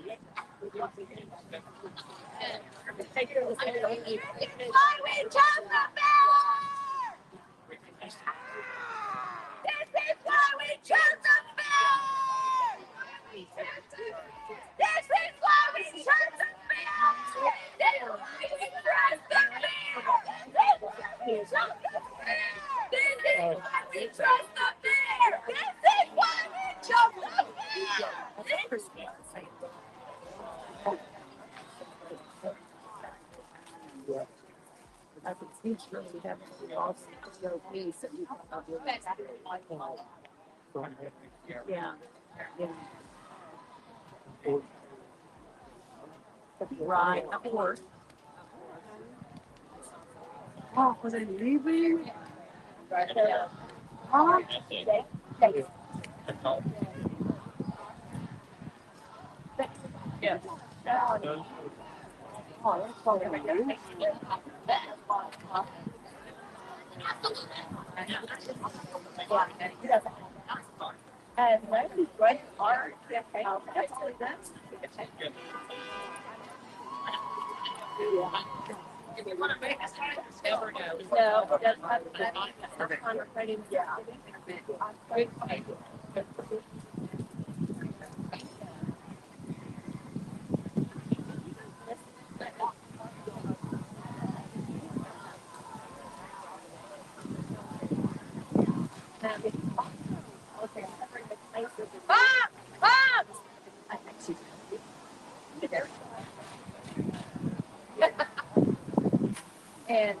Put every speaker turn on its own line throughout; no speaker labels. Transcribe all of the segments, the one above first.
why we chose the bear! This is why we chose the bear! This is why we chose the bear! This is why we trust the bear! This is why we trust the bear! This is why we chose the bear! This is why we chose the bear!
Yeah. Right, of course. Oh, was it leaving? Huh? Yes. Oh, that's probably good. And that is great art. That's no, that's not yeah. Bob! Bob! And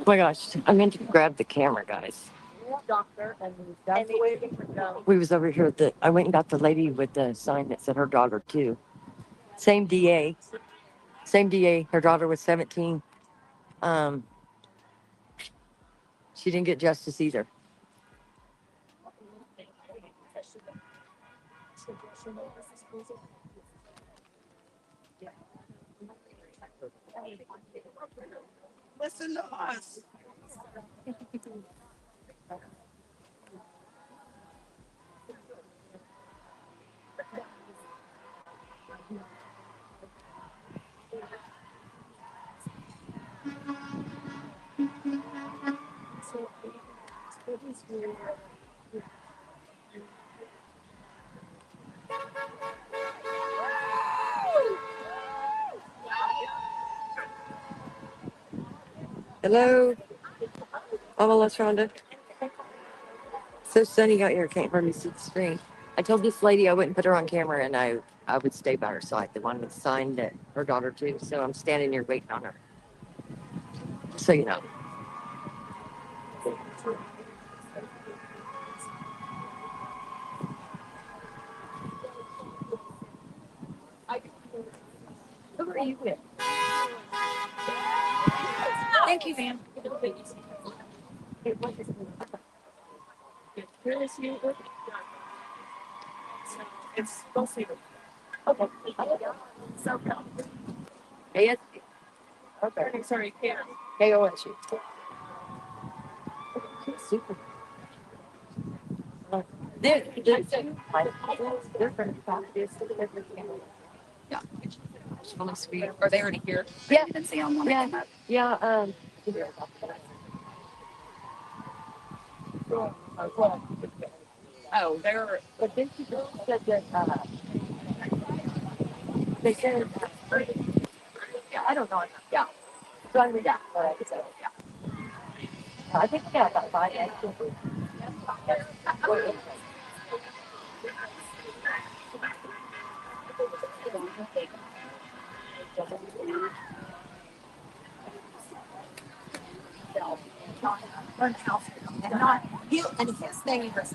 Oh my gosh, I meant to grab the camera, guys.
doctor, and that's the way it would go.
We was over here at the, I went and got the lady with the sign that said her daughter too. Same DA, same DA. Her daughter was 17. Um, she didn't get justice either.
Listen to us.
Hello, Mama Rhonda. So sunny out here, can't hardly see the screen. I told this lady I wouldn't put her on camera and I would stay by her side, the one with the sign that her daughter too. So I'm standing here waiting on her. So you know.
Who are you with? Thank you, ma'am. Where is you? It's mostly. Okay. So,
Hey,
okay. Sorry, Karen.
KOSU. Super.
They're different. Yeah. Just want to speak. Are they already here?
Yeah.
Didn't see on one.
Yeah. Yeah.
Oh, they're.
But then she said that they said,
Yeah, I don't know.
yeah. So I mean, yeah. So, yeah. I think we got about 5 extra.
And not you and his neighbors.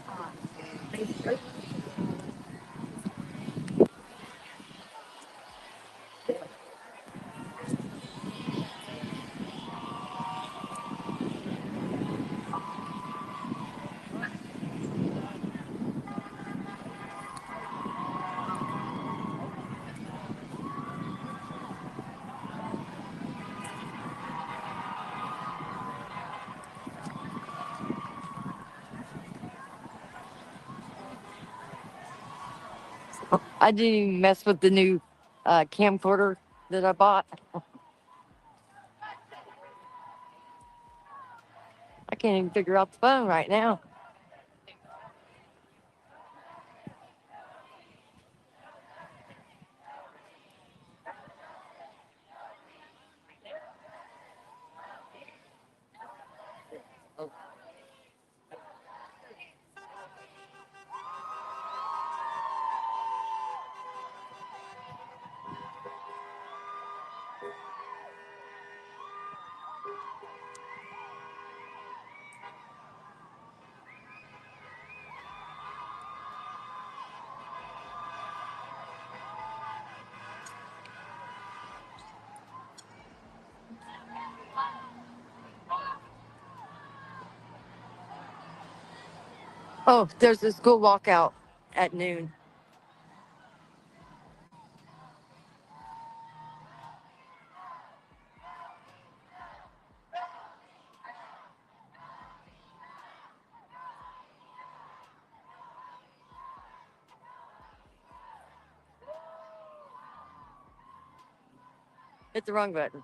I didn't even mess with the new camcorder that I bought. I can't even figure out the phone right now. Oh, there's a school walkout at noon. Hit the wrong button.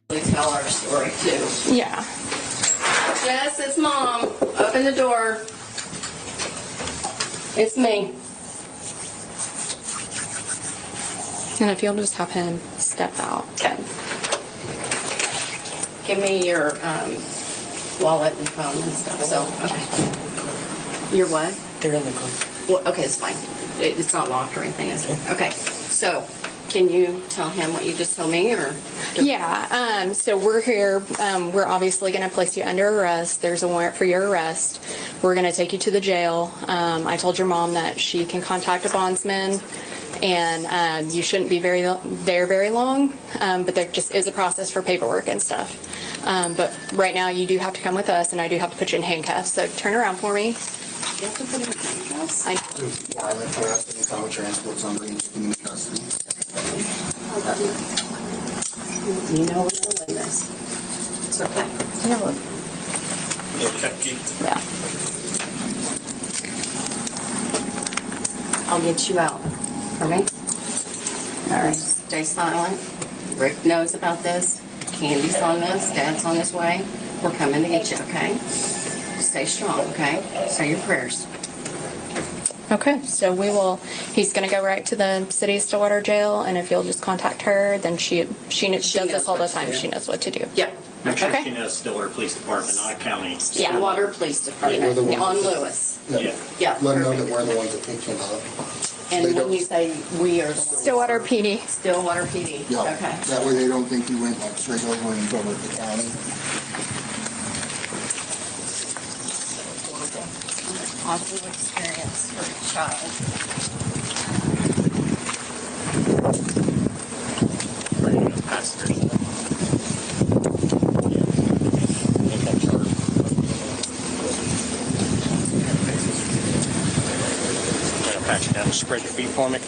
Tell our story too.
Yeah.
Jess, it's Mom. Open the door. It's me.
And if you'll just have him step out.
Okay. Give me your wallet and phone and stuff. So, okay. Your what?
They're in the car.
Well, okay, it's fine. It's not locked or anything, is it? Okay. So, can you tell him what you just told me, or?
Yeah, so we're here. We're obviously going to place you under arrest. There's a warrant for your arrest. We're going to take you to the jail. I told your mom that she can contact a bondsman, and you shouldn't be there very long, but there just is a process for paperwork and stuff. But right now you do have to come with us, and I do have to put you in handcuffs. So turn around for me.
You have to put him in handcuffs?
Violent arrest and common transport somebody into human custody.
You know we're doing this. It's okay.
Yeah.
I'll get you out. For me? All right. Stay silent. Rick knows about this. Candy's on this. Dad's on his way. We're coming to get you, okay? Stay strong, okay? Say your prayers.
Okay, so he's going to go right to the city of Stillwater jail, and if you'll just contact her, then she does this all the time. She knows what to do.
Yep.
Make sure
Okay.
she knows Stillwater Police Department, not county.
Stillwater Police Department
We're the
on
ones that-
Lewis.
Yeah.
Yeah.
Let them know that
perfect.
we're the ones that picked him up.
And
They
when
don't-
you say we are the ones.
Stillwater PD.
Stillwater PD.
Yeah,
Okay.
that way they don't think he went like straight over and he's over at the county.
Awful experience for a child.
Pat you down and spread your feet for me.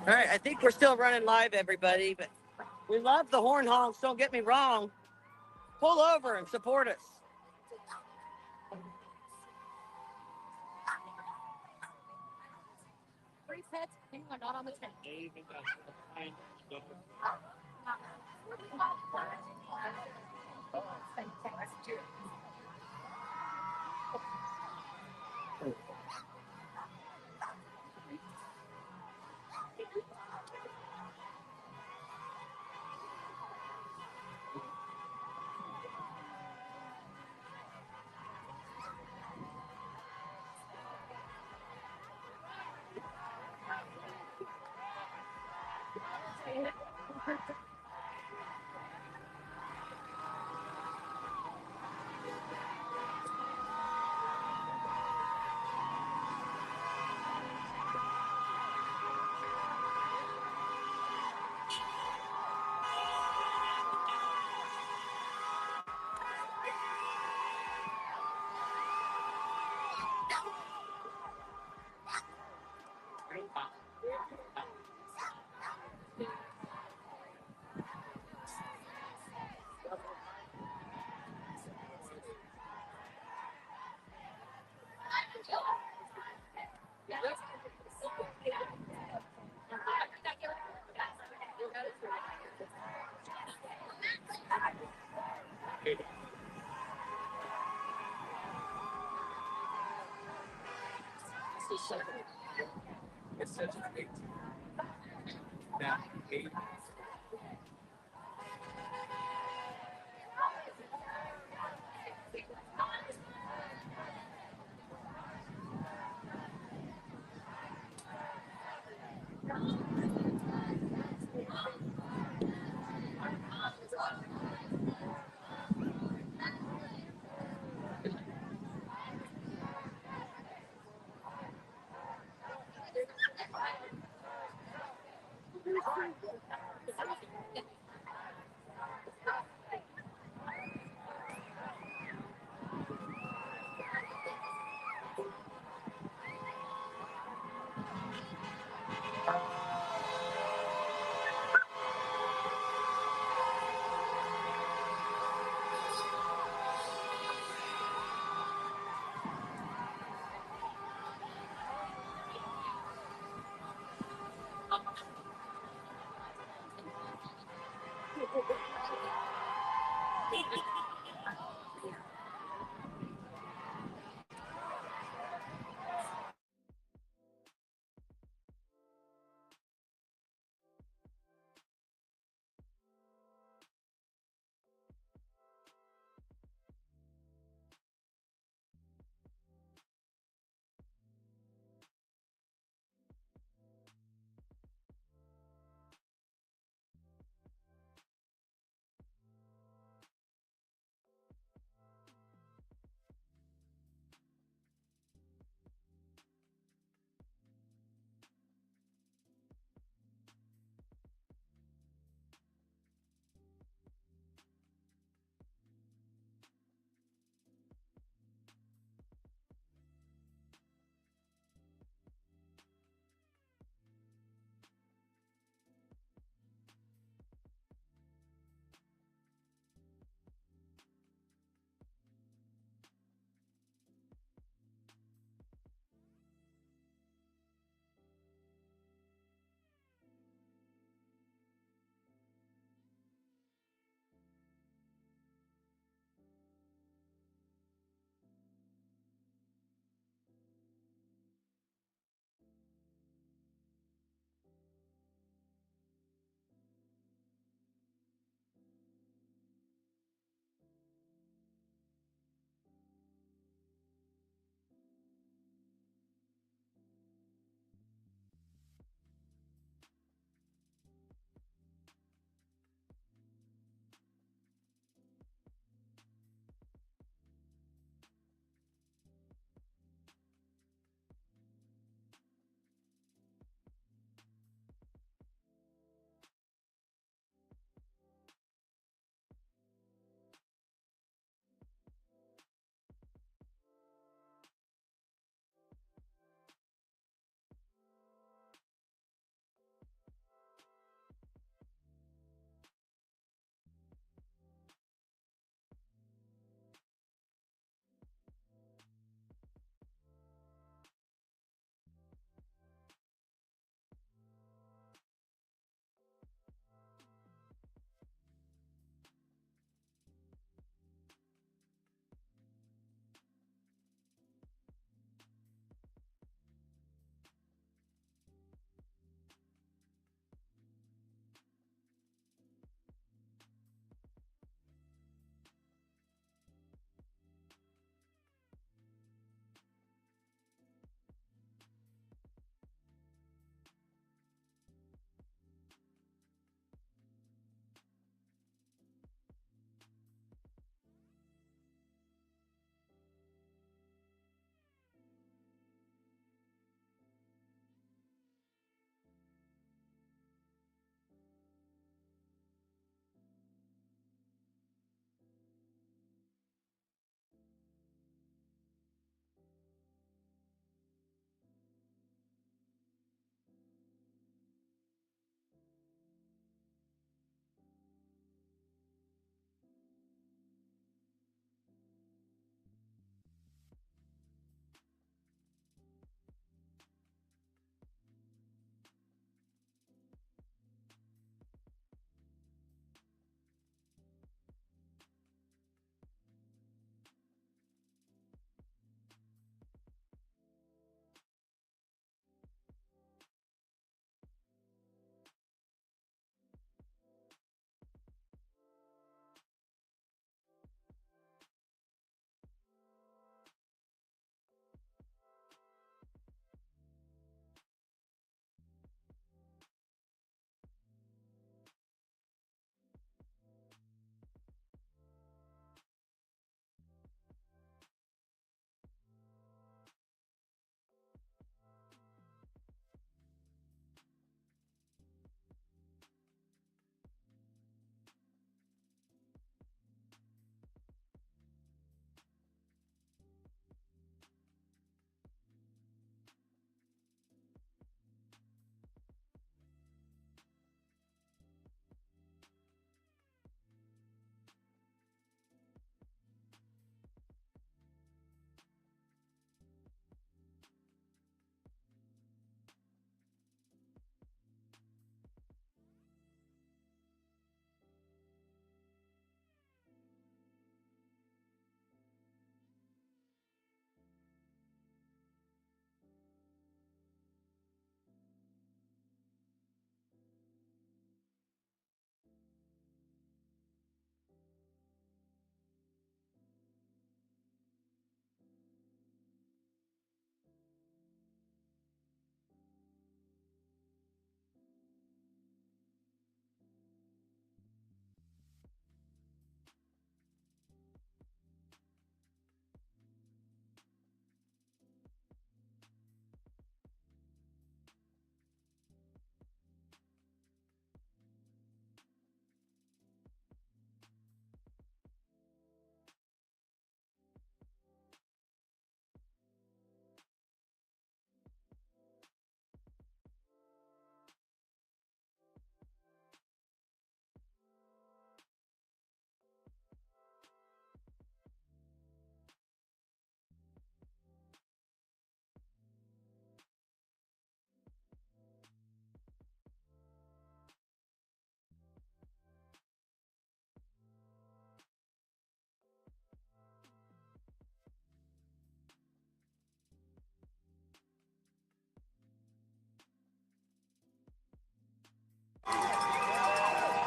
All right, I think we're still running live, everybody, but we love the horn honks. Don't get me wrong. Pull over and support us.
Free pets, things are not on the table.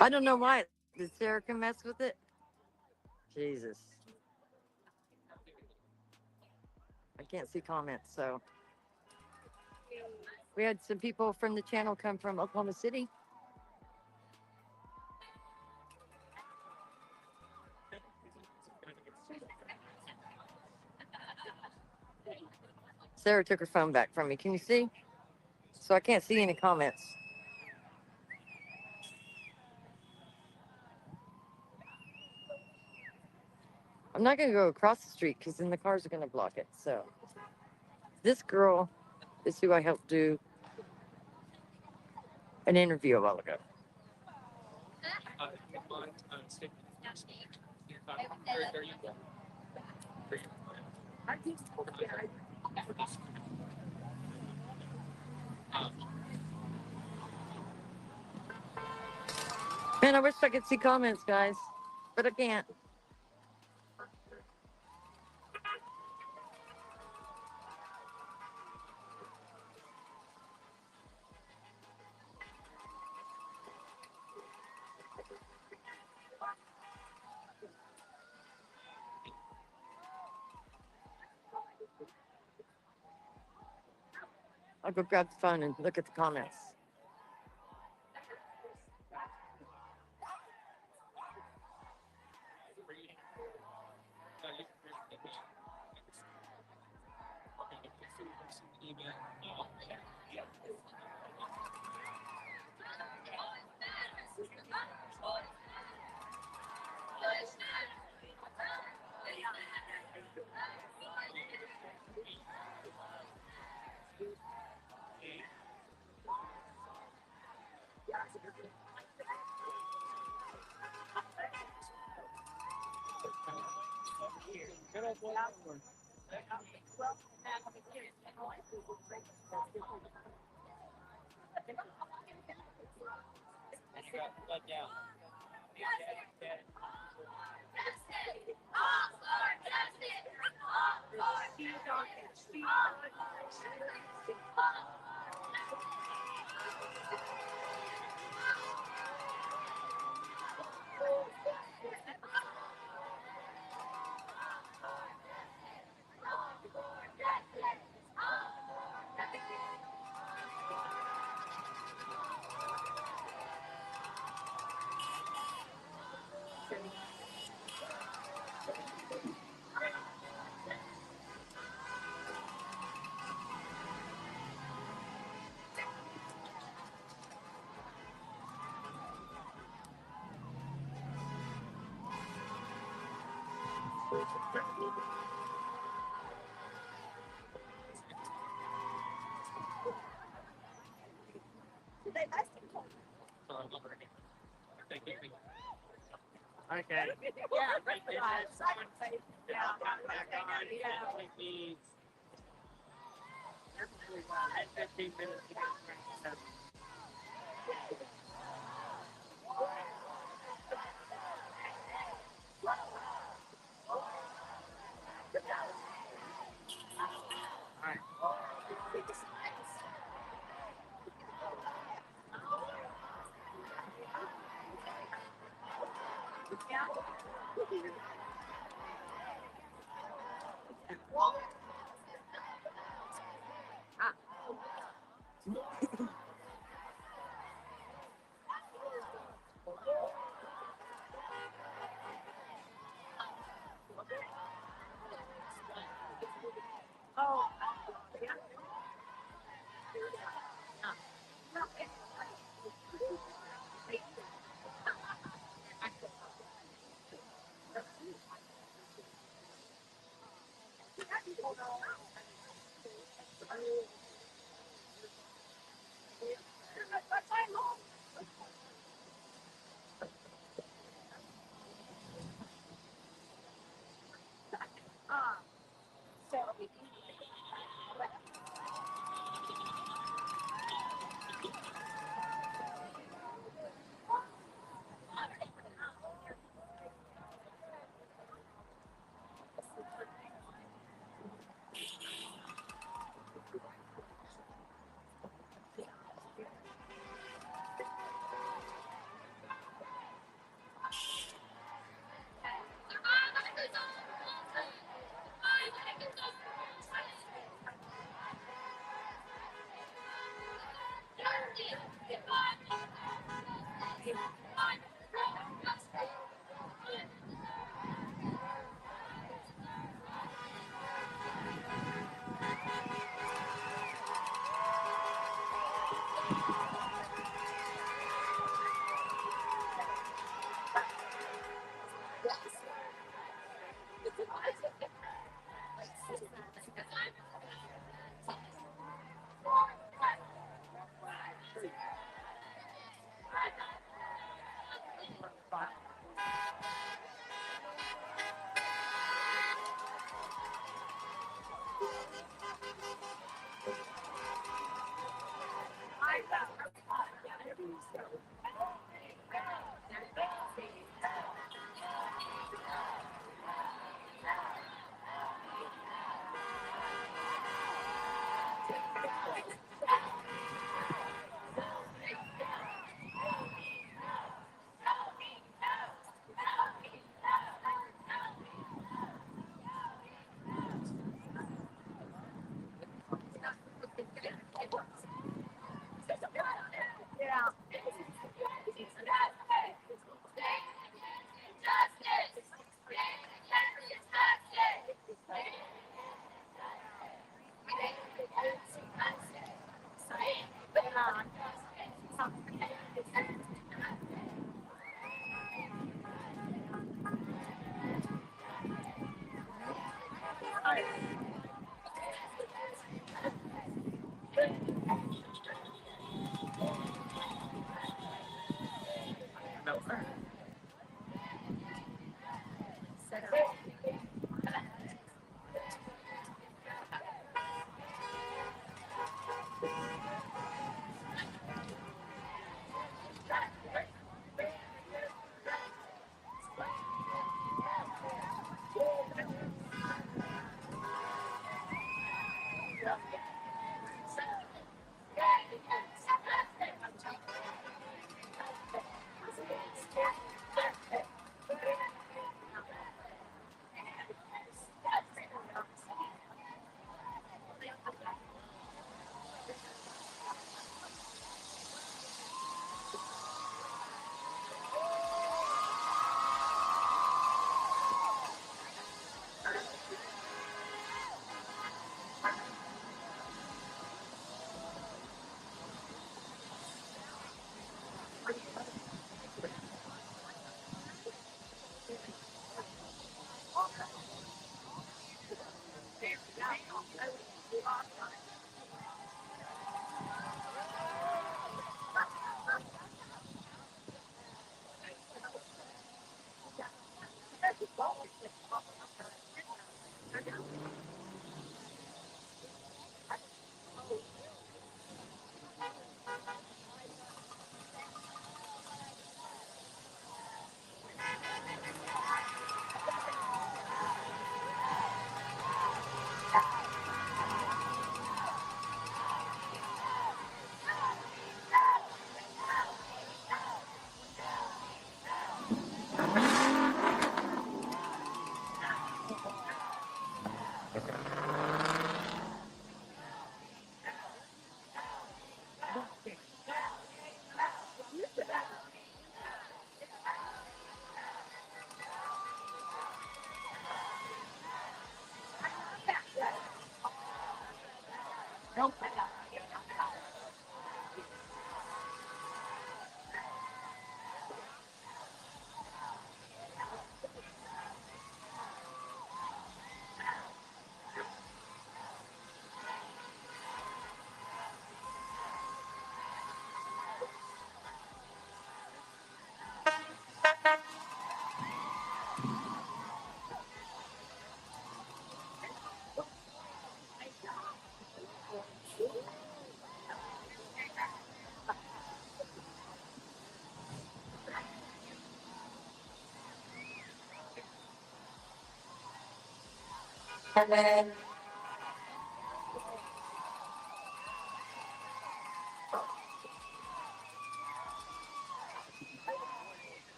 I don't know why. Did Sarah come mess with it? Jesus. I can't see comments, so. We had some people from the channel come from Oklahoma City. Sarah took her phone back from me. Can you see? So I can't see any comments. I'm not going to go across the street because then the cars are going to block it. So this girl is who I helped do an interview a while ago. Man, I wish I could see comments, guys, but I can't. I'll go grab the phone and look at the comments. Okay.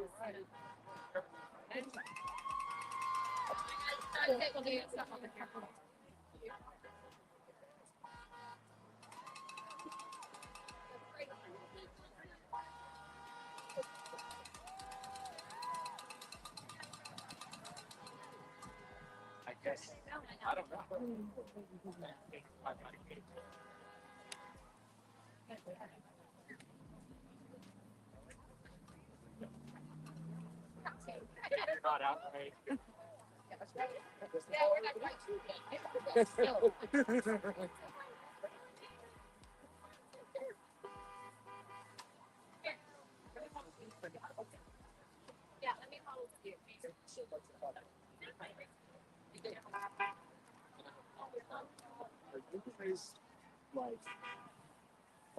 Are you guys like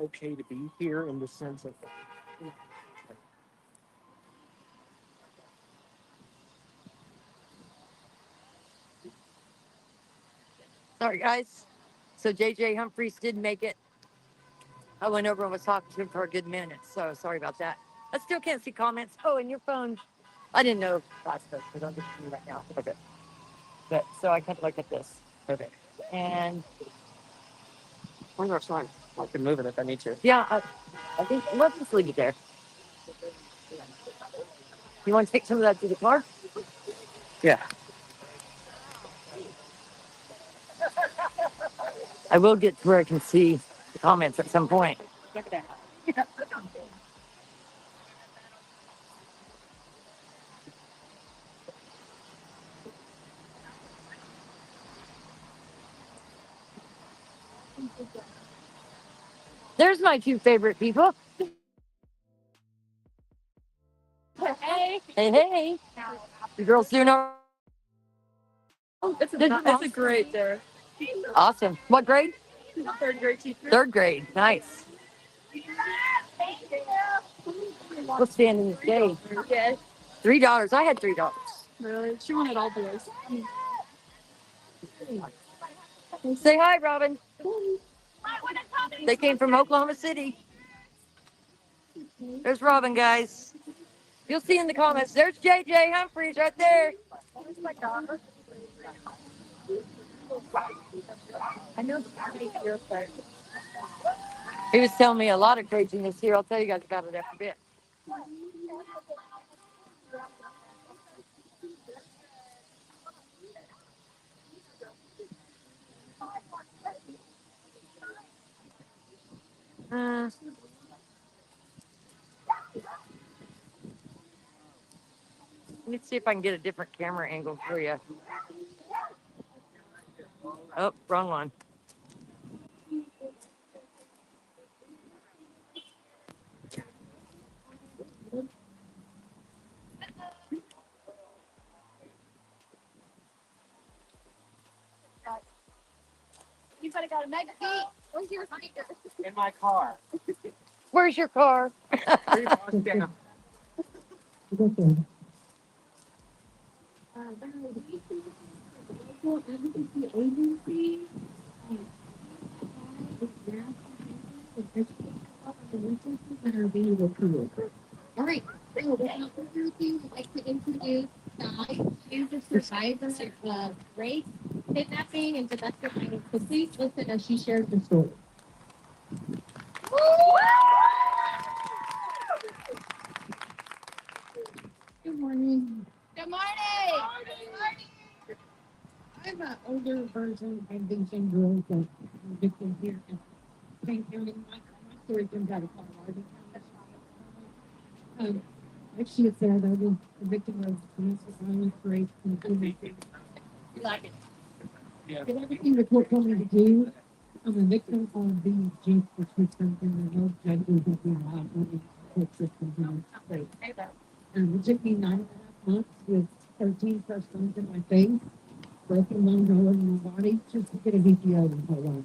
okay to be here in the sense of
Sorry, guys. So JJ Humphreys did make it. I went over and was talking to him for a good minute, so sorry about that. I still can't see comments. Oh, and your phone. I didn't know that's because I'm just right now. Okay. But so I can't look at this. Okay. And
where's our sign? I can move it if I need to.
yeah, I think let's just leave it there. You want to take some of that to the car?
Yeah.
I will get to where I can see the comments at some point. There's my two favorite people.
Hey.
Hey, hey. You girls doing all right?
It's a great day.
Awesome. What grade?
Third grade teacher.
Third grade. Nice. We'll stand in the shade.
Yes.
$3. I had $3.
Really? She wanted all boys.
Say hi, Robin. They came from Oklahoma City. There's Robin, guys. You'll see in the comments. There's JJ Humphreys right there.
I know your part.
He was telling me a lot of craziness here. I'll tell you guys about it after a bit. Let me see if I can get a different camera angle for you. Oh, wrong one.
You better got a mega beat. Where's your speaker?
In my car.
Where's your car?
Down.
All right. So without further ado, I'd like to introduce Guy. She's a survivor of rape, kidnapping, and domestic violence. So please listen as she shares her story. Good morning. Good morning. I'm an older version of the same girl that victim here in St. County. My story comes out of Colorado. Like she had said, I was a victim of domestic violence, rape, and kidnapping. You like it?
Yeah.
Did everything the court told me to do. I'm a victim of the jinx, which was something that no judges have been allowed in the court system here in the state. It took me 9.5 months with 13 fresh stones in my face, broken bones all over my body, just to get a VPO in my life.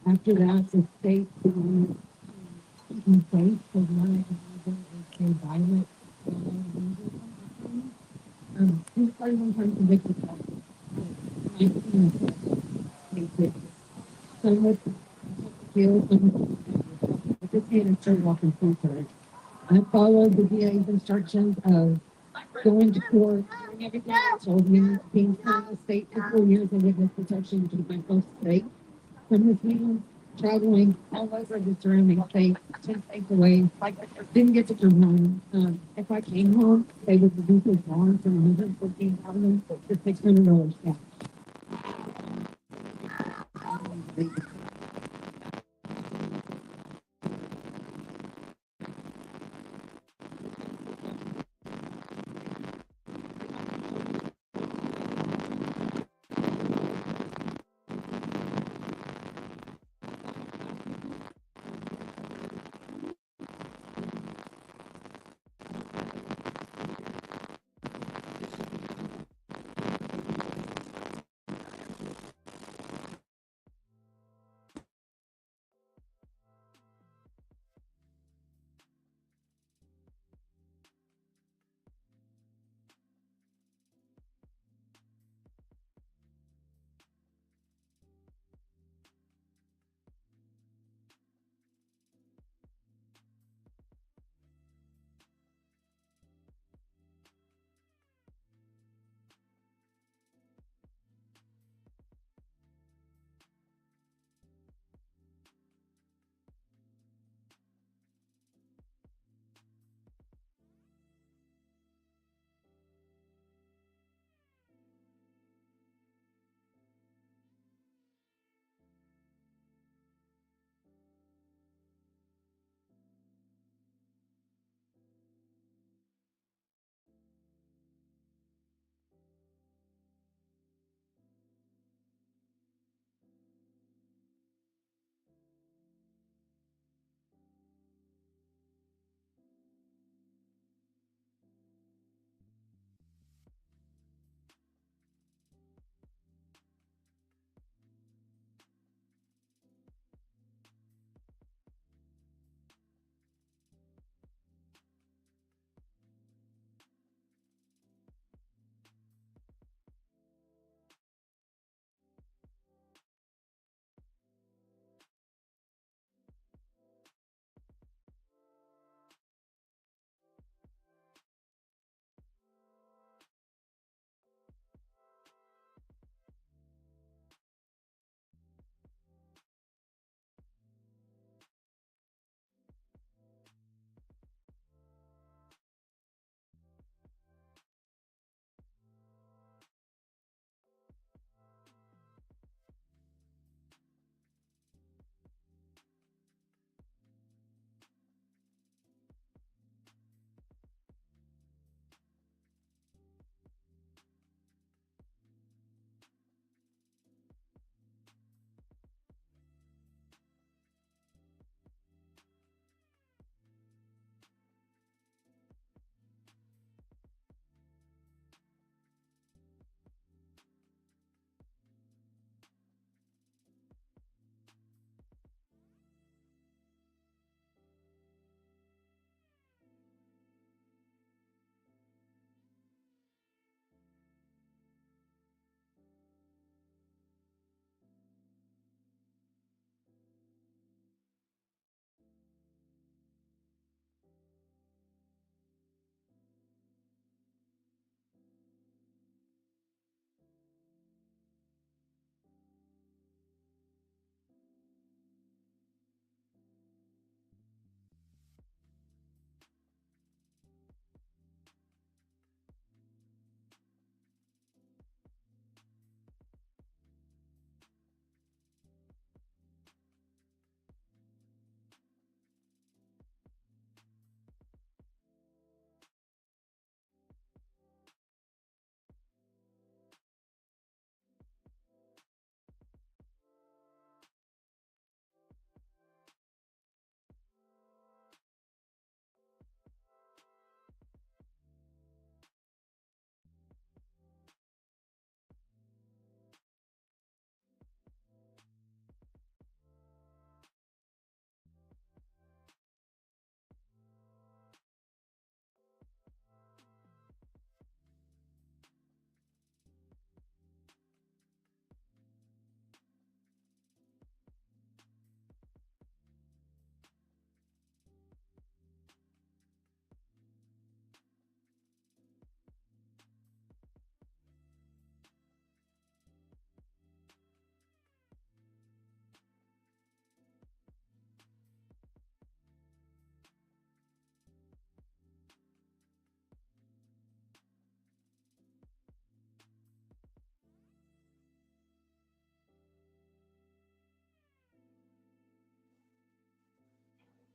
After that, the state kept me safe because none of them was very violent. He started one time convicted of 1986. Some with guilt, some with I just had to start walking through her.
I followed the DA's instructions of going to court, doing everything they told me, being from the state for 4 years of witness protection to my first state. From this meeting, traveling all over the surrounding states, 10 states away, didn't get to come home. If I came home, they would reduce his bond from $114,000 to $600 cash.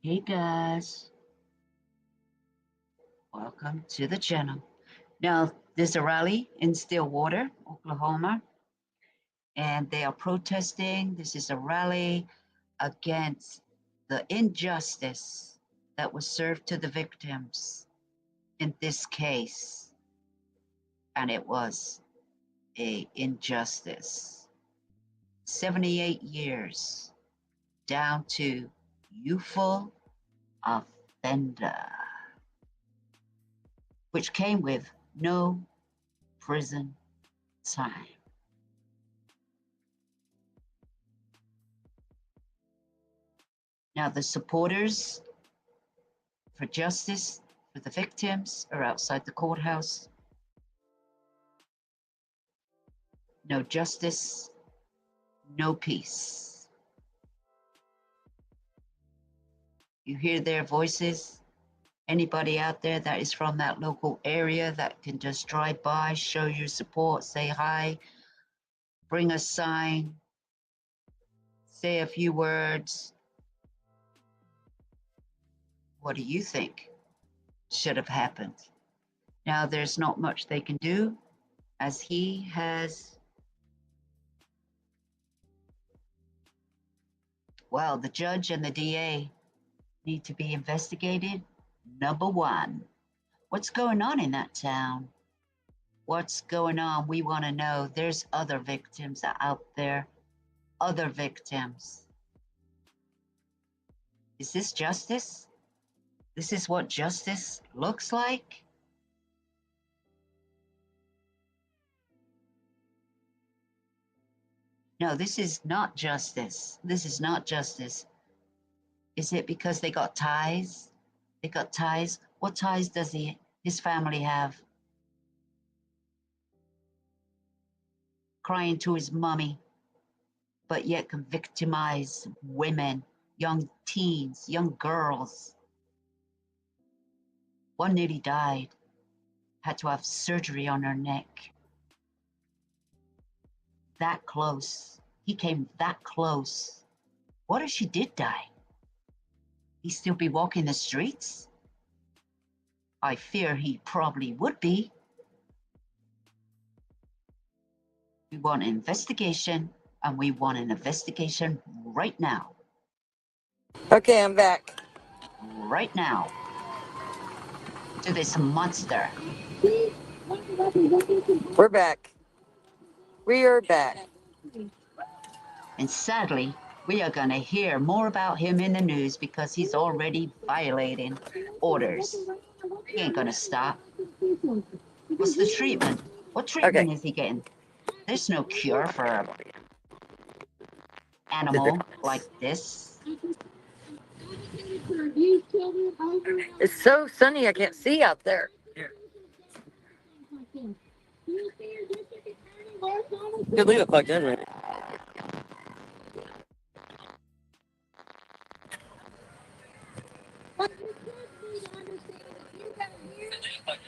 Hey guys, welcome to the channel. Now, there's a rally in Stillwater, Oklahoma, and they are protesting. This is a rally against the injustice that was served to the victims in this case. And it was an injustice. 78 years down to youthful offender, which came with no prison time. Now, the supporters for justice for the victims are outside the courthouse. No justice, no peace. You hear their voices. Anybody out there that is from that local area that can just drive by, show your support, say hi, bring a sign, say a few words. What do you think should have happened? Now, there's not much they can do, as he has, well, the judge and the DA need to be investigated. Number one, what's going on in that town? What's going on? We want to know. There's other victims out there, other victims. Is this justice? This is what justice looks like? No, this is not justice. This is not justice. Is it because they got ties? They got ties? What ties does his family have? Crying to his mommy, but yet can victimize women, young teens, young girls. One nearly died, had to have surgery on her neck. That close. He came that close. What if she did die? He'd still be walking the streets? I fear he probably would be. We want an investigation, and we want an investigation right now.
Okay, I'm back.
Right now. To this monster.
We're back. We are back.
And sadly, we are going to hear more about him in the news because he's already violating orders. He ain't going to stop. What's the treatment? What treatment is he getting? There's no cure for an animal like this.
It's so sunny I can't see out there. Good, leave it plugged in, right?
But you kids need to understand that you got here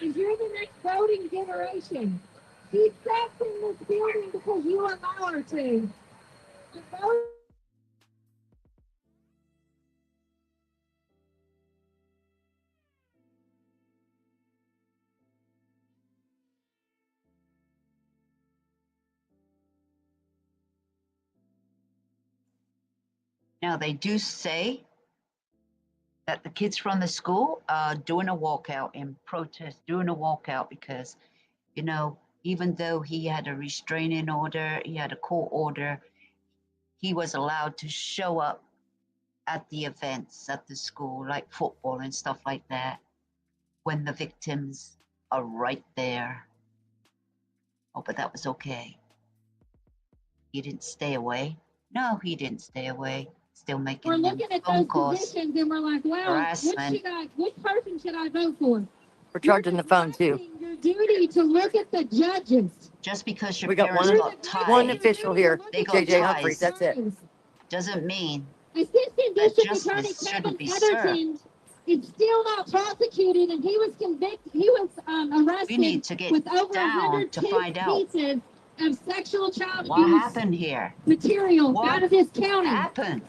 is you're the next voting generation. She sits in this building because you allow her to. The vote.
Now, they do say that the kids from the school are doing a walkout in protest, doing a walkout because, you know, even though he had a restraining order, he had a court order, he was allowed to show up at the events at the school, like football and stuff like that, when the victims are right there. Oh, but that was okay. He didn't stay away. No, he didn't stay away. Still making
We're looking at those positions and we're like, wow, which person should I vote for?
We're charging the phone too.
Your duty to look at the judges.
Just because your
We got
parents got ties,
one official here,
they got
JJ Humphreys.
ties,
That's it.
doesn't mean
Assistant
that
District Attorney
justice
Kevin
shouldn't be served.
Etherton is still not prosecuted, and he was convicted. He was
We need
arrested
to get
with over
down
100
to find out
pieces of sexual child
what
abuse
happened here.
material
What
out of this county.
happened?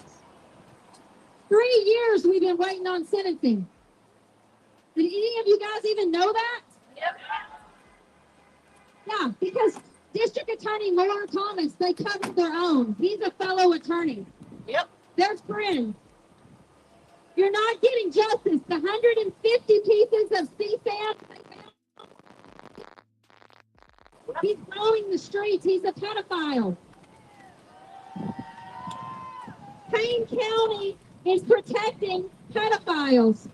3 years we've been waiting on sentencing. Did any of you guys even know that?
Yep.
Yeah, because District Attorney Laura Thomas, they covered their own. He's a fellow attorney.
Yep.
They're friends. You're not getting justice. The 150 pieces of CSAM, he's roaming the streets. He's a pedophile. Payne County is protecting pedophiles.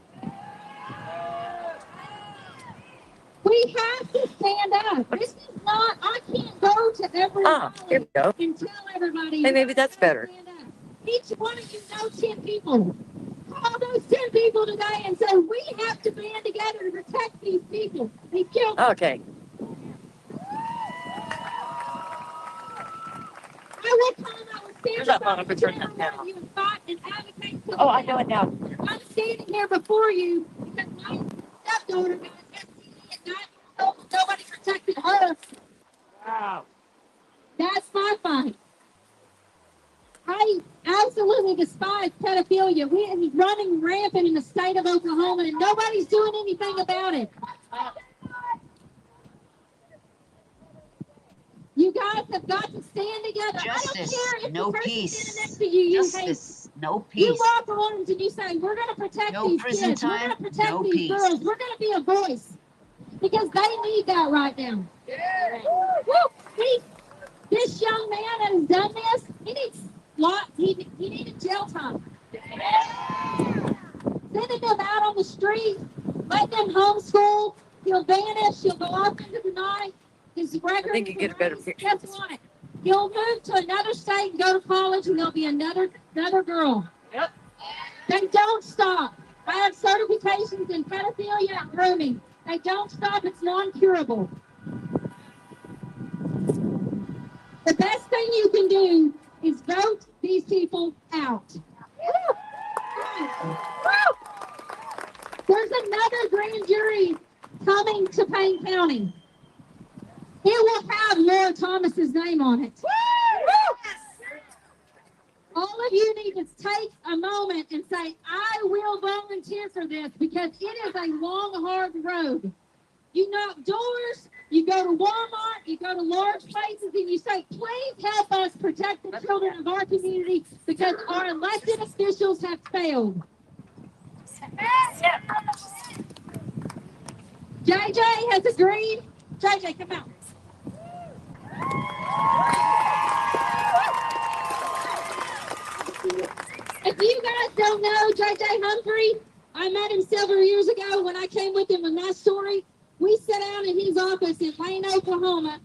We have to stand up. This is not, I can't go to every
Here we go.
and tell everybody.
Hey, maybe that's better.
Stand up. Each one of you know 10 people. Call those 10 people today and say, we have to band together to protect these people. They killed them.
Okay.
I will come, I will stand
Here's that
beside
phone. I'm
each
gonna
and
turn
every
that
one of you and fight and advocate for
Oh, I
them.
know it now.
I'm standing here before you because my stepdaughter got STD at 9 years old. Nobody protected her.
Wow.
That's my fight. I absolutely despise pedophilia. It is running rampant in the state of Oklahoma, and nobody's doing anything about it. You guys have got to stand together.
Justice,
I don't care if
no
the person
peace.
standing next to you hate.
Justice, no
You
peace.
walk arms and you say, we're going to protect
No
these
prison
kids. We're
time,
going to protect
no
these
peace.
girls. We're going to be a voice because they need that right now. Woo! This young man that has done this, he needed jail time. Sending them out on the street, letting them homeschool, he'll vanish, he'll go off into the night. His record,
I think you get a better picture.
guess what? He'll move to another state and go to college, and there'll be another girl.
Yep.
They don't stop. I have certifications in pedophilia and grooming. They don't stop. It's non-curable. The best thing you can do is vote these people out. There's another grand jury coming to Payne County. It will have Laura Thomas's name on it. All of you need to take a moment and say, I will volunteer for this because it is a long, hard road. You knock doors, you go to Walmart, you go to large places, and you say, please help us protect the children of our community because our elected officials have failed. JJ has agreed. JJ, come out. If you guys don't know JJ Humphrey, I met him several years ago when I came with him in my story. We sat down in his office in Lane, Oklahoma.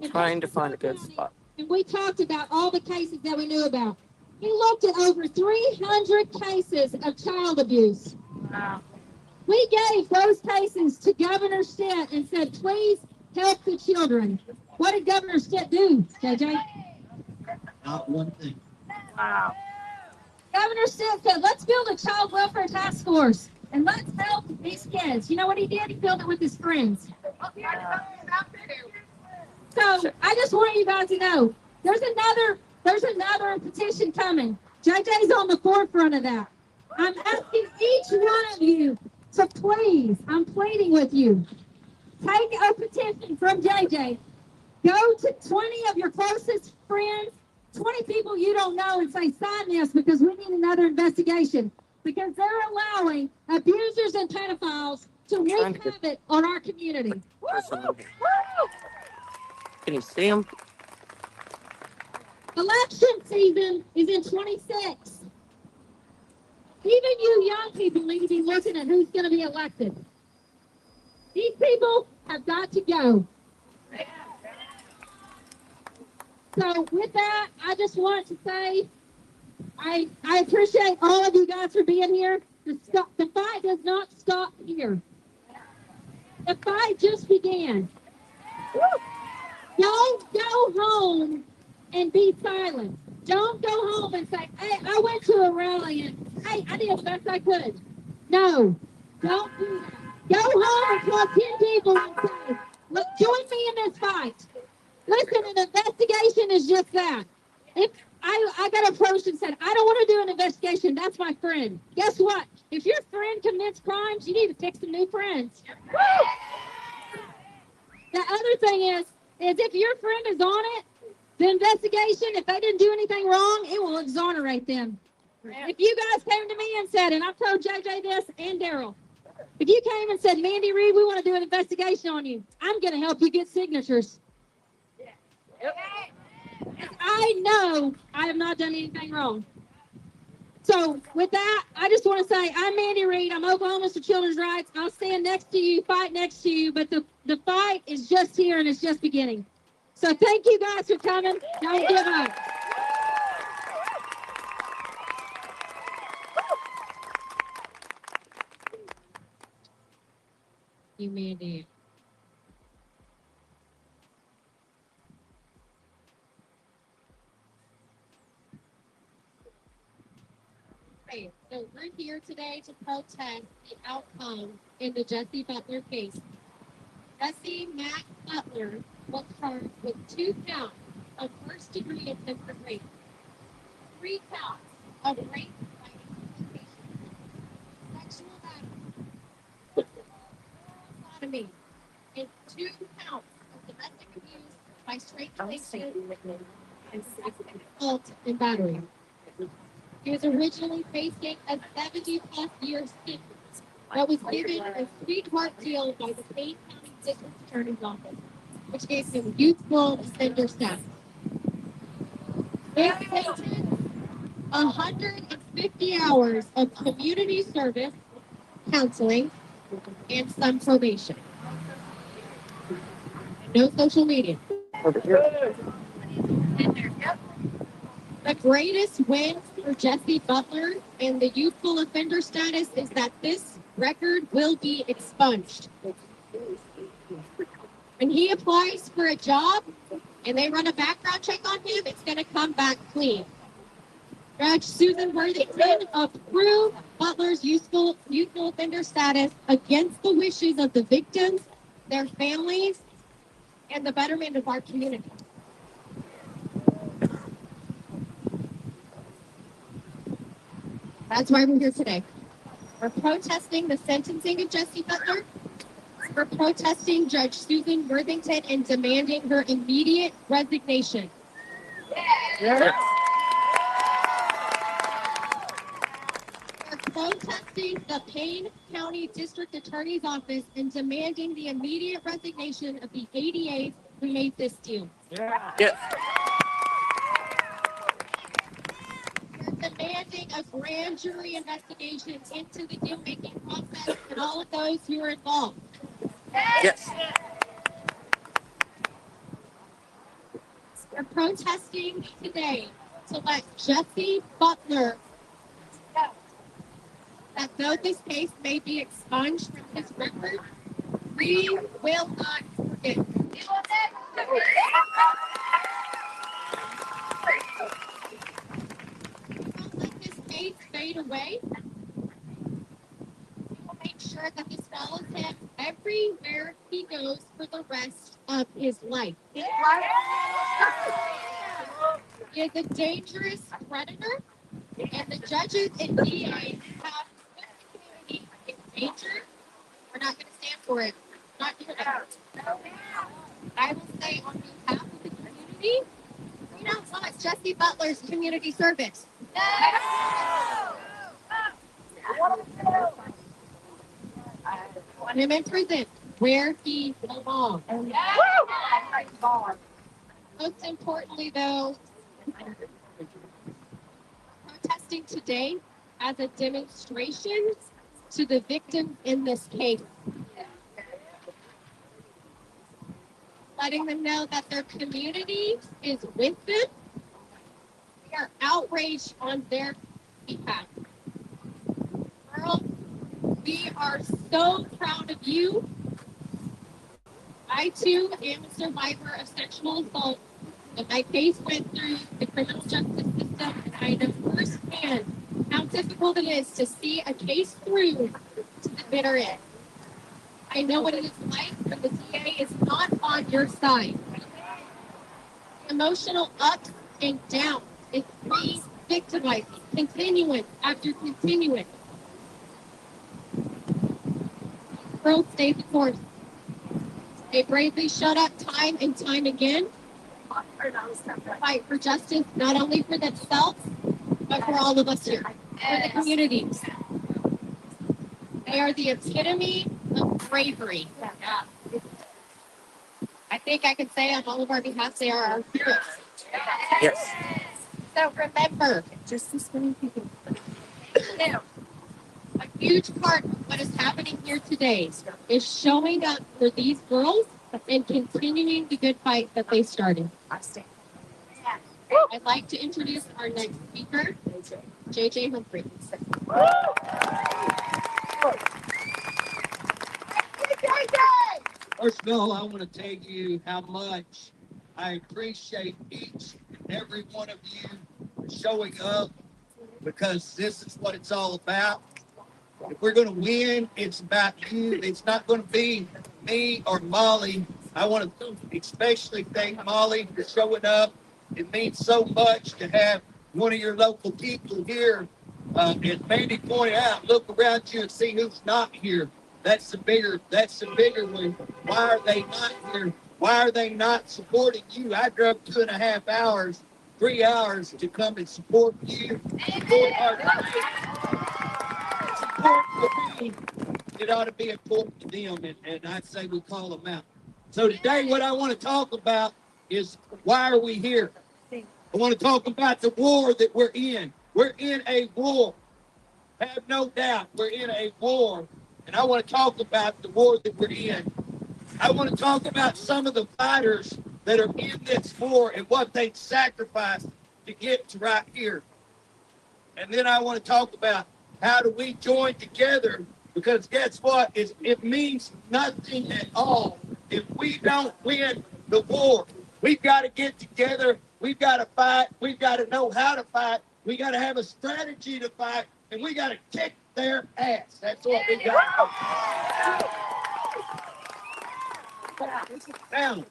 Trying to find a good spot.
And we talked about all the cases that we knew about. He looked at over 300 cases of child abuse.
Wow.
We gave those cases to Governor Stitt and said, please help the children. What did Governor Stitt do, JJ?
Not one thing.
Wow.
Governor Stitt said, let's build a child welfare task force and let's help these kids. You know what he did? He built it with his friends. So I just want you guys to know, there's another petition coming. JJ's on the forefront of that. I'm asking each one of you to please, I'm pleading with you, take a petition from JJ. Go to 20 of your closest friends, 20 people you don't know, and say, sign this because we need another investigation. Because they're allowing abusers and pedophiles to wreak havoc on our community.
Can you see him?
Election season is in 26. Even you young people need to be looking at who's going to be elected. These people have got to go. So with that, I just want to say I appreciate all of you guys for being here. The fight does not stop here. The fight just began. Don't go home and be silent. Don't go home and say, hey, I went to a rally and, hey, I did the best I could. No, don't do that. Go home and call 10 people and say, look, join me in this fight. Listen, an investigation is just that. If I got approached and said, I don't want to do an investigation, that's my friend. other thing is if your friend is on it, the investigation, if they didn't do anything wrong, it will exonerate them. If you guys came to me and said, and I've told JJ this and Daryl, if you came and said, Mandy Reed, we want to do an investigation on you, I'm going to help you get signatures. I know I have not done anything wrong. So with that, I just want to say I'm Mandy Reed. I'm Oklahoma's for Children's Rights. I'll stand next to you, fight next to you, but the fight is just here and it's just beginning. So thank you guys for coming. Don't give up. You, Mandy. Okay, so we're here today to protest the outcome in the Jesse Butler case. Jesse Matt Butler was charged with 2 counts of first-degree attempted rape, 3 counts of rape by implication, sexual battery, sodomy, and 2 counts of domestic abuse by strangulation and assault and battery. He was originally facing a 70-plus year sentence that was given a sweetheart deal by the Payne County District Attorney's Office, which gave him youthful offender status. It included 150 hours of community service, counseling, and some probation. No social media. The greatest win for Jesse Butler and the youthful offender status is that this record will be expunged. When he applies for a job and they run a background check on him, it's going to come back clean. Judge Susan Worthington approved Butler's youthful offender status against the wishes of the victims, their families, and the betterment of our community. That's why we're here today. We're protesting the sentencing of Jesse Butler. We're protesting Judge Susan Worthington and demanding her immediate resignation. We're protesting the Payne County District Attorney's Office and demanding the immediate resignation of the ADAs who made this deal.
Yes.
Demanding a grand jury investigation into the deal-making process and all of those who are involved.
Yes.
We're protesting today to let Jesse Butler know that though this case may be expunged from his record, we will not forget. Let this case fade away. We will make sure that this follows him everywhere he goes for the rest of his life. He is a dangerous predator, and the judges and DAs have put the community in danger. We're not going to stand for it. Not doing it. I will say on behalf of the community, we don't want Jesse Butler's community service. I want him in prison where he belongs. Most importantly, though, protesting today as a demonstration to the victims in this case. Letting them know that their community is with them. We are outraged on their behalf. Girl, we are so proud of you. I too am a survivor of sexual assault. And my case went through the criminal justice system, and I know firsthand how difficult it is to see a case through to the bitter end. I know what it is like when the DA is not on your side. Emotional ups and downs is re-victimizing, continuance after continuance. Girl, stay the course. They bravely showed up time and time again to fight for justice, not only for themselves, but for all of us here, for the communities. They are the epitome of bravery. I think I can say on all of our behalf, they are our heroes.
Yes.
So remember, just as many people. A huge part of what is happening here today is showing up for these girls and continuing the good fight that they started. I'd like to introduce our next speaker, JJ Humphrey.
First of all, I want to tell you how much I appreciate each and every one of you for showing up, because this is what it's all about. If we're going to win, it's about you. It's not going to be me or Molly. I want to especially thank Molly for showing up. It means so much to have one of your local people here. As Mandy pointed out, look around you and see who's not here. That's the bigger one. Why are they not here? Why are they not supporting you? I drove 2.5 hours, 3 hours to come and support you. Support for me. It ought to be important to them, and I'd say we call them out. So today what I want to talk about is, why are we here? I want to talk about the war that we're in. We're in a war. Have no doubt we're in a war. And I want to talk about the war that we're in. I want to talk about some of the fighters that are in this war and what they sacrificed to get to right here. And then I want to talk about how do we join together, because guess what? It means nothing at all if we don't win the war. We've got to get together. We've got to fight. We've got to know how to fight. We got to have a strategy to fight, and we got to kick their ass. That's what we got to do. Now,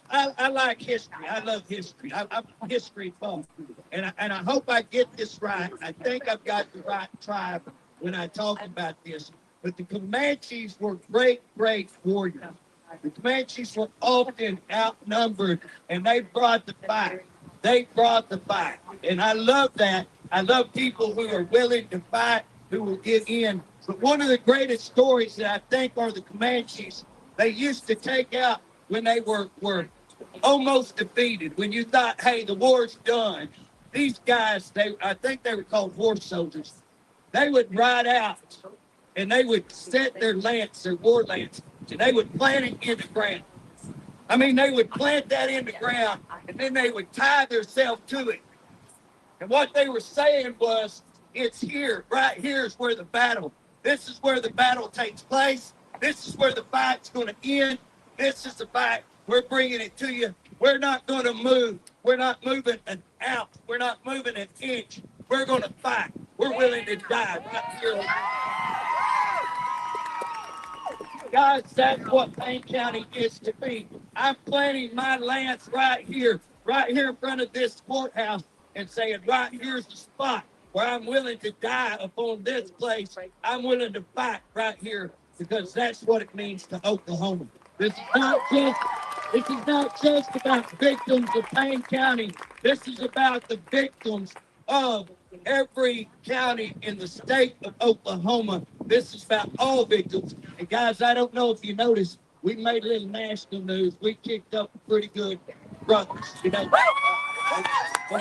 I like history. I love history. I'm history buff. And I hope I get this right. I think I've got the right tribe when I talk about this. But the Comanches were great, great warriors. The Comanches were often outnumbered, and they brought the fight. They brought the fight. And I love that. I love people who are willing to fight, who will get in. But one of the greatest stories that I think are the Comanches, they used to take out when they were almost defeated, when you thought, hey, the war's done. These guys, I think they were called horse soldiers. They would ride out, and they would set their lance, their war lance, and they would plant it in the ground. I mean, they would plant that in the ground, and then they would tie themselves to it. And what they were saying was, it's here, right here is where the battle, this is where the battle takes place. This is where the fight's going to end. This is the fight. We're bringing it to you. We're not going to move. We're not moving an ounce. We're not moving an inch. We're going to fight. We're willing to die right here. Guys, that's what Payne County is to me. I'm planting my lance right here in front of this courthouse, and saying, right here's the spot where I'm willing to die upon this place. I'm willing to fight right here, because that's what it means to Oklahoma. This is not just about victims of Payne County. This is about the victims of every county in the state of Oklahoma. This is about all victims. And guys, I don't know if you noticed, we made a little national news. We kicked up pretty good brothers, you know. A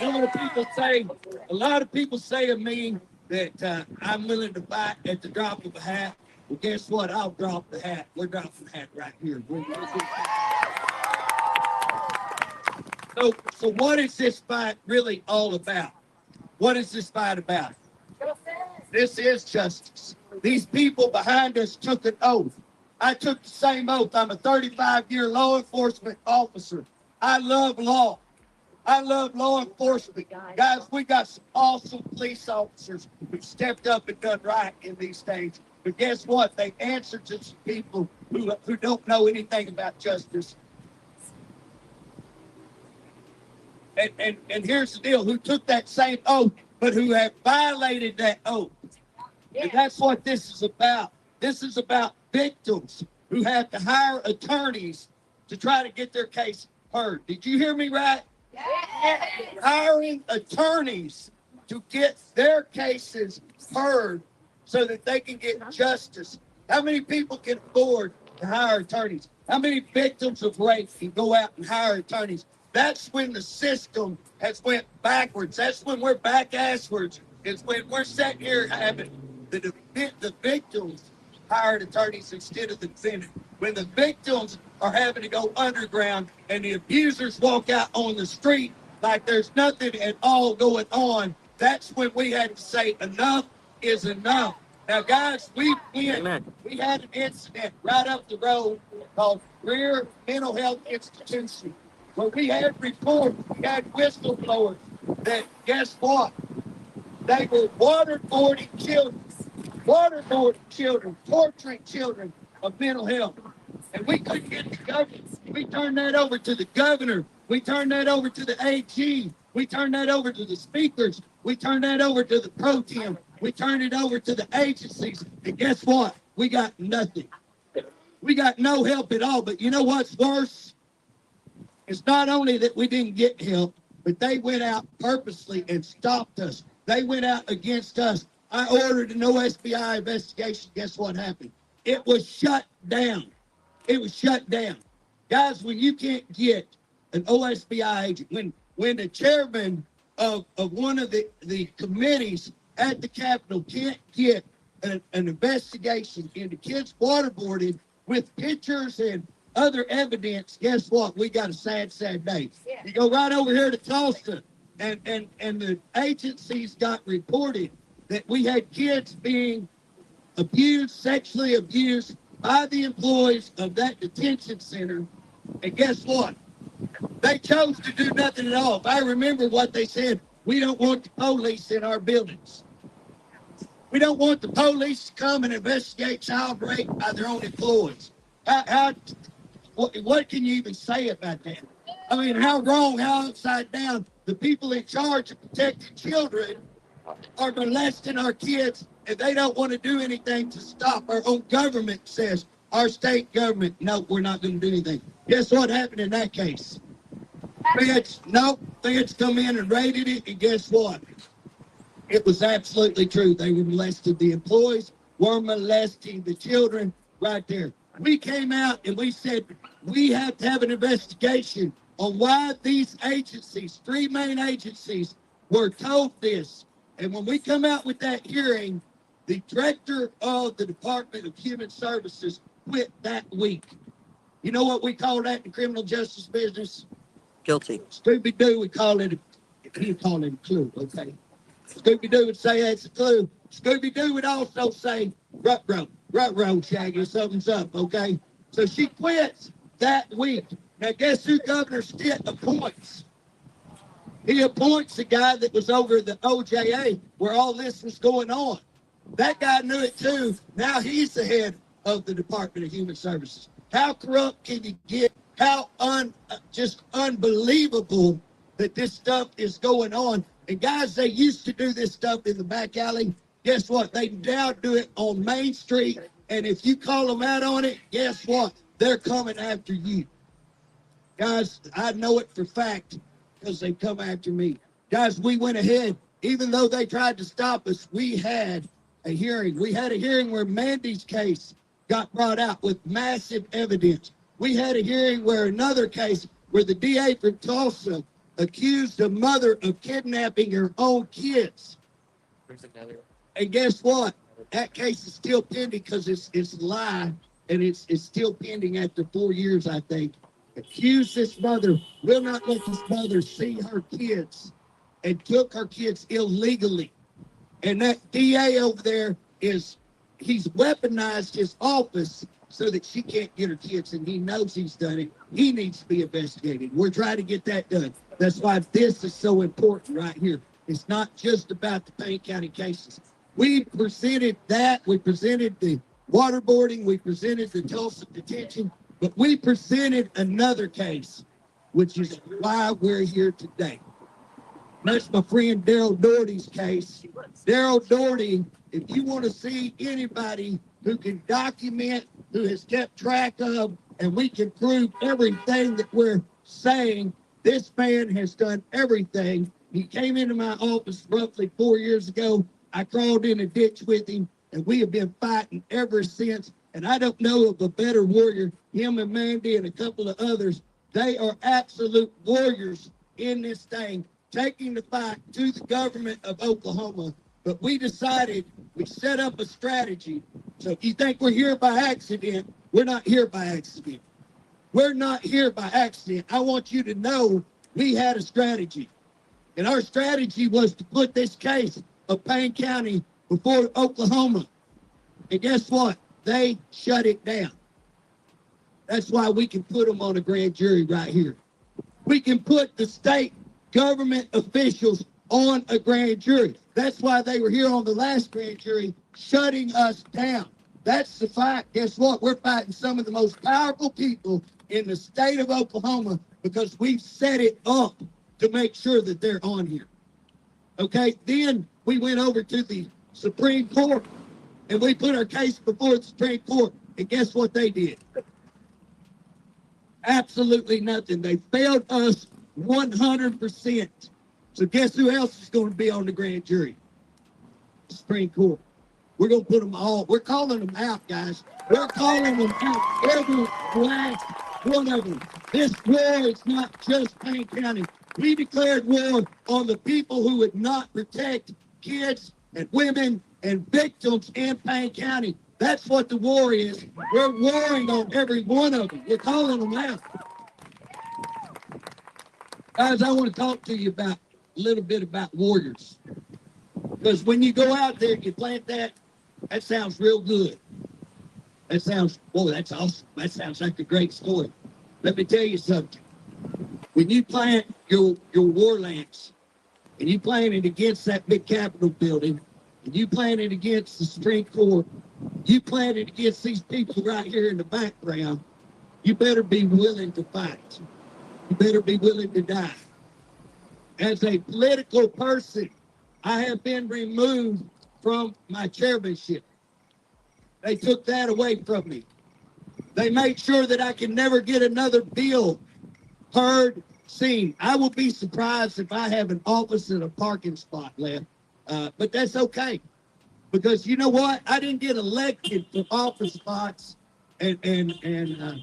lot of people say of me that I'm willing to fight at the drop of a hat. Well, guess what? I'll drop the hat. We're dropping the hat right here. So what is this fight really all about? What is this fight about? This is justice. These people behind us took an oath. I took the same oath. I'm a 35-year law enforcement officer. I love law. I love law enforcement. Guys, we got some awesome police officers who stepped up and done right in these days. But guess what? They answered to some people who don't know anything about justice. And here's the deal, who took that same oath, but who have violated that oath. And that's what this is about. This is about victims who have to hire attorneys to try to get their case heard. Did you hear me right? Hiring attorneys to get their cases heard so that they can get justice. How many people can afford to hire attorneys? How many victims of rape can go out and hire attorneys? That's when the system has went backwards. That's when we're back asswards. It's when we're sitting here having the victims hired attorneys instead of the defendant. When the victims are having to go underground and the abusers walk out on the street like there's nothing at all going on, that's when we had to say enough is enough. Now, guys, we had an incident right up the road called Greer Mental Health Institution, where we had reports, we had whistleblowers that, guess what? They were waterboarding children, torturing children of mental health. And we couldn't get the government. We turned that over to the governor. We turned that over to the AG. We turned that over to the speakers. We turned that over to the pro tem. We turned it over to the agencies. And guess what? We got nothing. We got no help at all. But you know what's worse? It's not only that we didn't get help, but they went out purposely and stopped us. They went out against us. I ordered an OSBI investigation. Guess what happened? It was shut down. It was shut down. Guys, when you can't get an OSBI agent, when the chairman of one of the committees at the Capitol can't get an investigation into kids waterboarded with pictures and other evidence, guess what? We got a sad, sad day. You go right over here to Tulsa, and the agencies got reported that we had kids being abused, sexually abused by the employees of that detention center. And guess what? They chose to do nothing at all. If I remember what they said, we don't want the police in our buildings. We don't want the police to come and investigate child rape by their own employees. What can you even say about that? I mean, how wrong, how upside down the people in charge of protecting children are molesting our kids, and they don't want to do anything to stop. Our own government says, our state government, no, we're not going to do anything. Guess what happened in that case? Feds come in and raided it, and guess what? It was absolutely true. They were molesting the employees, were molesting the children right there. We came out and we said, we have to have an investigation on why these agencies, three main agencies, were told this. And when we come out with that hearing, the director of the Department of Human Services quit that week. You know what we call that in the criminal justice business?
Guilty.
Scooby-Doo, we call it a clue, okay? Scooby-Doo would say that's a clue. Scooby-Doo would also say, rut-row, Shaggy, something's up, okay? So she quits that week. Now, guess who Governor Stitt appoints? He appoints the guy that was over the OJA where all this was going on. That guy knew it too. Now he's the head of the Department of Human Services. How corrupt can you get? How just unbelievable that this stuff is going on. And guys, they used to do this stuff in the back alley. Guess what? They now do it on Main Street. And if you call them out on it, guess what? They're coming after you. Guys, I know it for fact because they come after me. Guys, we went ahead. Even though they tried to stop us, we had a hearing. We had a hearing where Mandy's case got brought out with massive evidence. We had a hearing where another case where the DA from Tulsa accused a mother of kidnapping her own kids. And guess what? That case is still pending because it's live, and it's still pending after 4 years, I think. Accused this mother, will not let this mother see her kids, and took her kids illegally. And that DA over there he's weaponized his office so that she can't get her kids, and he knows he's done it. He needs to be investigated. We're trying to get that done. That's why this is so important right here. It's not just about the Payne County cases. We presented that. We presented the waterboarding. We presented the Tulsa detention. But we presented another case, which is why we're here today. That's my friend Daryl Doherty's case. Daryl Doherty, if you want to see anybody who can document who has kept track of, and we can prove everything that we're saying. This man has done everything. He came into my office roughly 4 years ago. I crawled in a ditch with him, and we have been fighting ever since. And I don't know of a better warrior. Him and Mandy and a couple of others, they are absolute warriors in this thing, taking the fight to the government of Oklahoma. But we decided, we set up a strategy. So if you think we're here by accident, we're not here by accident. We're not here by accident. I want you to know we had a strategy. And our strategy was to put this case of Payne County before Oklahoma. And guess what? They shut it down. That's why we can put them on a grand jury right here. We can put the state government officials on a grand jury. That's why they were here on the last grand jury, shutting us down. That's the fact. Guess what? We're fighting some of the most powerful people in the state of Oklahoma because we've set it up to make sure that they're on here. Okay, then we went over to the Supreme Court and we put our case before the Supreme Court. And guess what they did? Absolutely nothing. They failed us 100%. So guess who else is going to be on the grand jury? The Supreme Court. We're going to put them all. We're calling them out, guys. We're calling them out, every last one of them. This war is not just Payne County. We declared war on the people who would not protect kids and women and victims in Payne County. That's what the war is. We're warring on every one of them. We're calling them out. Guys, I want to talk to you about a little bit about warriors. Because when you go out there and you plant that sounds real good. That sounds, boy, that's awesome. That sounds like a great story. Let me tell you something. When you plant your war lance, and you plant it against that big Capitol building, and you plant it against the Supreme Court, you plant it against these people right here in the background, you better be willing to fight. You better be willing to die. As a political person, I have been removed from my chairmanship. They took that away from me. They made sure that I can never get another bill heard, seen. I will be surprised if I have an office and a parking spot left, but that's okay. Because you know what? I didn't get elected for office spots and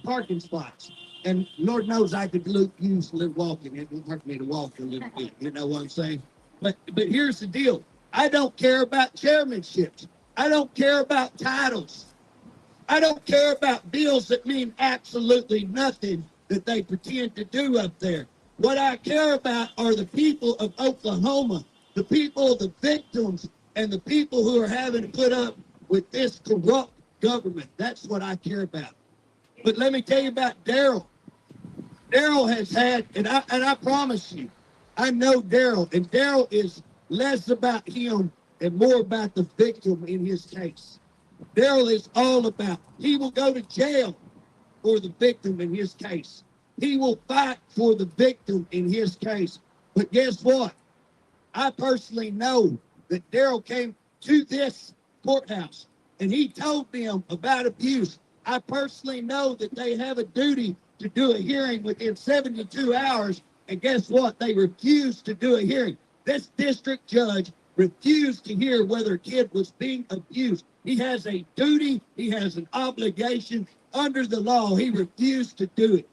parking spots. And Lord knows I could use a little walking. It would hurt me to walk a little bit. You know what I'm saying? But here's the deal. I don't care about chairmanships. I don't care about titles. I don't care about bills that mean absolutely nothing that they pretend to do up there. What I care about are the people of Oklahoma, the people, the victims, and the people who are having to put up with this corrupt government. That's what I care about. But let me tell you about Daryl. Daryl has had, and I promise you, I know Daryl, and Daryl is less about him and more about the victim in his case. Daryl is all about, he will go to jail for the victim in his case. He will fight for the victim in his case. But guess what? I personally know that Daryl came to this courthouse and he told them about abuse. I personally know that they have a duty to do a hearing within 72 hours. And guess what? They refused to do a hearing. This district judge refused to hear whether a kid was being abused. He has a duty. He has an obligation under the law. He refused to do it.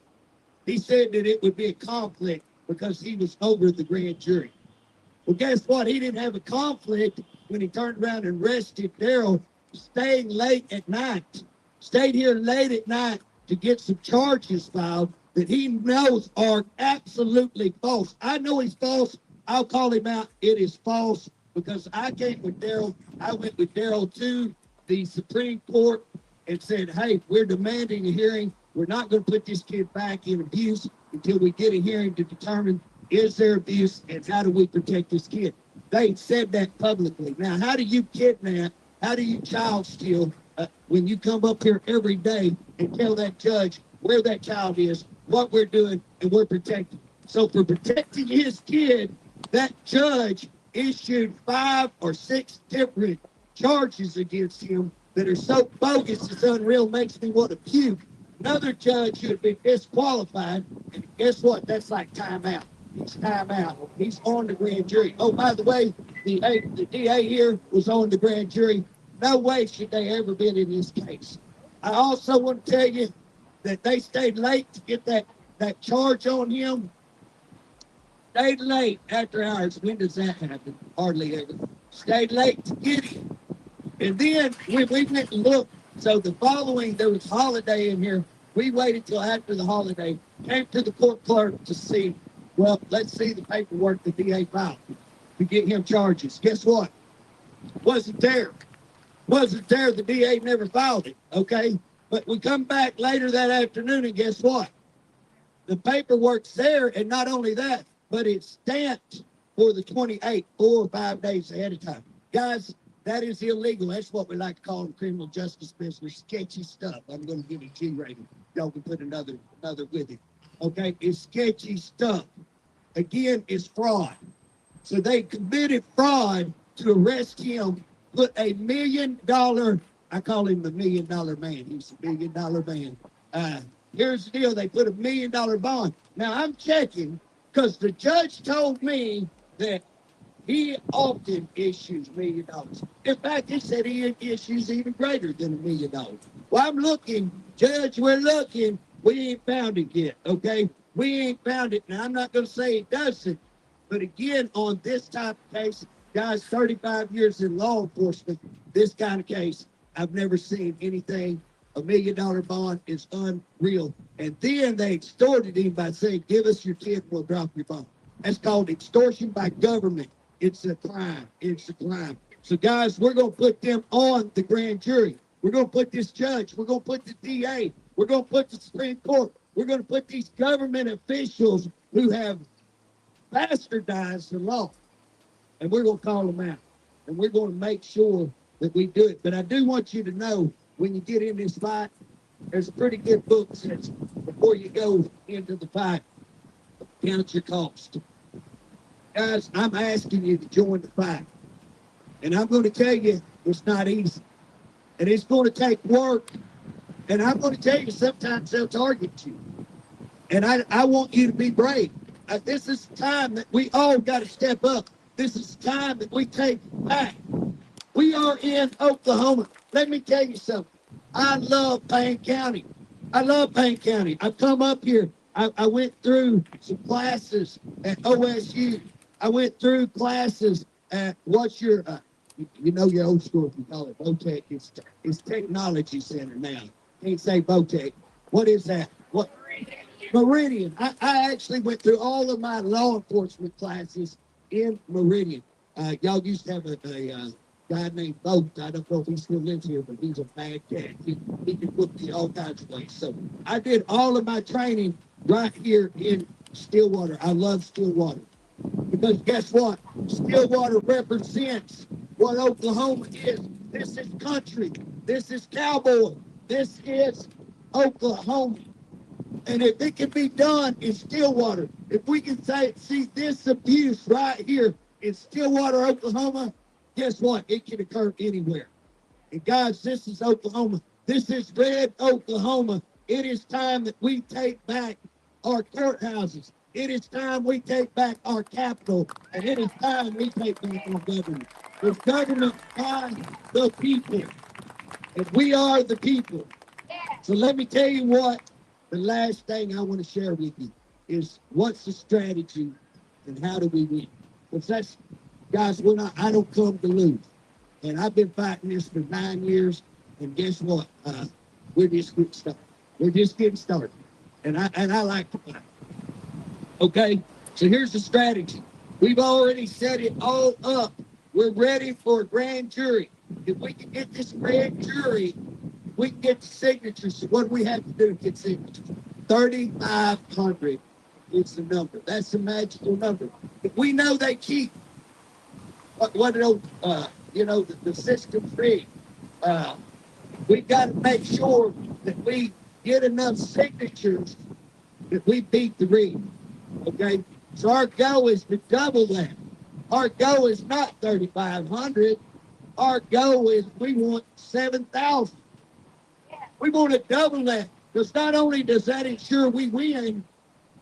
He said that it would be a conflict because he was over the grand jury. Well, guess what? He didn't have a conflict when he turned around and arrested Daryl, staying late at night. Stayed here late at night to get some charges filed that he knows are absolutely false. I know he's false. I'll call him out. It is false because I came with Daryl. I went with Daryl to the Supreme Court and said, hey, we're demanding a hearing. We're not going to put this kid back in abuse until we get a hearing to determine is there abuse and how do we protect this kid. They said that publicly. Now, how do you kidnap? How do you child steal when you come up here every day and tell that judge where that child is, what we're doing, and we're protecting? So for protecting his kid, that judge issued 5 or 6 different charges against him that are so bogus it's unreal, makes me want to puke. Another judge should have been disqualified, and guess what? That's like timeout. He's timeout. He's on the grand jury. Oh, by the way, the DA here was on the grand jury. No way should they ever been in this case. I also want to tell you that they stayed late to get that charge on him. Stayed late after hours. When does that happen? Hardly ever. Stayed late to get him. And then we went and looked. So the following, there was holiday in here. We waited till after the holiday, came to the court clerk to see, well, let's see the paperwork the DA filed to get him charges. Guess what? Wasn't there. Wasn't there. The DA never filed it, okay? But we come back later that afternoon, and guess what? The paperwork's there, and not only that, but it's stamped for the 28th, 4 or 5 days ahead of time. Guys, that is illegal. That's what we like to call in criminal justice business, sketchy stuff. I'm going to give it a G rating. Y'all can put another with it. Okay, it's sketcy stuff. Again, it's fraud. So they committed fraud to arrest him, put $1 million, I call him the $1 million man. He's a $1 million man. Here's the deal. They put $1 million bond. Now, I'm checking because the judge told me that he often issues $1 million. In fact, he said he issues even greater than $1 million. Well, I'm looking, Judge, we're looking. We ain't found it yet, okay? We ain't found it. Now, I'm not going to say it doesn't, but again, on this type of case, guys, 35 years in law enforcement, this kind of case, I've never seen anything. $1 million bond is unreal. And then they extorted him by saying, give us your kid, we'll drop your bond. That's called extortion by government. It's a crime. It's a crime. So, guys, we're going to put them on the grand jury. We're going to put this judge. We're going to put the DA. We're going to put the Supreme Court. We're going to put these government officials who have bastardized the law. And we're going to call them out. And we're going to make sure that we do it. But I do want you to know, when you get in this fight, there's a pretty good book that says, before you go into the fight, count your cost. Guys, I'm asking you to join the fight. And I'm going to tell you, it's not easy. And it's going to take work. And I'm going to tell you, sometimes they'll target you. And I want you to be brave. This is the time that we all got to step up. This is the time that we take back. We are in Oklahoma. Let me tell you something. I love Payne County. I love Payne County. I've come up here. I went through some classes at OSU. I went through classes at what's your, you know, your old school, if you call it VOTEC. It's Technology Center now. Can't say VOTEC. What is that? What? Meridian. I actually went through all of my law enforcement classes in Meridian. Y'all used to have a guy named Boat. I don't know if he still lives here, but he's a bad cat. He can put me all kinds of ways. So I did all of my training right here in Stillwater. I love Stillwater. Because guess what? Stillwater represents what Oklahoma is. This is country. This is cowboy. This is Oklahoma. And if it can be done in Stillwater, if we can see this abuse right here in Stillwater, Oklahoma, guess what? It can occur anywhere. And guys, this is Oklahoma. This is red Oklahoma. It is time that we take back our courthouses. It is time we take back our capital. And it is time we take back our government. The government by the people. And we are the people. So let me tell you what, the last thing I want to share with you is what's the strategy and how do we win? Because that's, guys, I don't come to lose. And I've been fighting this for 9 years. And guess what? We're just getting started. We're just getting started. And I like to fight. Okay? So here's the strategy. We've already set it all up. We're ready for a grand jury. If we can get this grand jury, we can get the signatures. So what do we have to do to get signatures? 3,500 is the number. That's the magical number. If we know they keep the system's rigged, we've got to make sure that we get enough signatures that we beat the rig. Okay? So our goal is to double that. Our goal is not 3,500. our goal is we want 7,000. We want to double that, because not only does that ensure we win,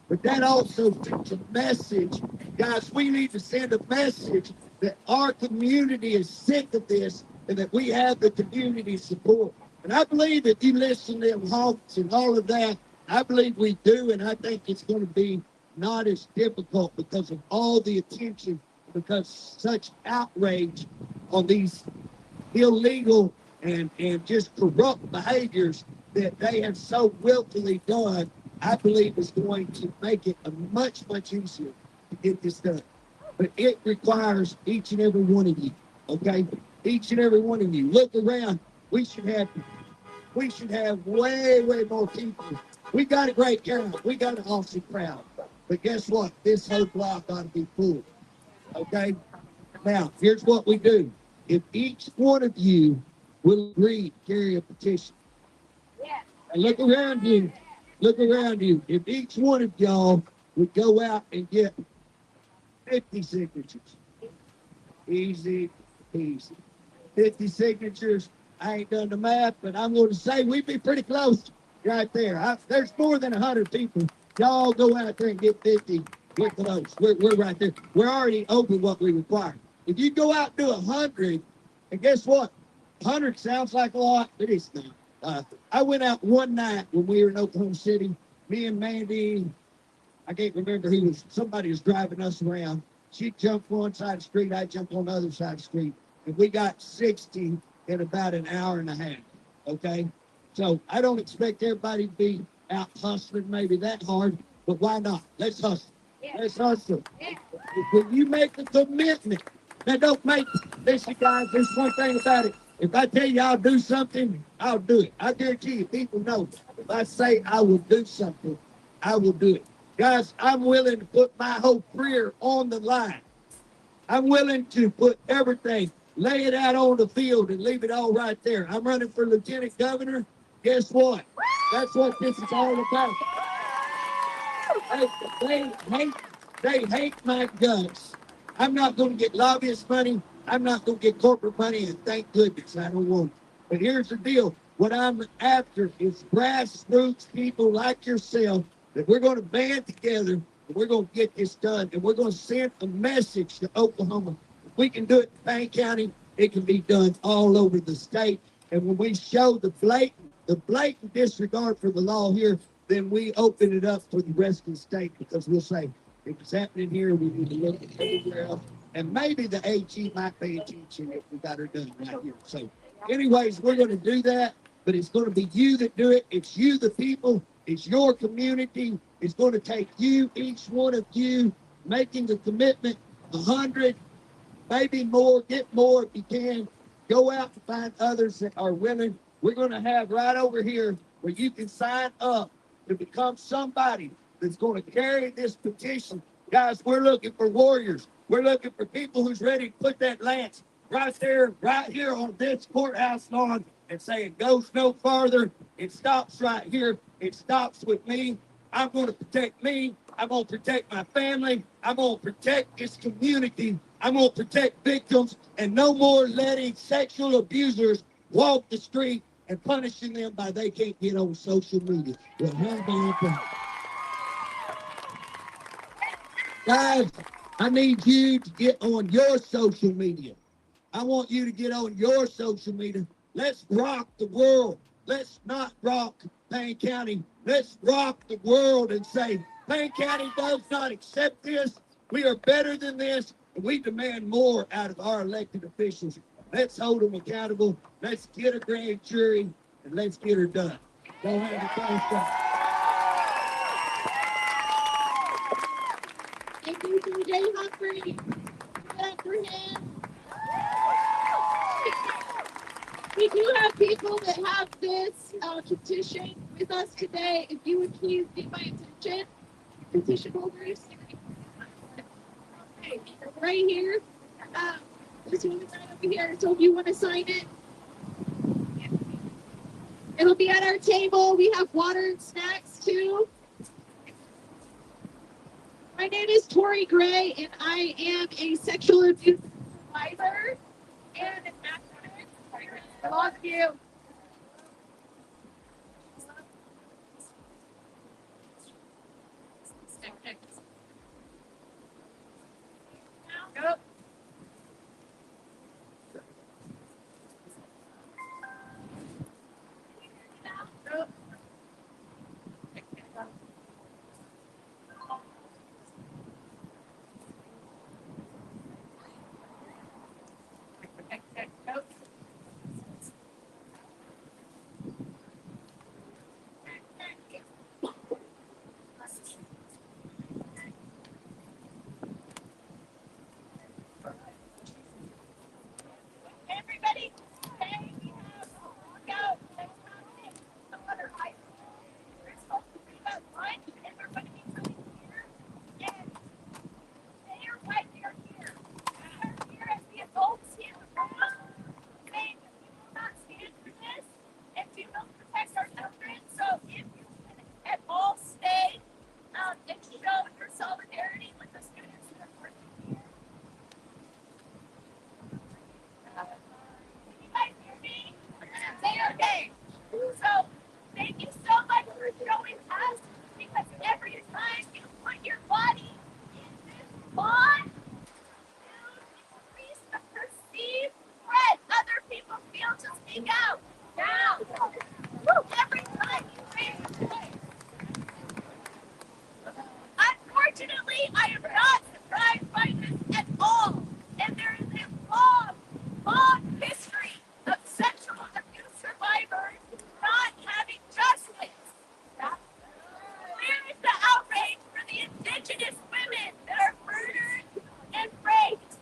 but that also sends a message. Guys, we need to send a message that our community is sick of this and that we have the community support. And I believe if you listen to them hawks and all of that, I believe we do, and I think it's going to be not as difficult because of all the attention, because such outrage on these illegal and just corrupt behaviors that they have so willfully done. I believe is going to make it a much easier to get this done. But it requires each and every one of you, okay? Each and every one of you. Look around. We should have way more people. We got a great turnout. We got an awesome crowd. But guess what? This whole block ought to be full, okay? Now, here's what we do. If each one of you will agree to carry a petition, and look around you. If each one of y'all would go out and get 50 signatures, easy peasy. 50 signatures. I ain't done the math, but I'm going to say we'd be pretty close right there. There's more than 100 people. Y'all go out there and get 50. We're close. We're right there. We're already over what we require. If you go out and do 100, and guess what? 100 sounds like a lot, but it's not. I went out one night when we were in Oklahoma City. Me and Mandy, I can't remember who was, somebody was driving us around. She jumped one side of the street, I jumped on the other side of the street. And we got 60 in about an hour and a half, okay? So I don't expect everybody to be out hustling maybe that hard, but why not? Let's hustle. Let's hustle. When you make a commitment, now don't make, listen guys, there's one thing about it. If I tell you I'll do something, I'll do it. I guarantee you, people know. If I say I will do something, I will do it. Guys, I'm willing to put my whole career on the line. I'm willing to put everything, lay it out on the field and leave it all right there. I'm running for lieutenant governor. Guess what? That's what this is all about. They hate my guts. I'm not going to get lobbyist money. I'm not going to get corporate money, and thank goodness I don't want it. But here's the deal. What I'm after is grassroots people like yourself that we're going to band together and we're going to get this done, and we're going to send a message to Oklahoma. If we can do it in Payne County, it can be done all over the state. And when we show the blatant disregard for the law here, then we open it up for the rest of the state, because we'll say, if it's happening here, we need to look at everywhere else. And maybe the AG might pay attention if we got her done right here. So anyways, we're going to do that, but it's going to be you that do it. It's you, the people. It's your community. It's going to take you, each one of you, making the commitment, 100, maybe more, get more if you can. Go out and find others that are willing. We're going to have right over here where you can sign up to become somebody that's going to carry this petition. Guys, we're looking for warriors. We're looking for people who's ready to put that lance right there, right here on this courthouse lawn and say it goes no farther. It stops right here. It stops with me. I'm going to protect me. I'm going to protect my family. I'm going to protect this community. I'm going to protect victims, and no more letting sexual abusers walk the street and punishing them by they can't get on social media. Well, how about that? Guys, I need you to get on your social media. I want you to get on your social media. Let's rock the world. Let's not rock Payne County. Let's rock the world and say, Payne County does not accept this. We are better than this, and we demand more out of our elected officials. Let's hold them accountable. Let's get a grand jury, and let's get her done. Go ahead and finish up.
Thank you, DJ Humphrey. Give it up for him. We do have people that have this petition with us today. If you would please be my attention, petition holders. Okay, right here. This one is right over here. So if you want to sign it, it'll be at our table. We have water and snacks too. My name is Tori Gray, and I am a sexual abuse survivor and an activist.
Love you. Go. Go. Go. Everybody, stay. Go. We're supposed to be about lunch, and we're going to be coming here. And they are right there here. We are here as the adults here. Saying that we will not stand for this, and we will protect our children. So if you can at all stay and show your solidarity with the students that are working here. Can you guys hear me? Say okay. So thank you so much for showing us, because every time you put your body in this bond, you increase the perceived threat other people feel to speak out. Now, every time you raise your voice. Unfortunately, I am not surprised by this at all. And there is a long, long history of sexual abuse survivors not having justice. Where is the outrage for the indigenous women that are murdered and raped?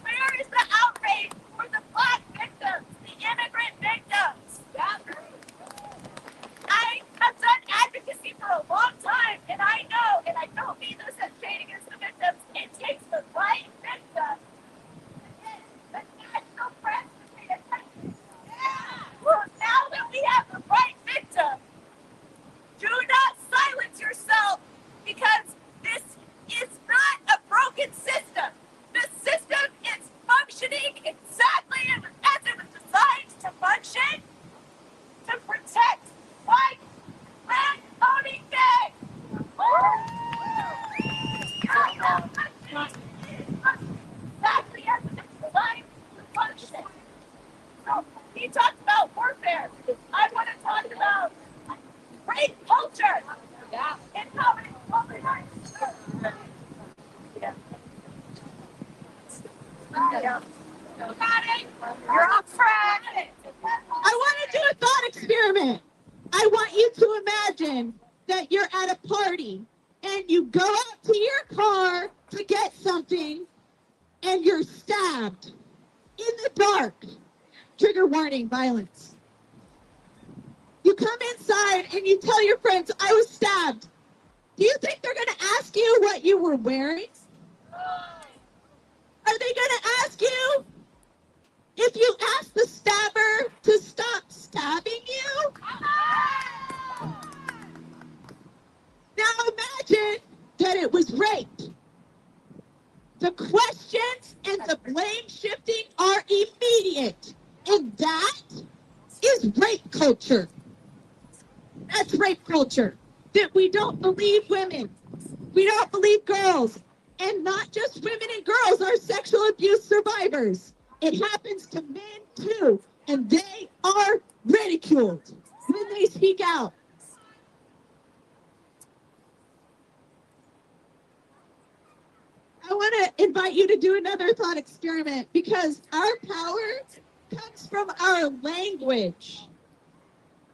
Where is the outrage for the Black victims, the immigrant victims? I have done advocacy for a long time, and I know, and I don't mean this as shading against the victims, it takes the right victim to get the national press to pay attention. Well, now that we have the right victim, do not silence yourself, because this is not a broken system. The system is functioning exactly as it was designed to function, to protect white land owning day. Exactly as it was designed to function. So he talked about warfare. I want to talk about race culture. Yeah. And how it's organized. Yeah. Got it. You're off track.
I want to do a thought experiment. I want you to imagine that you're at a party and you go out to your car to get something and you're stabbed in the dark. Trigger warning, violence. You come inside and you tell your friends, I was stabbed. Do you think they're going to ask you what you were wearing? Are they going to ask you if you ask the stabber to stop stabbing you? Now imagine that it was rape. The questions and the blame shifting are immediate. And that is rape culture. That's rape culture. That we don't believe women. We don't believe girls. And not just women and girls are sexual abuse survivors. It happens to men too. And they are ridiculed when they speak out. I want to invite you to do another thought experiment, because our power comes from our language.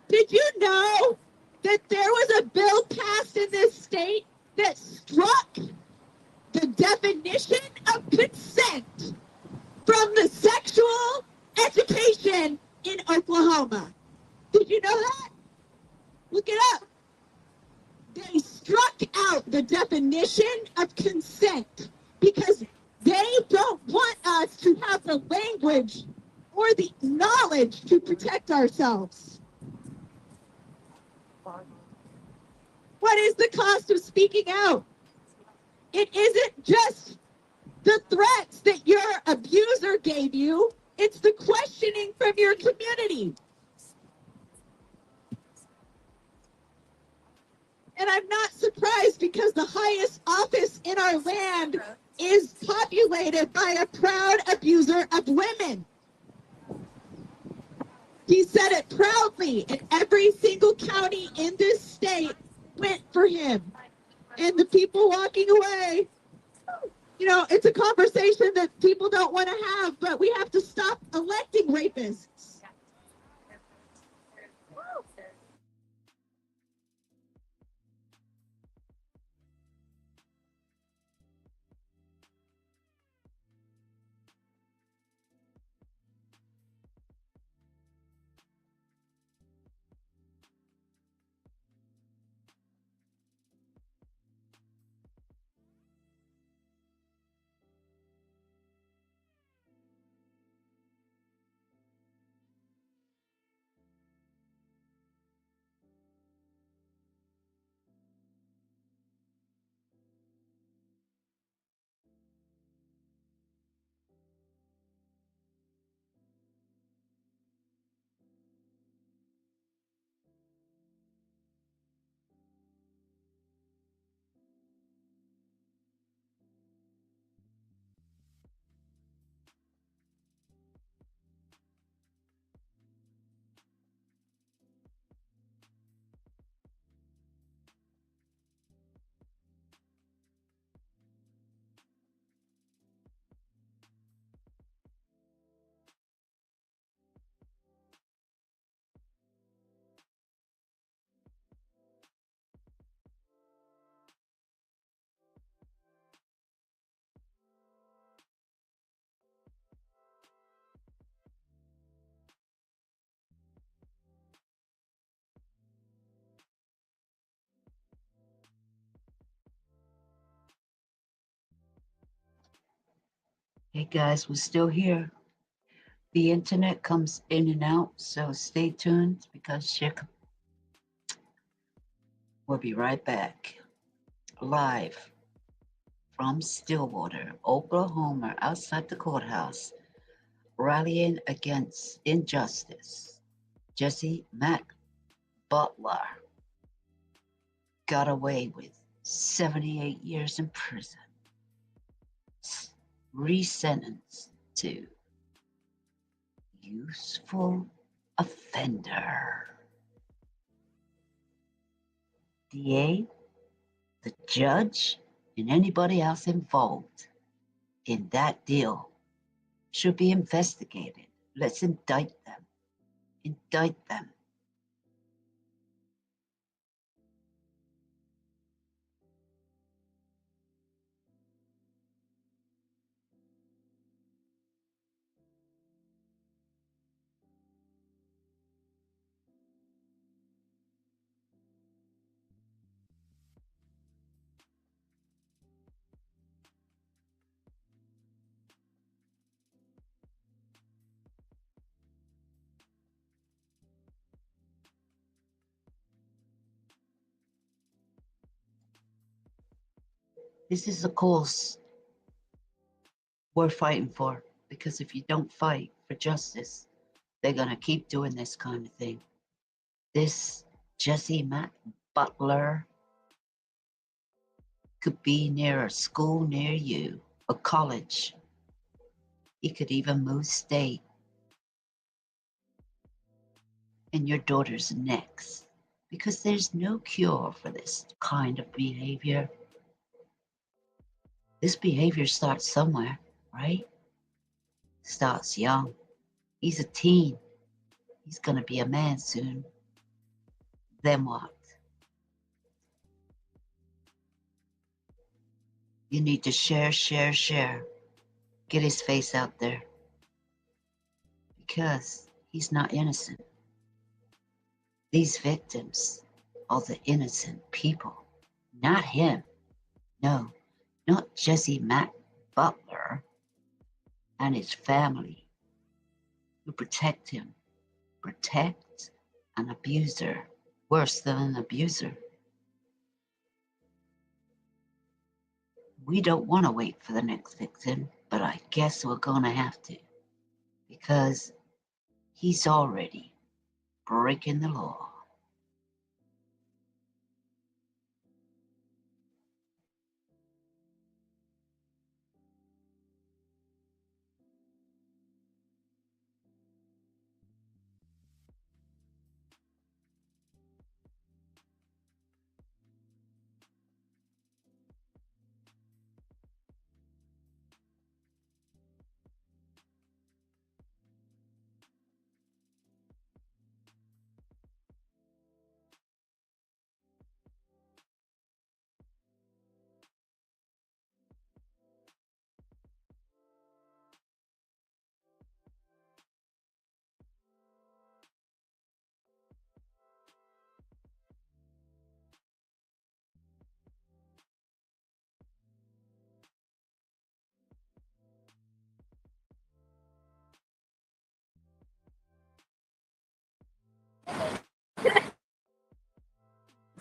Did you know that there was a bill passed in this state that struck the definition of consent from the sexual education in Oklahoma? Did you know that? Look it up. They struck out the definition of consent because they don't want us to have the language or the knowledge to protect ourselves. What is the cost of speaking out? It isn't just the threats that your abuser gave you It's the questioning from your community. And I'm not surprised because the highest office in our land is populated by a proud abuser of women. He said it proudly, and every single county in this state went for him. And the people walking away, you know, it's a conversation that people don't want to have, but we have to stop electing rapists.
Hey guys, we're still here. The internet comes in and out, so stay tuned because we'll be right back. Live from Stillwater, Oklahoma, outside the courthouse, rallying against injustice. Jesse Butler got away with 78 years in prison, resentenced to useful offender. DA, the judge, and anybody else involved in that deal should be investigated. Let's indict them. Indict them. This is the cause we're fighting for, because if you don't fight for justice, they're going to keep doing this kind of thing. This Jesse Butler could be near a school near you, a college. He could even move state. And your daughter's next, because there's no cure for this kind of behavior. This behavior starts somewhere, right? Starts young. He's a teen. He's going to be a man soon. Then what? You need to share. Get his face out there. Because he's not innocent. These victims are the innocent people, not him. No, not Jesse Butler and his family who protect him. Protect an abuser, worse than an abuser. We don't want to wait for the next victim, but I guess we're going to have to. because he's already breaking the law.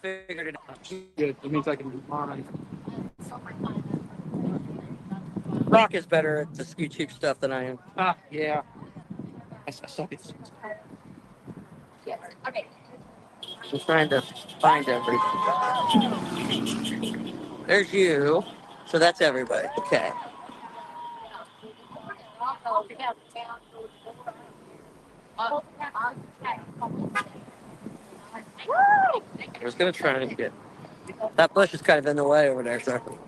Figured it out.
Good. It means I can be fine.
Rock is better at the YouTube stuff than I am.
Ah, yeah. I suck at
I'm trying to find everything. There's you. So that's everybody. Okay. I was gonna try and get that bush is kind of in the way over there, so.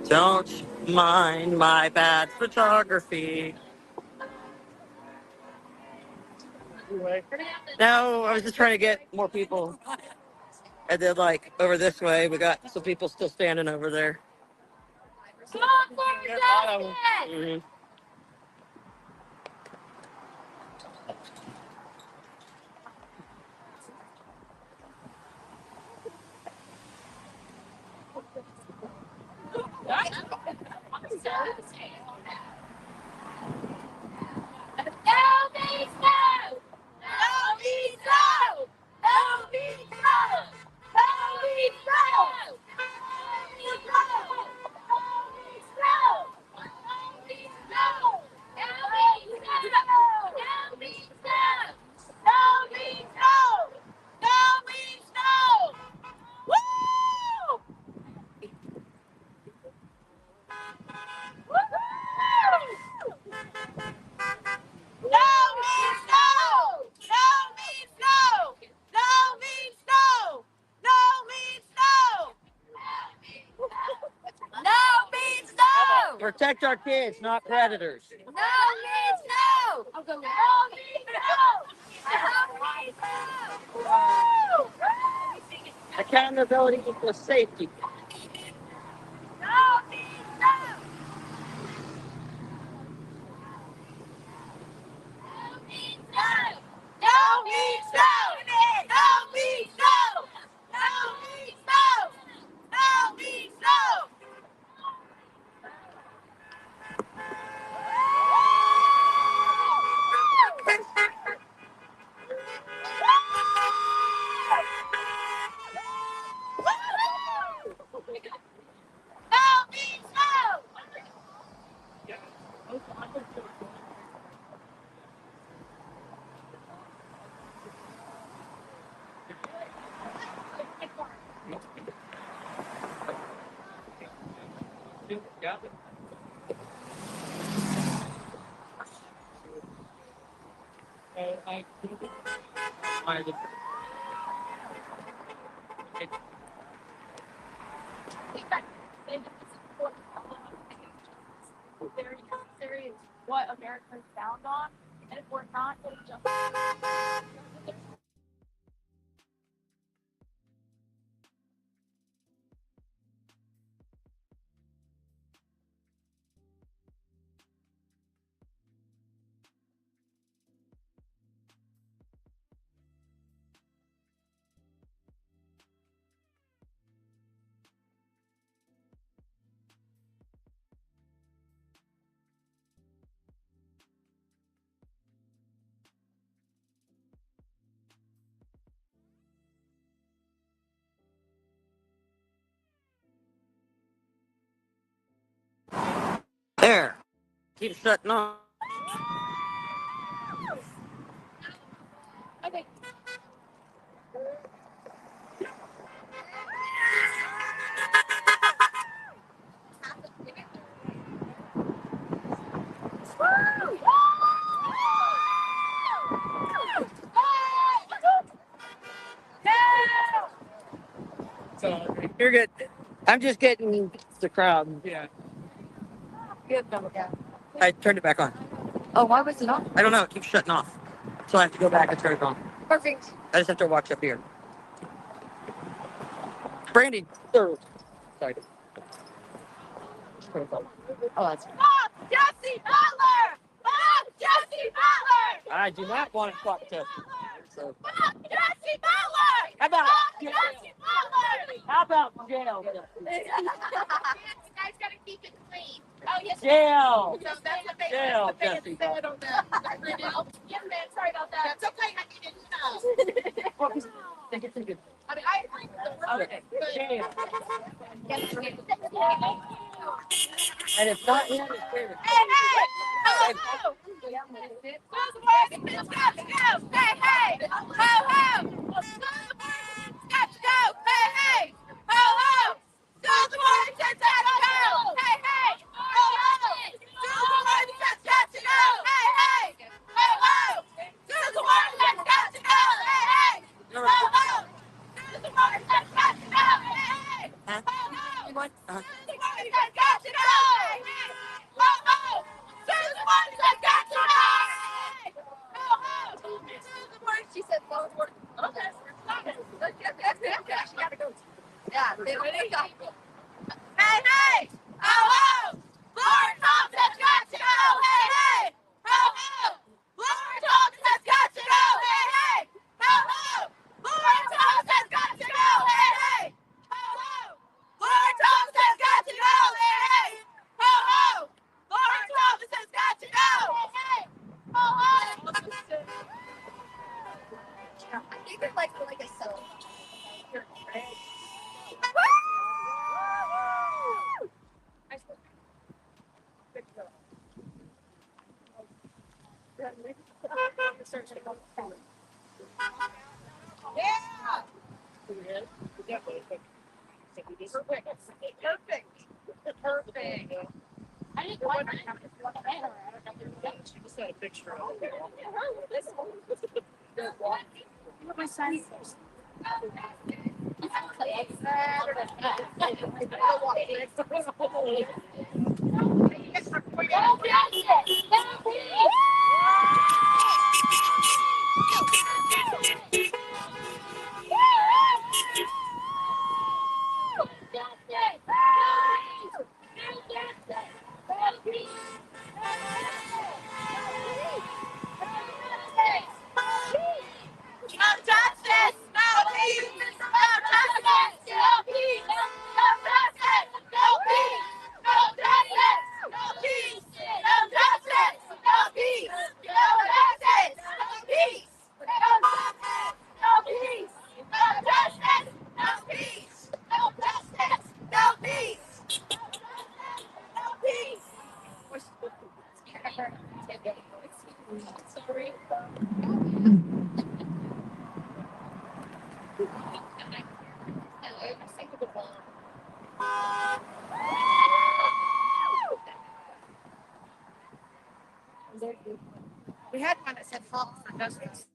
Don't mind my bad photography. No, I was just trying to get more people. And then, like, over this way, we got some people still standing over there. Mhm. Protect our kids, not predators.
No means no. I'll go. No means no. No means no. Woo!
Accountability equals safety.
No means no. No means no. No means no. No means no. No means no. No means no. No means no. Very serious what America's found on, and if we're not, we'll just
There. Keep shutting off.
Okay.
So you're good. I'm just getting the crowd.
Yeah.
I turned it back on.
Oh, why was it on?
I don't know. It keeps shutting off. So I have to go back and turn it on.
Perfect.
I just have to watch up here. Brandy. Sorry.
Oh, that's Bob Jesse Butler! Bob Jesse Butler!
I do not want to talk to. So.
Bob Jesse Butler!
How about
Bob Jesse Butler!
How about jail?
You guys gotta keep it clean. Oh, yes.
Jail.
So that's what they
Jail,
said
Jesse.
on that. Yes, ma'am. Sorry about that. That's okay. I didn't know. I mean, I agree with the word,
Okay.
but
Jail.
yes, ma'am.
And it's not in his favorite.
Hey, hey! Ho, ho! Those words has got to go! Hey, hey! Ho, ho! Those words got to go! Hey, hey! Ho, ho! Those words has got to go! Hey, hey! Ho, ho! Those words has got to go! Hey, hey! Ho, ho! Those words has got to go! Hey, hey! Ho, ho! Those words has got to go! Hey, hey! Ho, ho!
What?
Those words has got to go! Hey, hey! Ho, ho! Those words has got to go! Hey, hey! Ho, ho! Those words, she said those words. Okay, stop it. She gotta go. Yeah, they don't got to. Hey, hey! Ho, ho! Lord Thomas has got to go! Hey, hey! Ho, ho! Lord Thomas has got to go! Hey, hey! Ho, ho! Lord Thomas has got to go! Hey, hey! Ho, ho! Lord Thomas has got to go! Hey, hey! Ho, ho! Lord Thomas has got to go! Hey, hey! Ho, ho! I think they're like a cell. Yeah! Perfect. Perfect. I didn't like it.
She just had a picture of it.
My son. No justice, no peace. No justice, no peace. No justice, no peace. No justice, no peace. No justice, no peace. No justice, no peace. No justice, no peace. No justice, no peace. No justice, no peace. No peace. Sorry. We had one that said "Halt for Justice."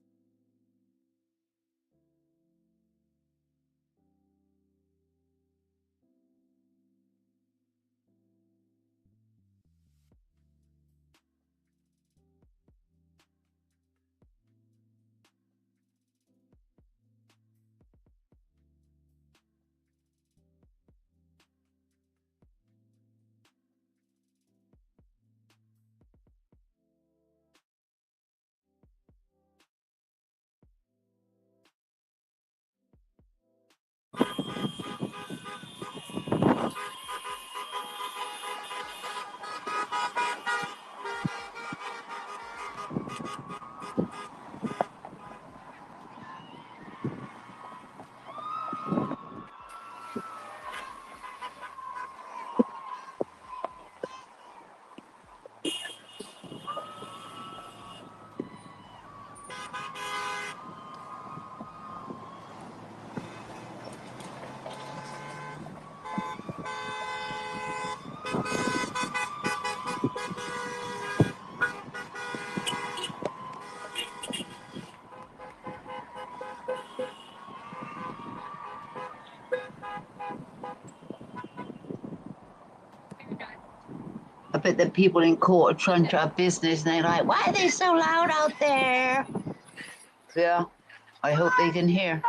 I bet the people in court are trying to have business and they're like, why are they so loud out there? Yeah, I hope they can hear.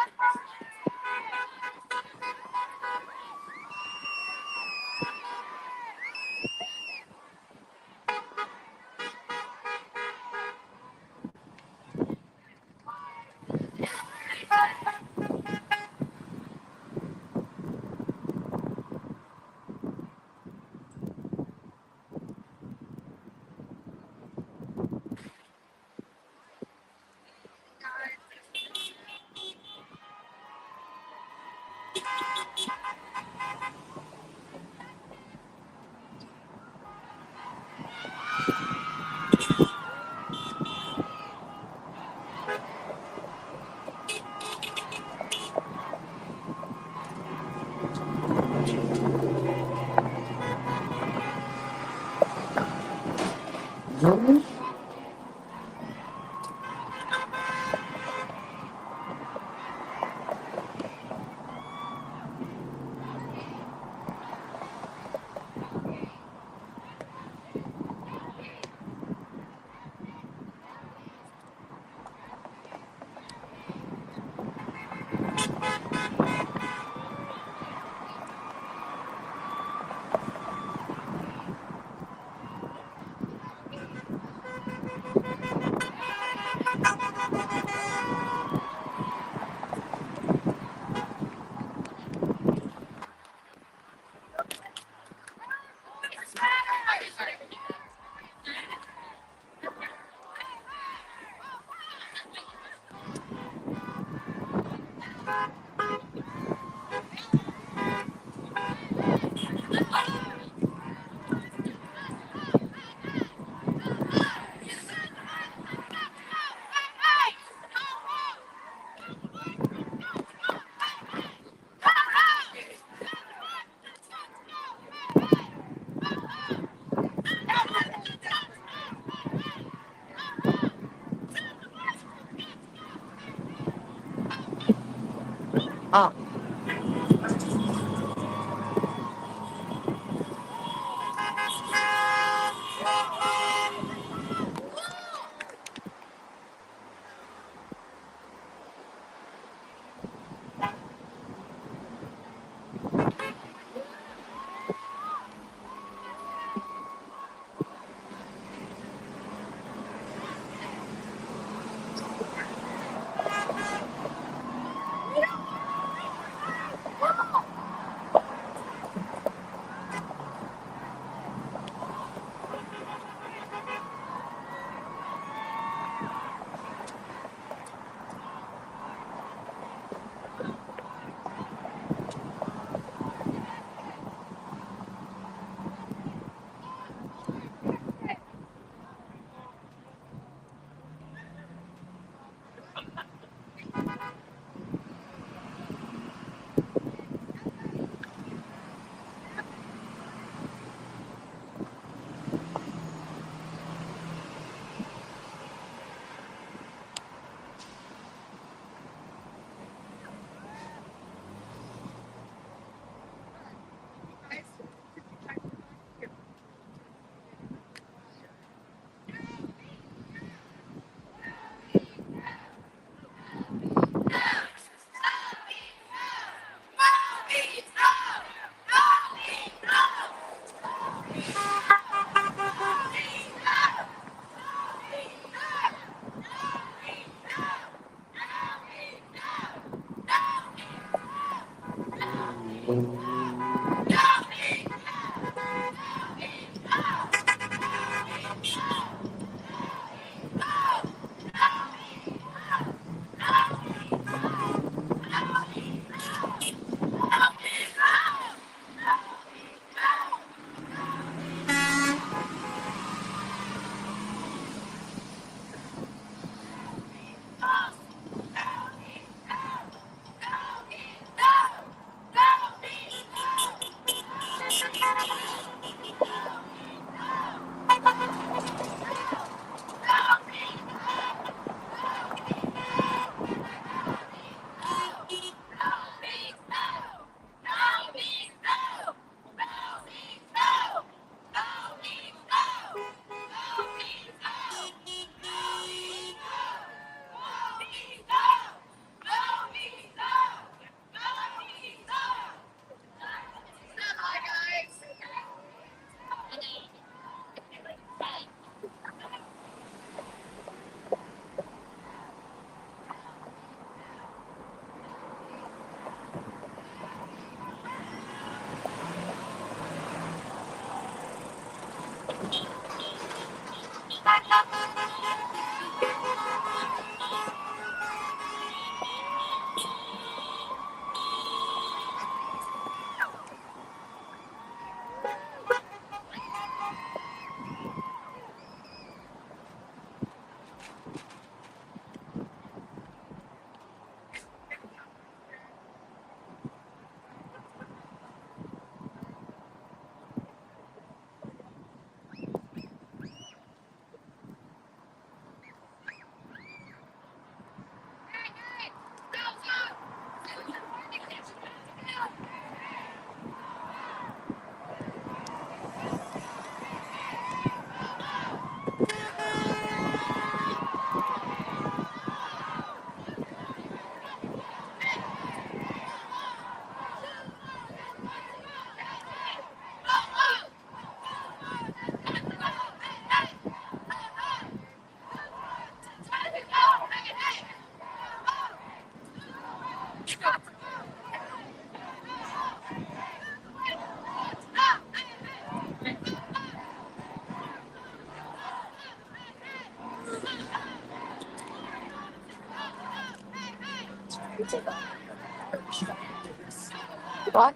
What?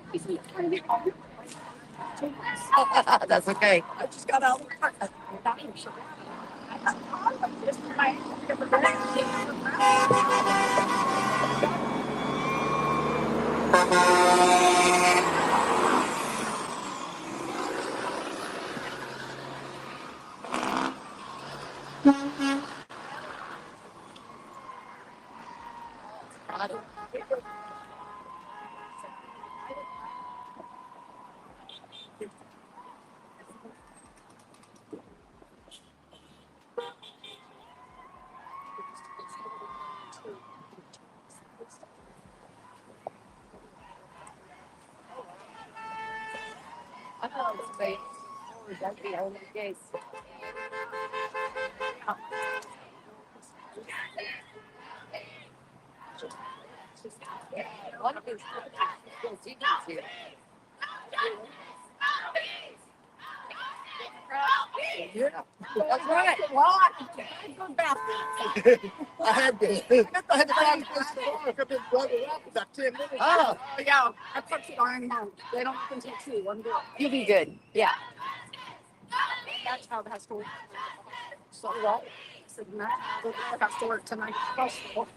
That's okay. I just got out. Yeah, that's right. I had to. I had to find this store. I've been running around for about 10 minutes. Oh, yeah. I put it on home. They don't open until 2. I'm good. You'll be good. Yeah. That's how that's going. So what? So now I have to work tonight. Possible.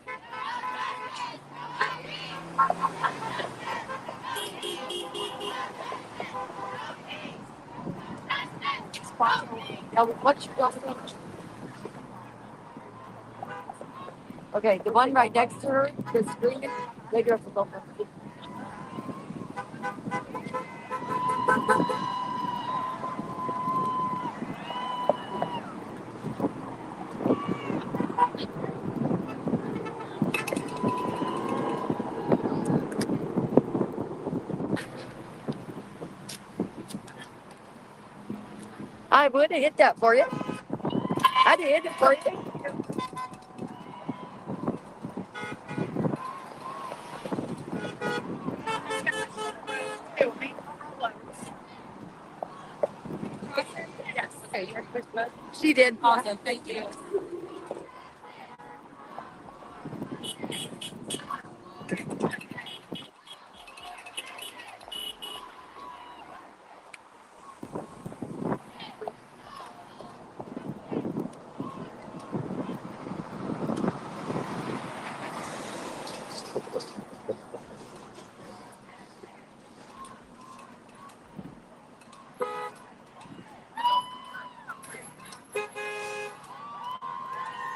Now, what's your okay, the one right next to her, the screen, they dress us over. I would have hit that for you. I did hit it for you. Yes. Okay, Merry Christmas. She did. Awesome. Thank you.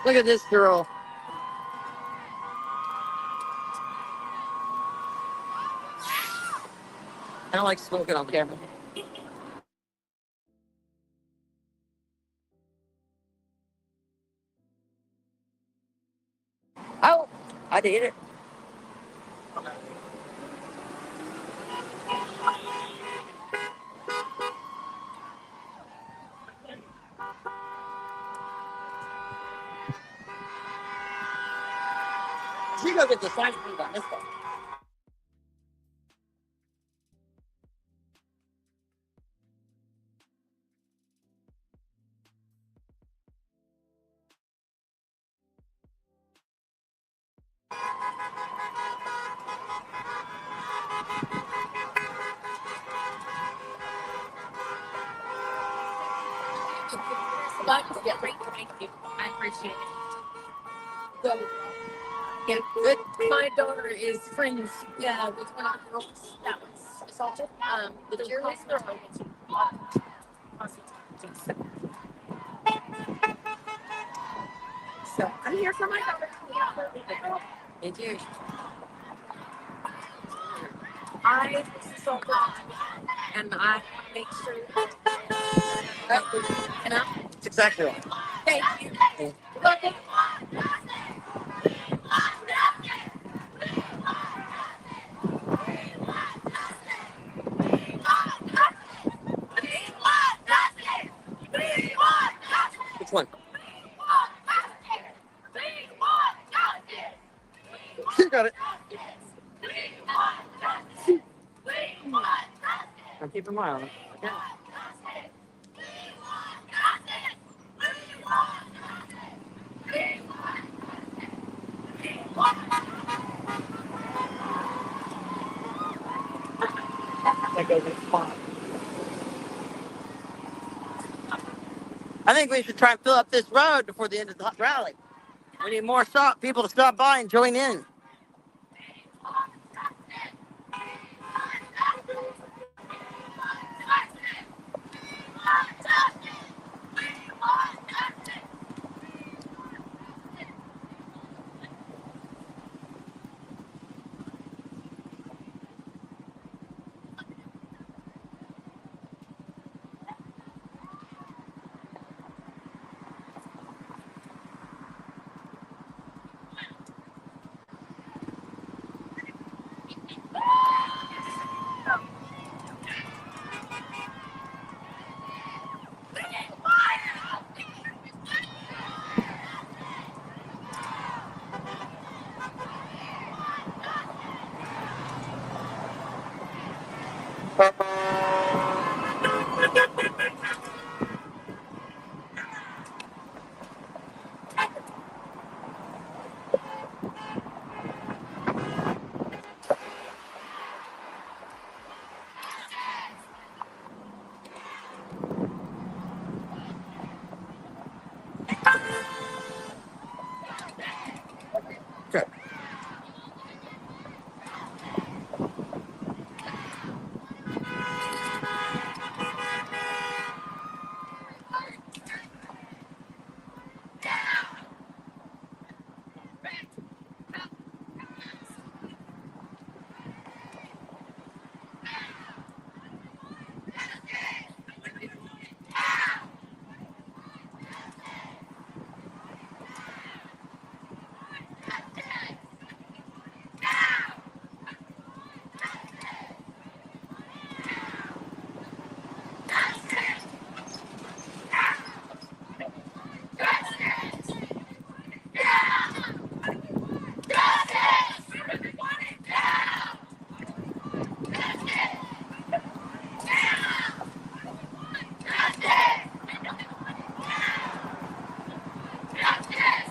Look at this girl. I don't like smoking on camera. Oh, I did it. She go get the sign on this one.
Yeah, great. Thank you. I appreciate it. So, yeah, good. My daughter is friends. Yeah, with one of the girls that was assaulted. The cheerleader. So I'm here for my daughter. Thank you. I was assaulted, and I make sure. You know.
That's exactly right.
Thank you.
Which one? You got it. I'm keeping my eye on it. Okay. That goes in spot. I think we should try and fill up this road before the end of the rally. We need more people to stop by and join in. Okay.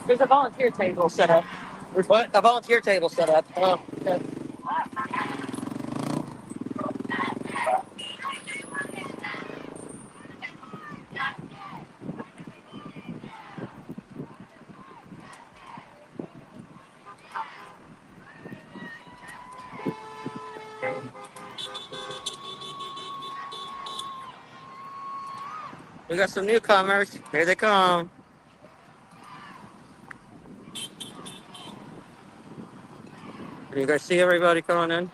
There's a volunteer table set up. There's what? A volunteer table set up. Okay. We got some newcomers. Here they come. Can you guys see everybody coming in?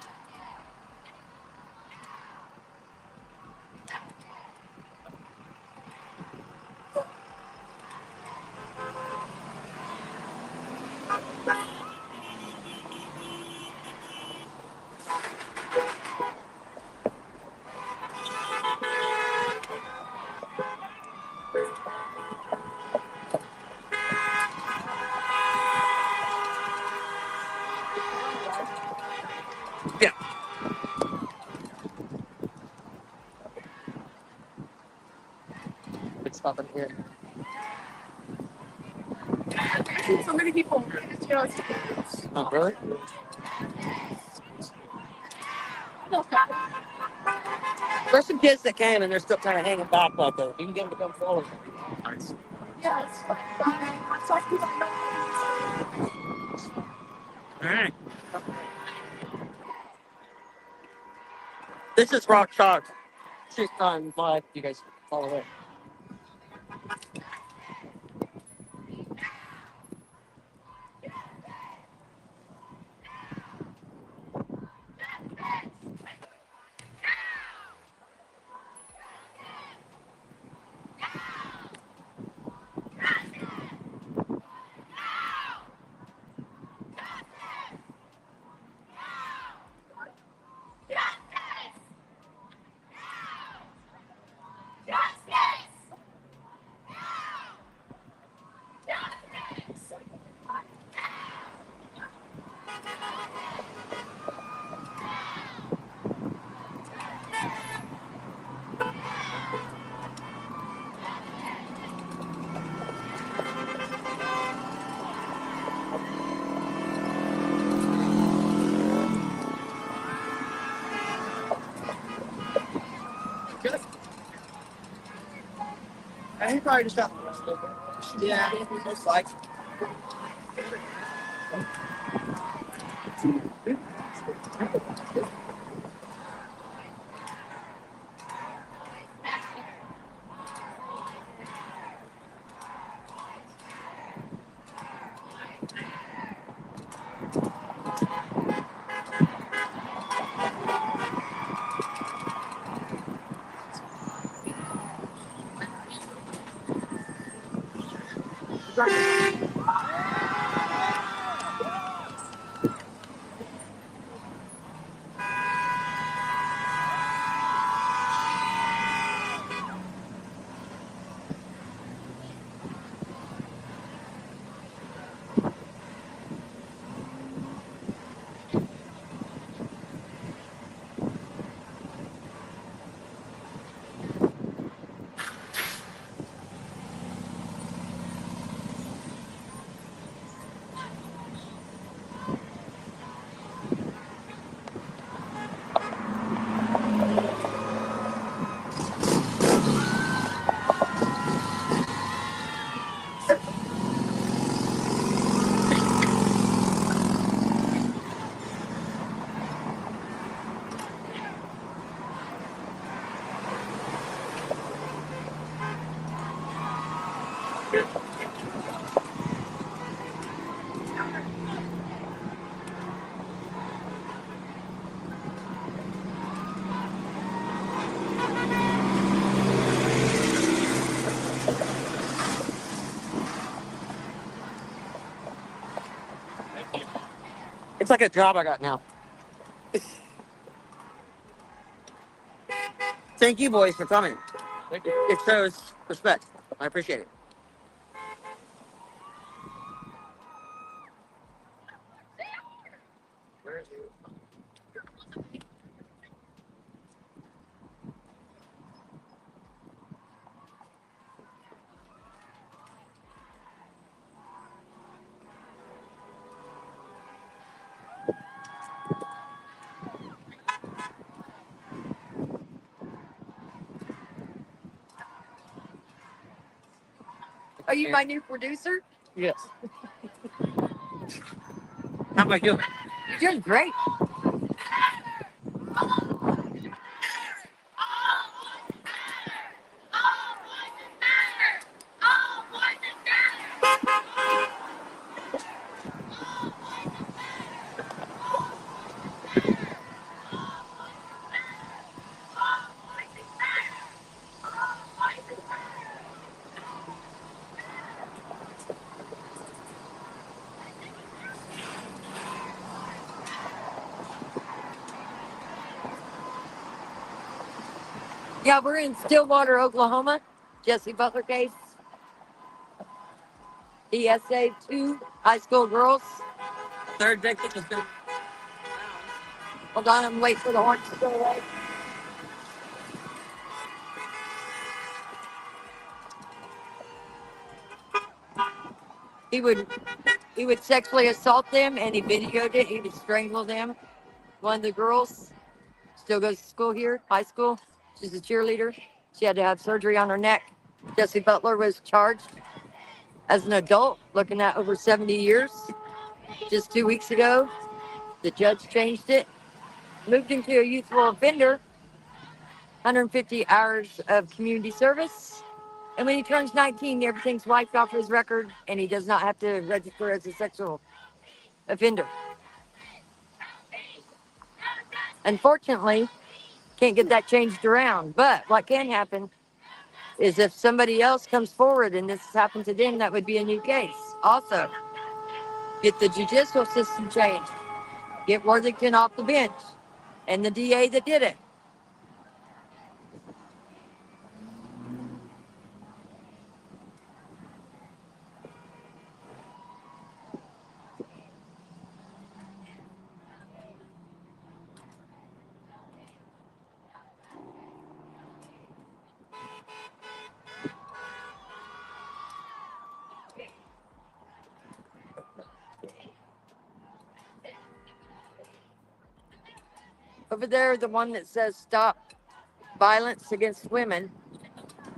Yeah. It's stopping here.
So many people.
Oh, really? There's some kids that came and they're still kind of hanging back like that. You can get them to come forward.
Yes.
All right. This is Rock Chalk. She's on live. You guys follow her. Good. And he probably just got yeah, most likely. It's like a job I got now. Thank you, boys, for coming. It shows respect. I appreciate it.
Are you my new producer?
Yes. How about you?
You're doing great. Yeah, we're in Stillwater, Oklahoma. Jesse Butler case. ESA 2 high school girls.
Third victim has been.
Hold on, I'm waiting for the horn to go away. He would sexually assault them, and he videoed it. He would strangle them. One of the girls still goes to school here, high school.
She's a cheerleader. She had to have surgery on her neck. Jesse Butler was charged as an adult, looking at over 70 years. Just 2 weeks ago, the judge changed it, moved him to a youthful offender, 150 hours of community service. And when he turns 19, everything's wiped off his record, and he does not have to register as a sexual offender. Unfortunately, can't get that changed around. But what can happen is if somebody else comes forward and this has happened to them, that would be a new case. Also, get the judicial system changed. Get Worthington off the bench and the DA that did it. Over there, the one that says stop violence against women,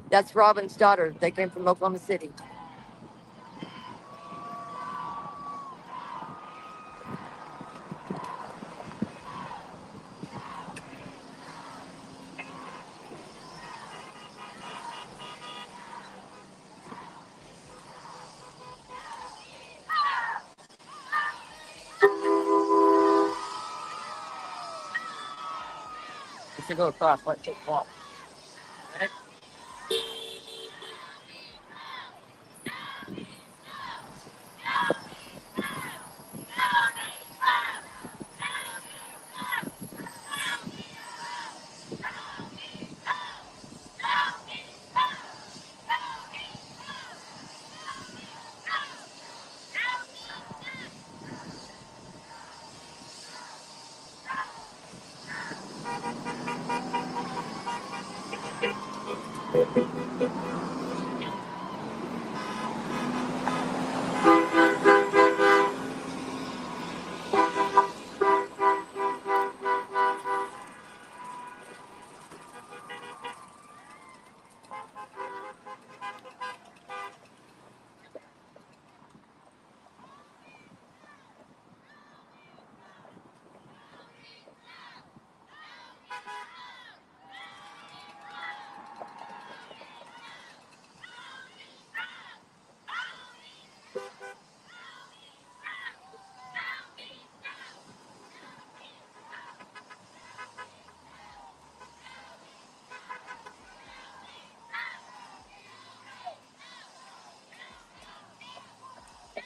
that's Robin's daughter. They came from Oklahoma City. We should go across. Let's take a walk. Right?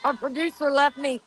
Our producer left me.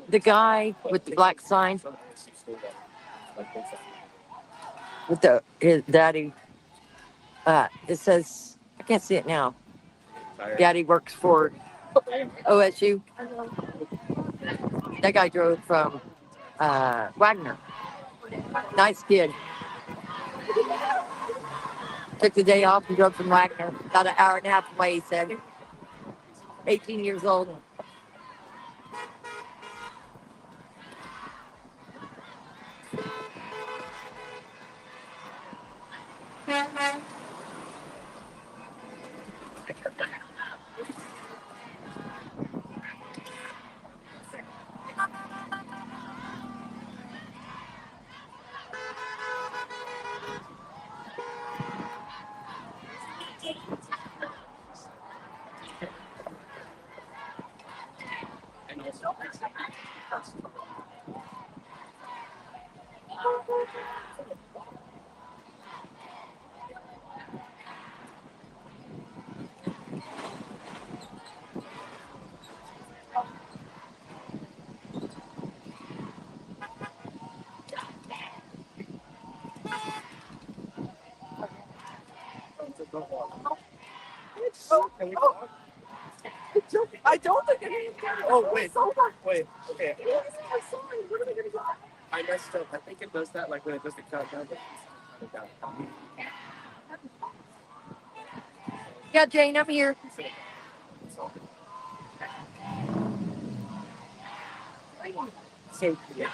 The guy with the black sign with his daddy. It says I can't see it now. Daddy works for OSU. That guy drove from Wagner. Nice kid. Took the day off and drove from Wagner. About an hour and a half away, he said. 18 years old.
I don't think it. Oh wait, wait. Okay. I messed up. I think it does that like when it does the countdown.
Yeah, Jane, I'm here.
So yeah.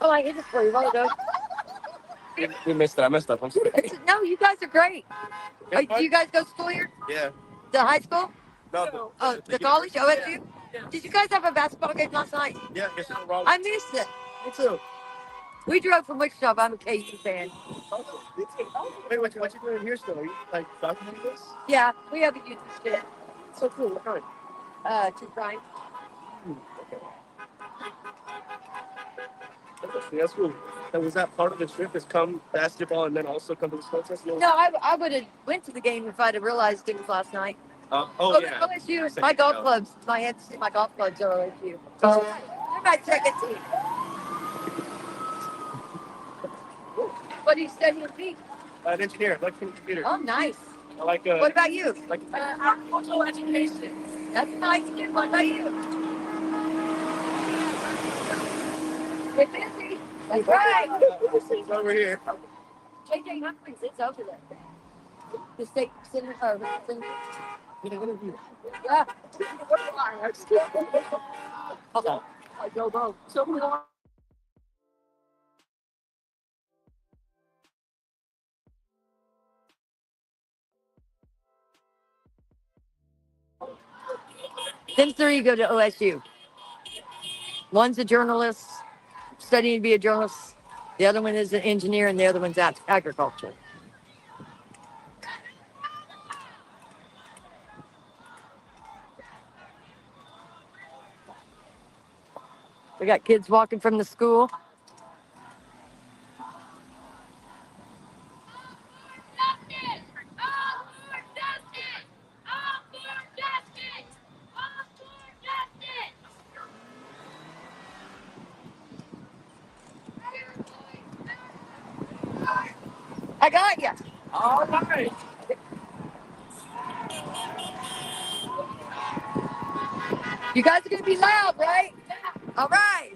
Oh, I hit this for you. Well done.
We missed it. I messed up. I'm sorry.
No, you guys are great. Do you guys go to school here?
Yeah.
The high school?
No.
Oh, the college? OSU? Did you guys have a basketball game last night?
Yeah. Guess it's wrong.
I missed it.
Me too.
We drove from Wichita. I'm a KU fan.
Wait, what you doing here still? Are you like documenting this?
Yeah, we have a youth shit.
So cool. What kind?
To Brian.
Okay. That's cool. And was that part of the trip? Is come basketball and then also come to the sports festival?
No, I would have went to the game if I'd have realized it was last night.
Yeah.
OSU. My golf clubs. My golf clubs are OSU. They're my second team. What do you study in Pete?
An engineer, electrical computer.
Oh, nice.
I like.
What about you?
Like.
Agricultural education. That's nice. What about you? Get busy. That's right.
Over here.
JJ Humphries is over there. The state senator. Yeah. Hold on. I go both. So them three go to OSU. One's a journalist, studying to be a journalist. The other one is an engineer, and the other one's agriculture. We got kids walking from the school. I got you. All right. You guys are going to be loud, right? All right.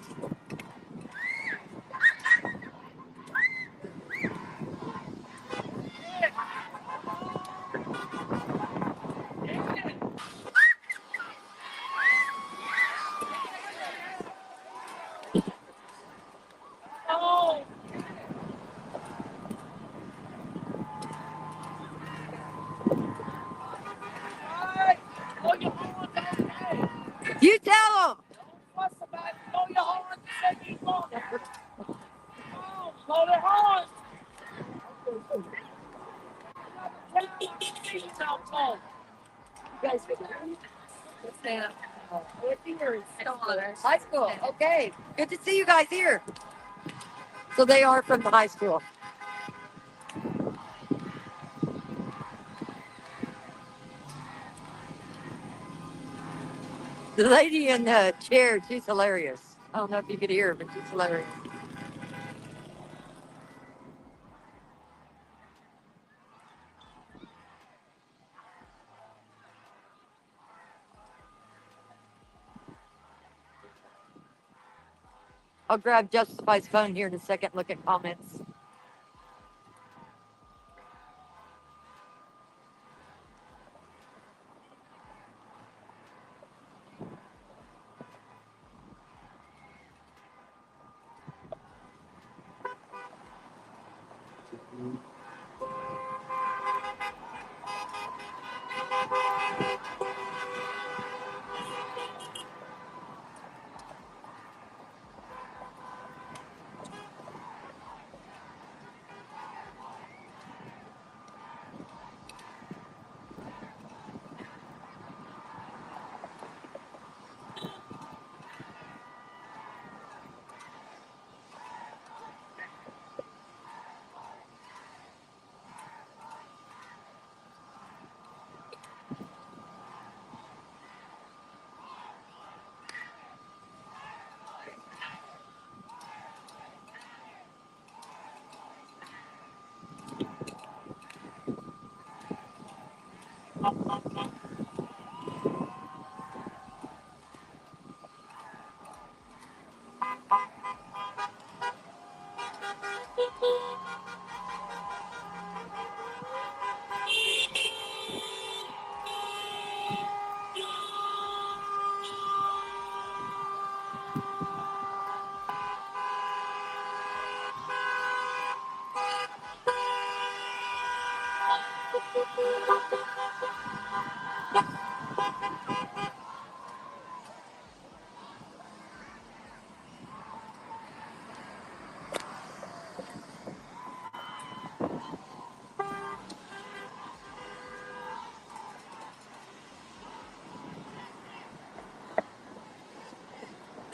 You tell them. High school. Okay. Good to see you guys here. So they are from the high school. The lady in the chair, she's hilarious. I don't know if you could hear her, but she's hilarious. I'll grab Justify's phone here in a second, look at comments.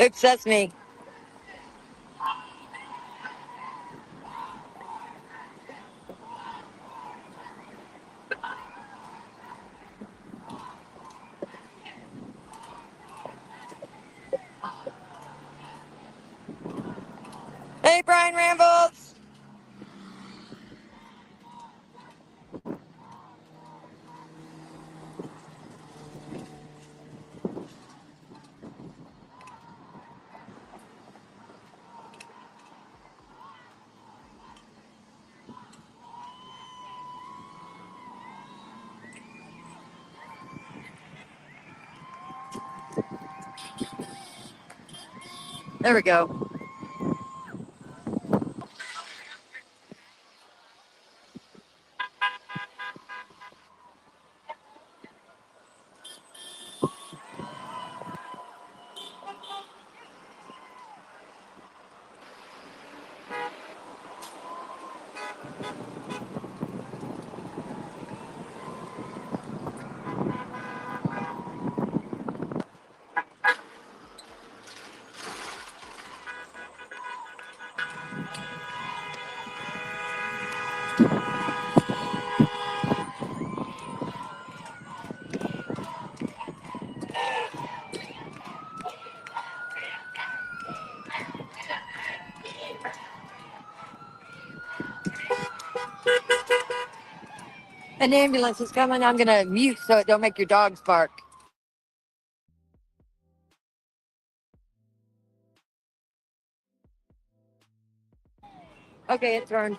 Oops, that's me. Hey, Brian Rambles. There we go. An ambulance is coming. I'm gonna mute so it don't make your dogs bark. Okay, it turned.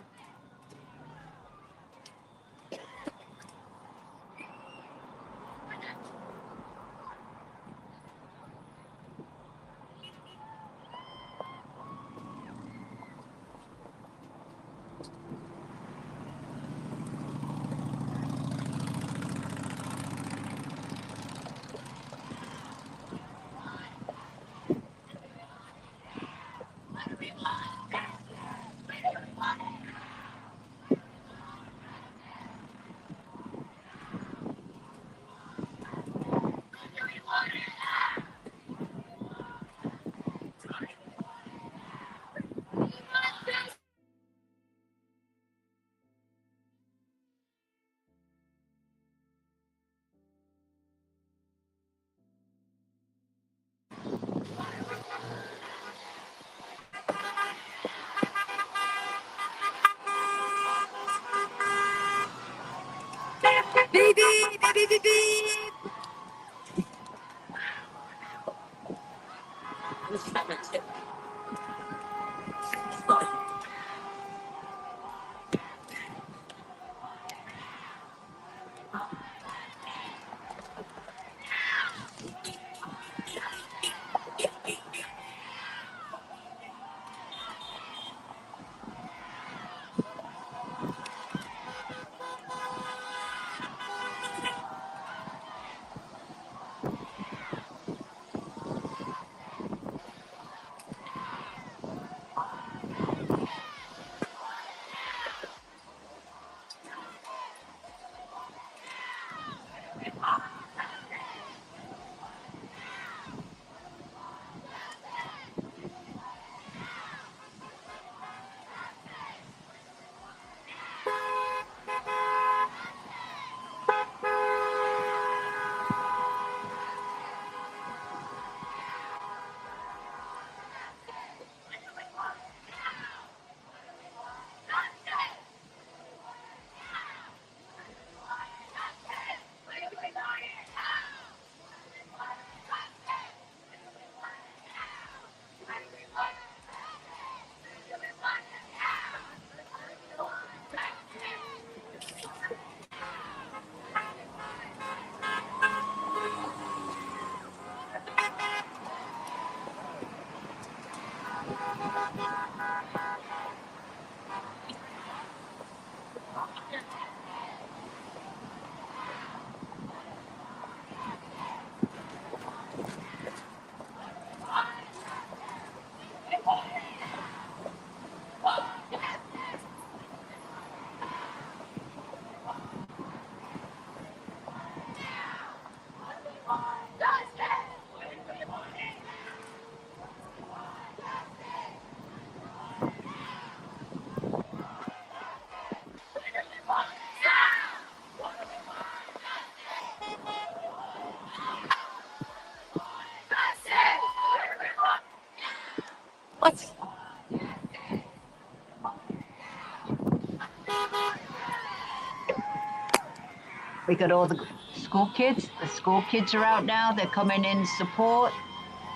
Beep, beep, beep, beep, beep, beep. What?
We got all the school kids. The school kids are out now. They're coming in support.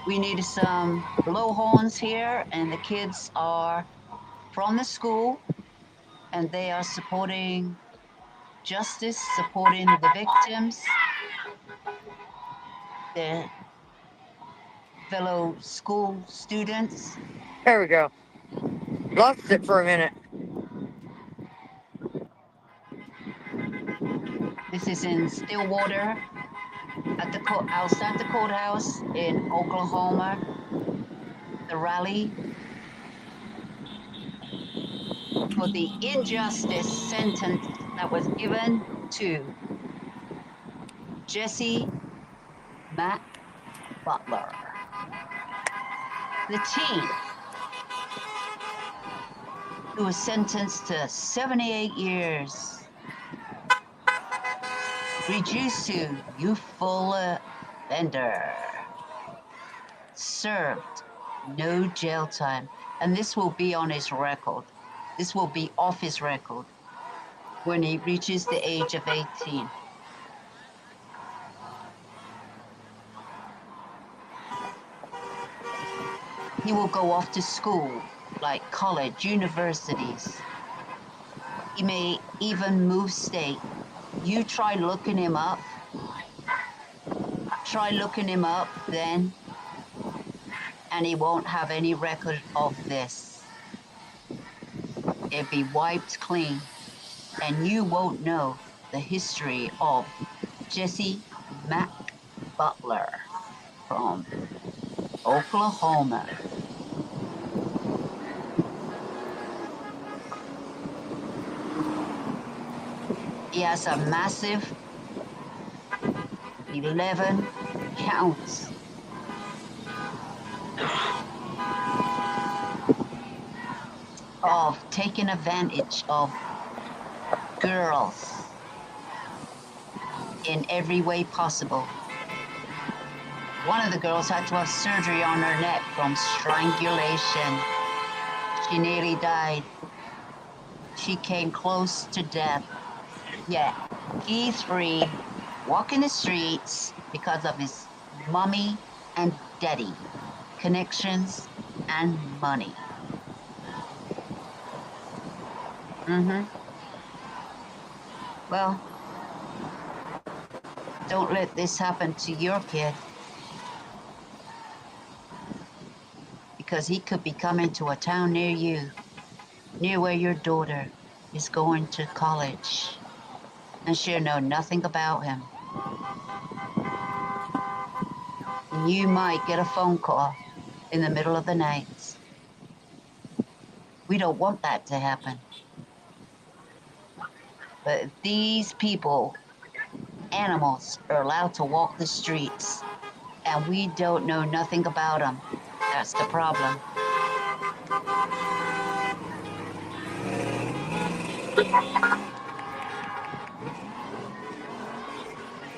We need some blowhorns here, and the kids are from the school, and they are supporting justice, supporting the victims. They're fellow school students.
There we go. Lost it for a minute.
This is in Stillwater, at the outside the courthouse in Oklahoma. The rally for the injustice sentence that was given to Jesse Butler. The teen who was sentenced to 78 years, reduced to youthful offender, served no jail time, and this will be on his record. This will be off his record when he reaches the age of 18. He will go off to school, like college, universities. He may even move state. You try looking him up. Try looking him up then, and he won't have any record of this. It'll be wiped clean, and you won't know the history of Jesse Butler from Oklahoma. He has a massive 11 counts of taking advantage of girls in every way possible. One of the girls had to have surgery on her neck from strangulation. She nearly died. She came close to death. Yet he's free, walking the streets because of his mommy and daddy, connections and money. Well, don't let this happen to your kid, because he could be coming to a town near you, near where your daughter is going to college, and she'll know nothing about him. And you might get a phone call in the middle of the night. We don't want that to happen. But these people, animals, are allowed to walk the streets, and we don't know nothing about them. That's the problem.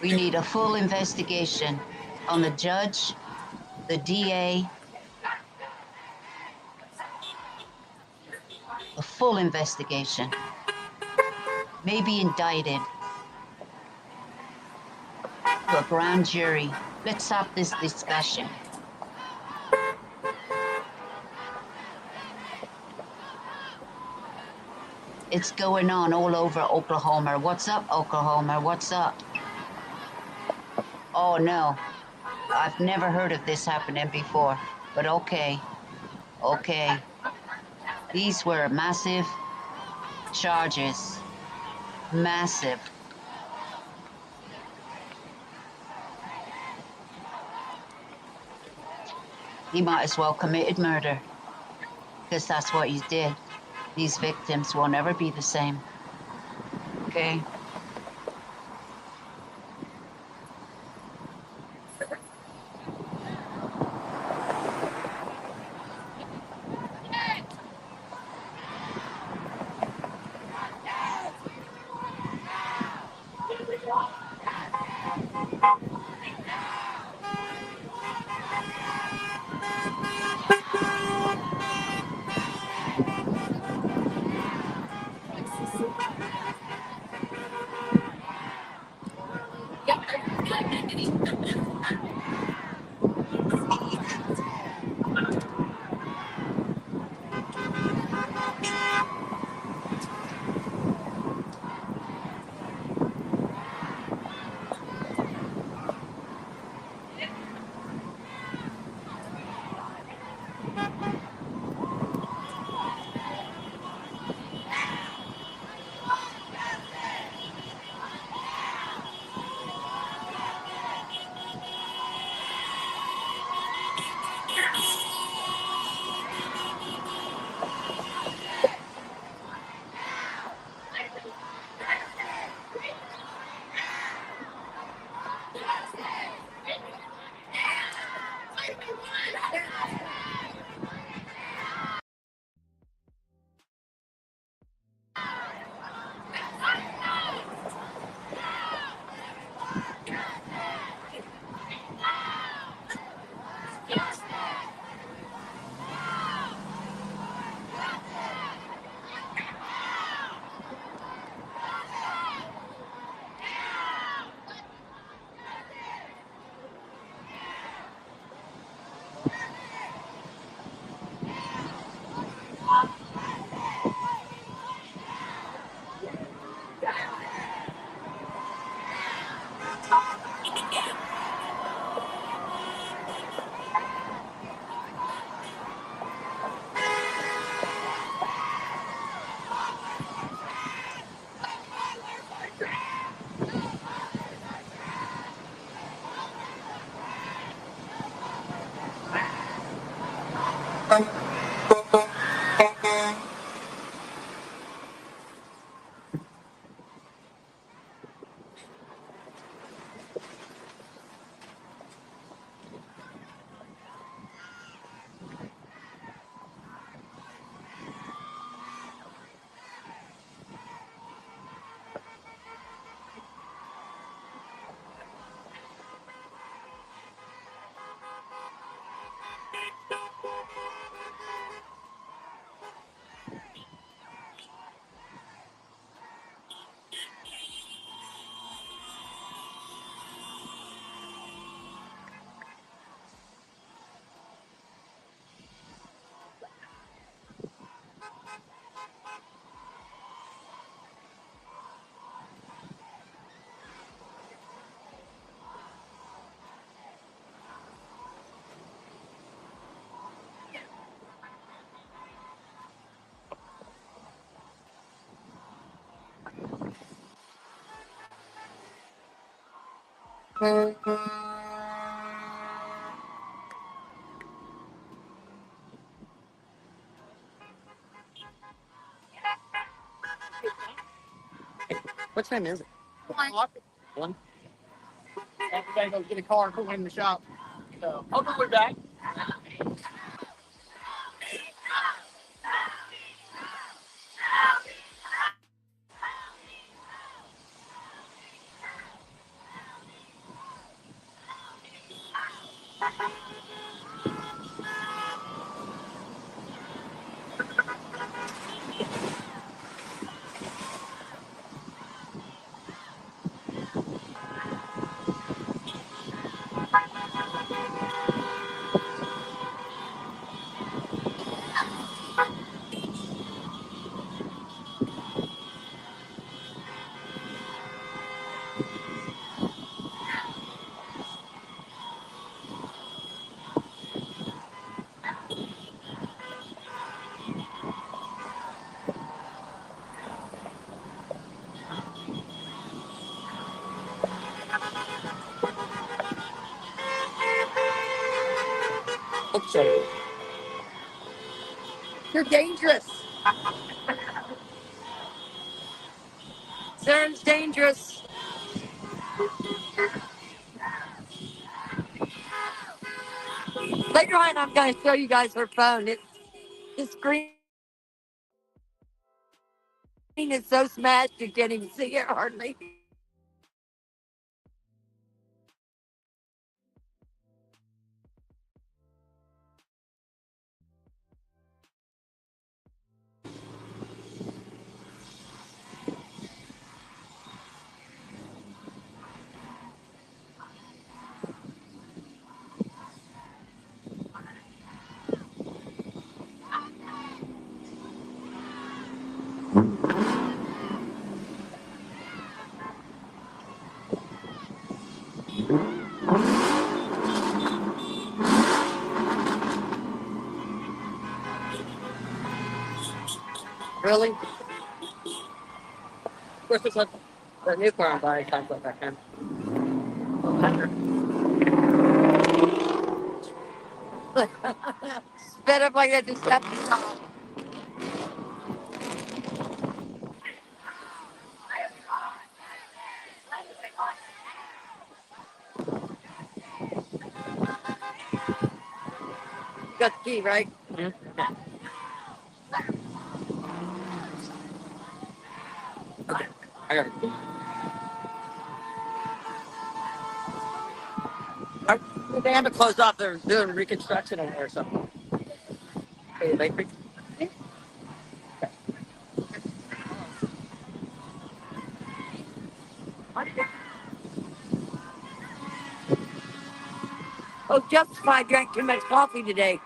We need a full investigation on the judge, the DA, a full investigation. Maybe indicted to a grand jury. Let's have this discussion. It's going on all over Oklahoma. What's up, Oklahoma? What's up? Oh no, I've never heard of this happening before, but okay. These were massive charges. Massive. He might as well committed murder, because that's what he did. These victims will never be the same. Okay?
What time is it? 1. Everybody go get a car and put one in the shop. So I'll be back. Okay. You're dangerous. Sharon's dangerous. Later on, I'm going to show you guys her phone. The screen is so smashed you can't even see it hardly. Really? Of course, it's like the new car I'm buying comes like that kind. Sped up like that just got me off. You got the key, right? Yeah. Okay. I got it. They have it closed off. They're doing reconstruction in there or something. Hey, bakery. Oh, Justify drank too much coffee today.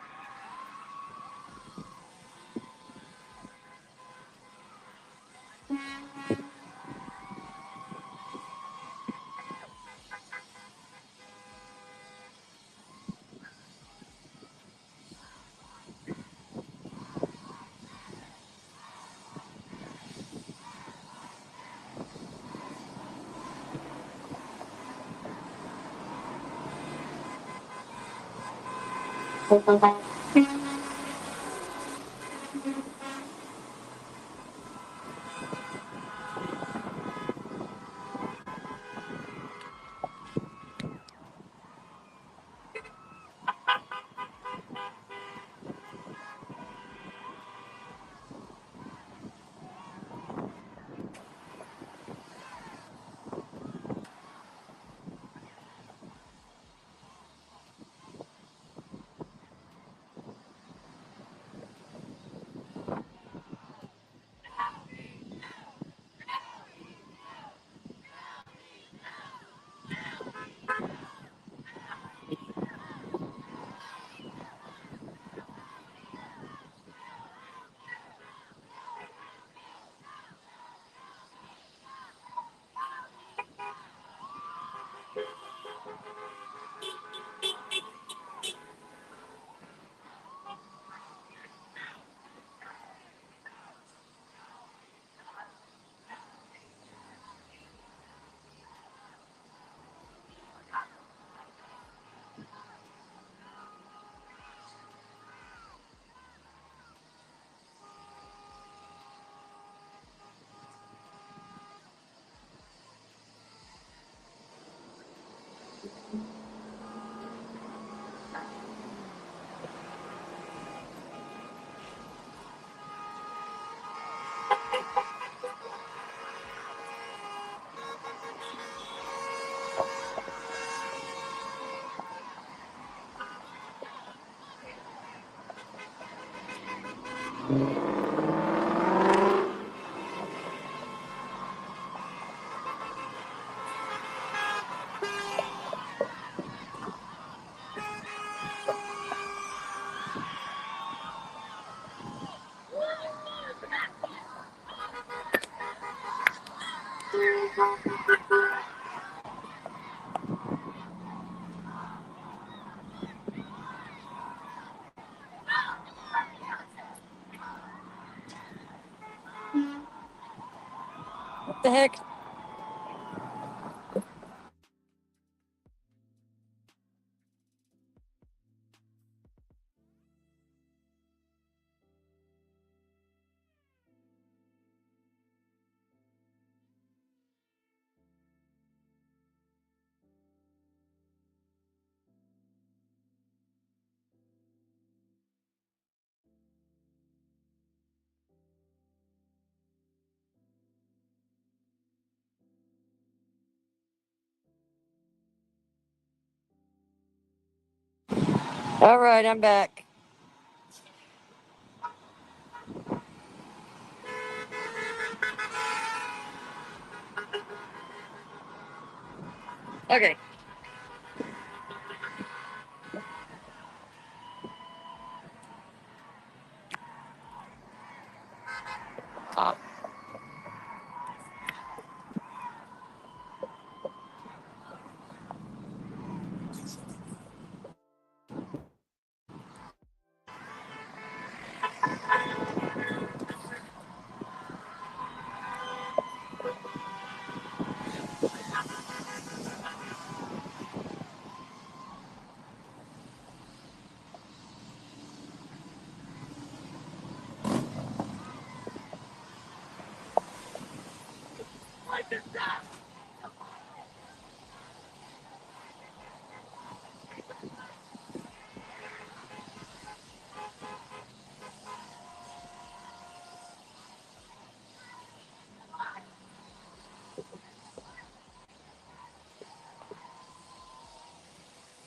What the heck? All right, I'm back. Okay.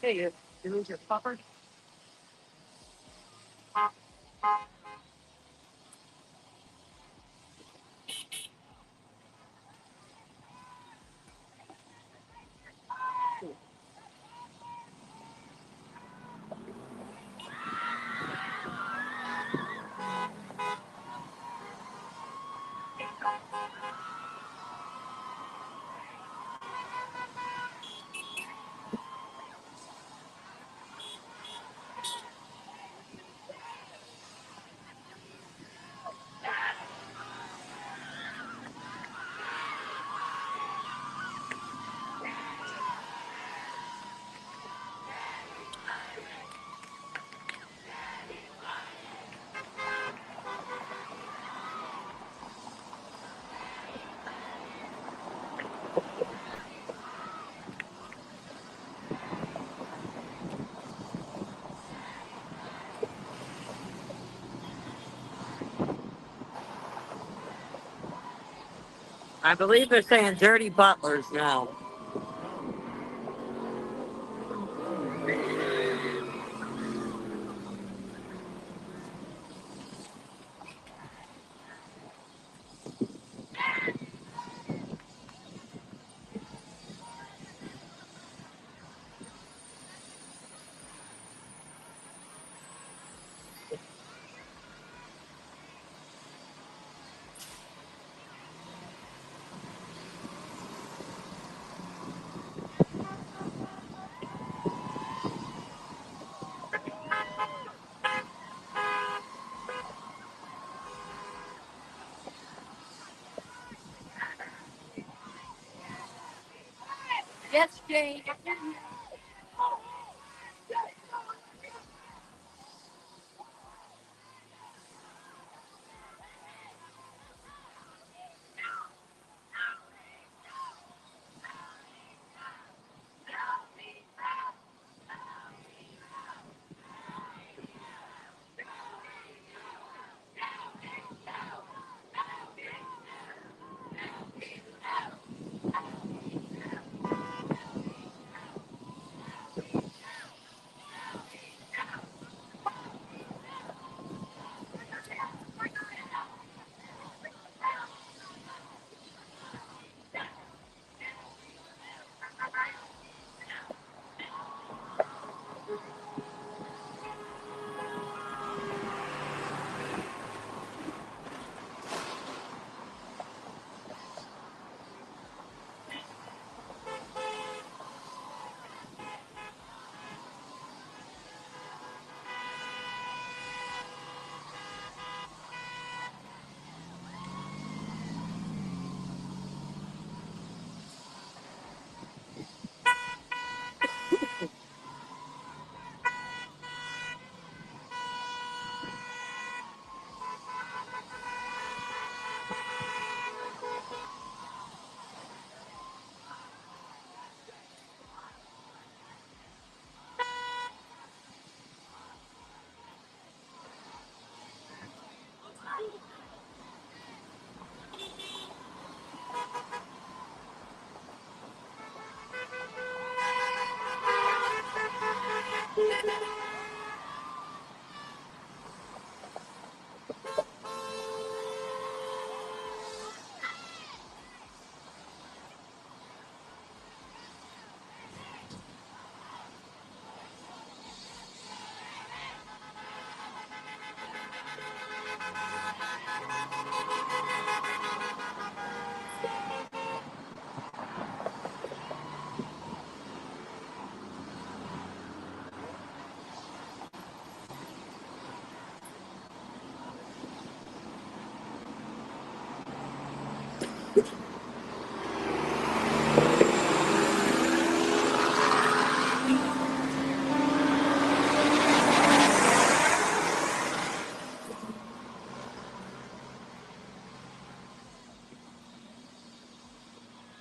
Hey, you lose your puffer? I believe they're saying dirty butlers now. Yes, Jane.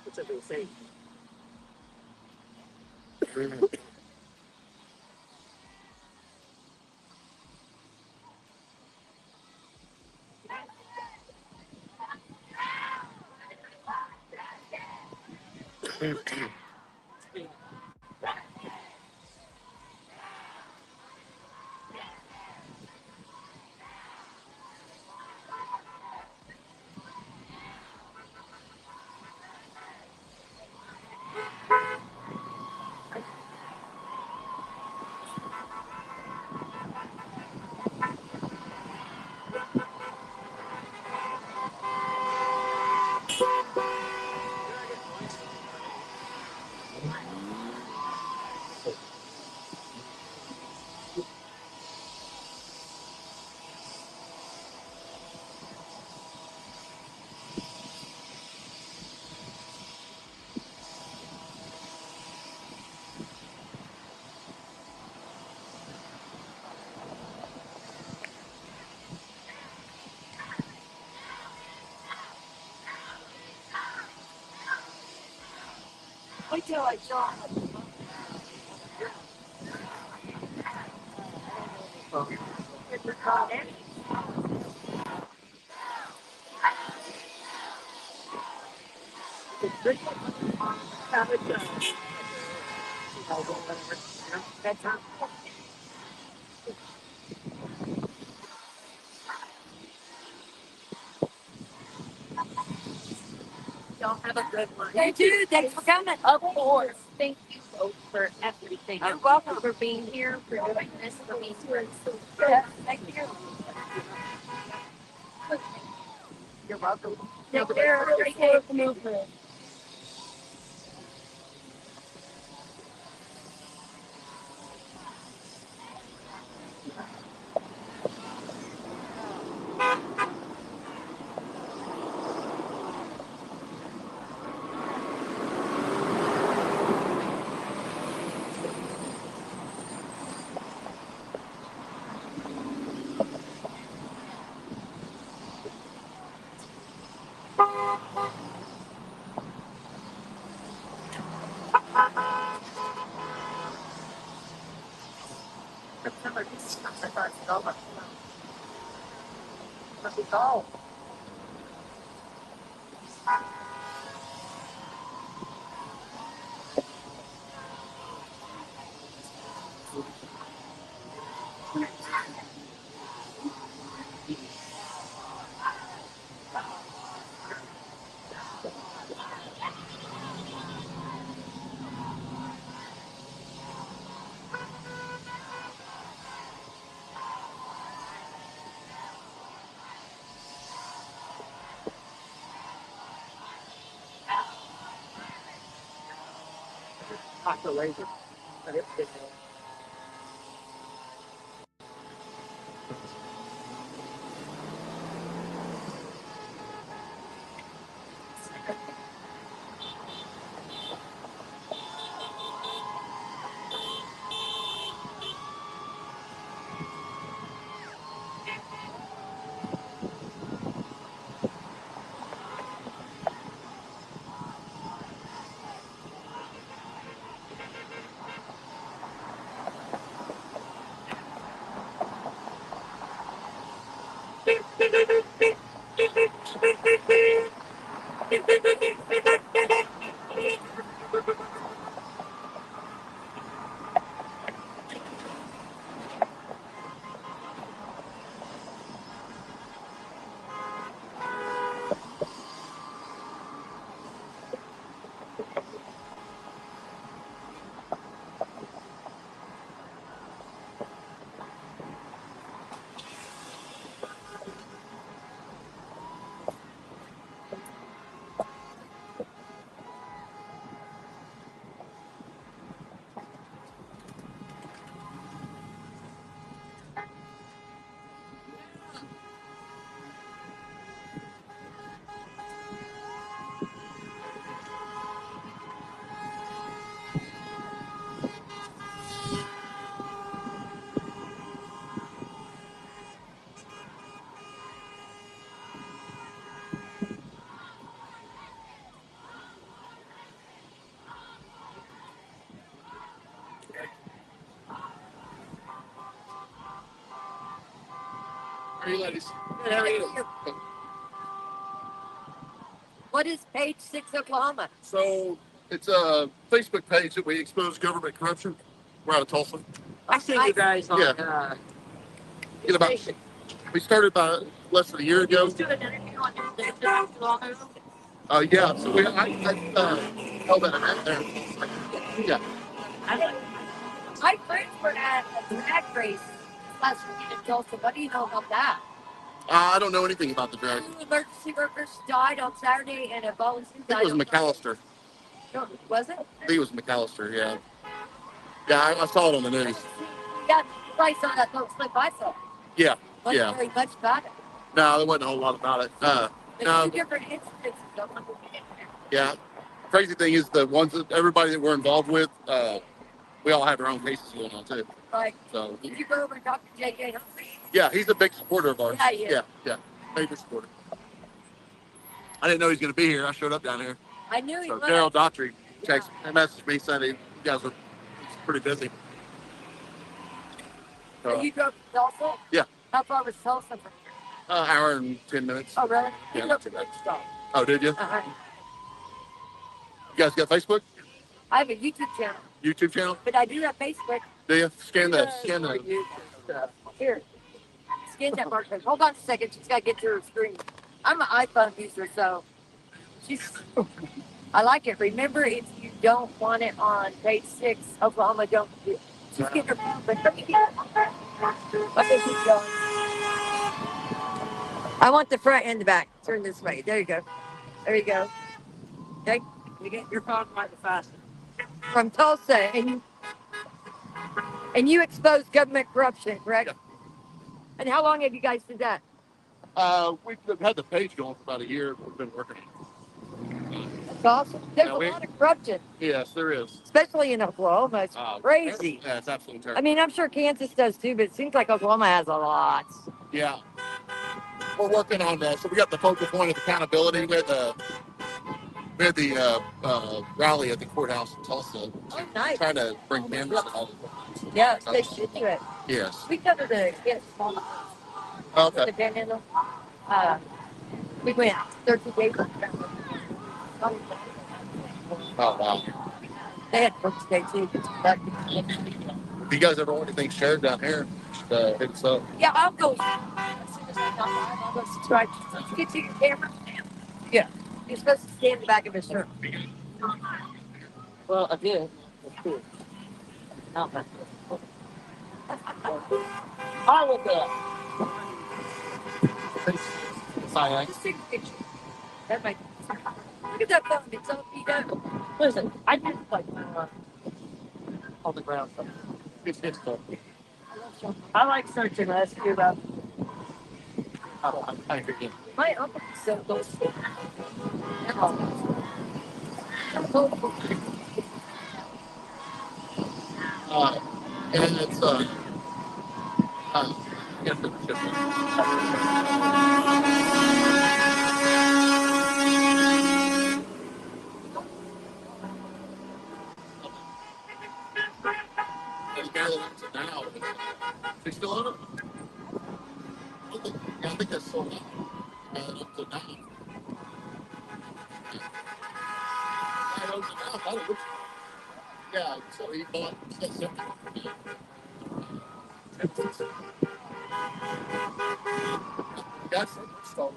What's everybody saying? Wait till I saw. Y'all have a good one. You too. Thanks for coming. Of course. Thank you both for everything. You're welcome for being here, for doing this, for being here. Yeah, thank you. You're welcome. Take care. Take care of the movement. Go. Population.
you, ladies?
Good, how are you?
What is page 6 Oklahoma?
So it's a Facebook page that we expose government corruption. We're out of Tulsa.
I see you guys on
Yeah. We started about less than a year ago.
do an interview on your station not too long ago.
Yeah. So I held that event there. Yeah.
My friends were at a drag race last weekend in Tulsa. What do you know about that?
I don't know anything about the drag.
2 emergency workers died on Saturday and a volunteer
I
died
think it was
on
McAllister.
Friday. Was it?
I think it was McAllister, yeah. Yeah, I saw it on the news.
Yeah, you probably saw that don't slip by so.
Yeah,
Wasn't
yeah.
very much about it.
No, there wasn't a whole lot about it.
There's
No,
2 different incidents.
yeah. Crazy thing is the ones that everybody that we're involved with, we all have our own cases going on too.
Like,
So
did you go over and talk to JJ Humphrey?
yeah, he's a big supporter of ours.
Yeah, he is.
Yeah, major supporter. I didn't know he was going to be here. I showed up down here.
I knew he
So
was.
Daryl Daughtry messaged me saying you guys are pretty busy.
So you drove to Tulsa?
Yeah.
How far was Tulsa from here?
Hour and 10 minutes.
Oh, really?
Yeah,
You
not
drove
too
to
bad.
Wichita.
Oh, did you?
Uh-huh.
You guys got Facebook?
I have a YouTube channel,
YouTube channel?
but I do have Facebook.
Do you? Scan the.
Here. Scan that barcode. Hold on a second. She's got to get to her screen. I'm an iPhone user, so I like it. Remember, if you don't want it on page 6, Oklahoma, don't do it. Just get her phone, but let me get it. Let me keep going. I want the front and the back. Turn this way. There you go. There you go. Okay.
You get your phone right fast.
From Tulsa, and you expose government corruption, correct?
Yeah.
And how long have you guys did that?
We've had the page going for about a year. We've been working.
That's awesome. There's
Yeah,
a lot of corruption,
Yes, there is.
especially in Oklahoma. It's crazy.
Yeah, it's absolutely
I
terrible.
mean, I'm sure Kansas does too, but it seems like Oklahoma has a lot.
Yeah. We're working on that. So we got the focal point of accountability. We had the rally at the courthouse in Tulsa.
Oh, nice.
Trying to bring members to all.
Yeah, they should do it.
Yes.
We covered the small
Okay.
the panhandle. We went 13 days.
Oh, wow.
They had folks stay too. But,
If you guys ever want anything shared down here, just hit us up.
yeah, I'll go. As soon as I got live, I'll go subscribe. Let's get to your camera. Yeah. You're supposed to stay in the back of his shirt.
Well, I did. That's cool. Okay. I will do it.
Just take a picture. That might. Look at that phone. It's all beat up.
Listen, I just like on the ground stuff. It's good stuff. I like searching. Let's do that. I hear you.
My uncle so goes.
And it's now. They still on it? I think that's sold out. Up to now. Yeah, so he bought something. Got some stuff.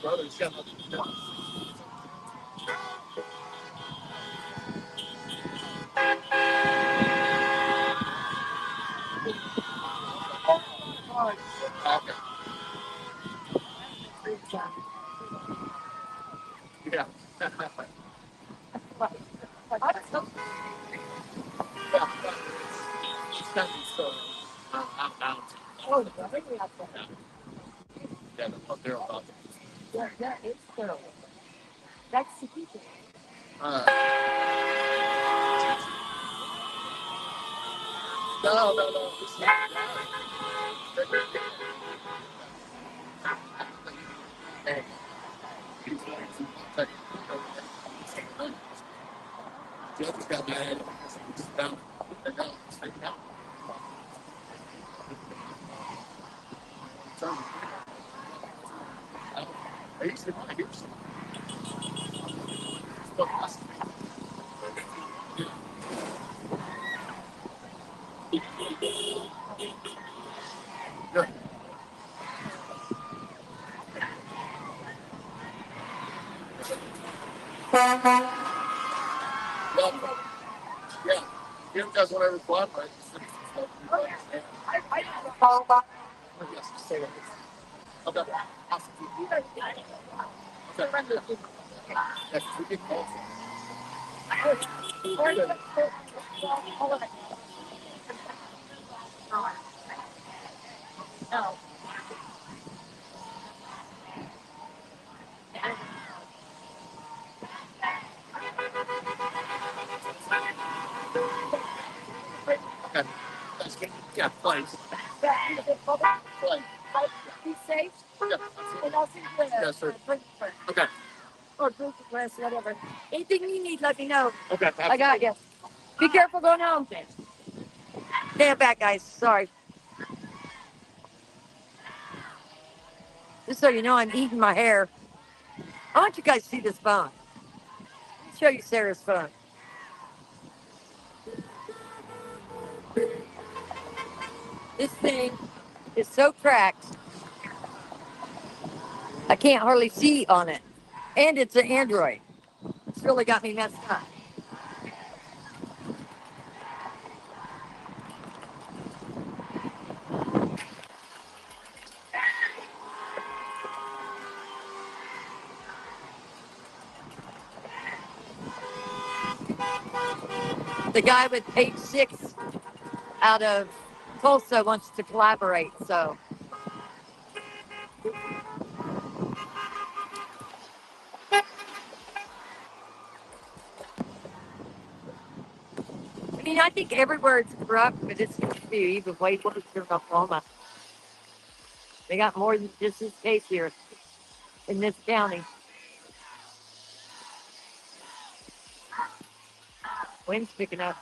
Brothers got okay. Yeah.
Oh, really?
Yeah, they're about
Yeah, that is terrible. That's the people.
No. Jesse's got mad. Down. Yeah. You guys want to reply, right? Okay. Okay. That's good. Yeah, please. Please.
Be safe.
Yeah.
And I'll see you later.
Yes, sir. Okay.
Or group class, whatever. Anything you need, let me know.
Okay.
I got you. Be careful going home. Stand back, guys. Sorry. Just so you know, I'm eating my hair. I want you guys to see this phone. Let me show you Sarah's phone. This thing is so cracked, I can't hardly see on it. And it's an Android. It's really got me messed up. The guy with page 6 out of Tulsa wants to collaborate, so. I mean, I think everywhere it's corrupt, but it's going to be even way worse in Oklahoma. They got more than just this case here in this county. Wind's picking up.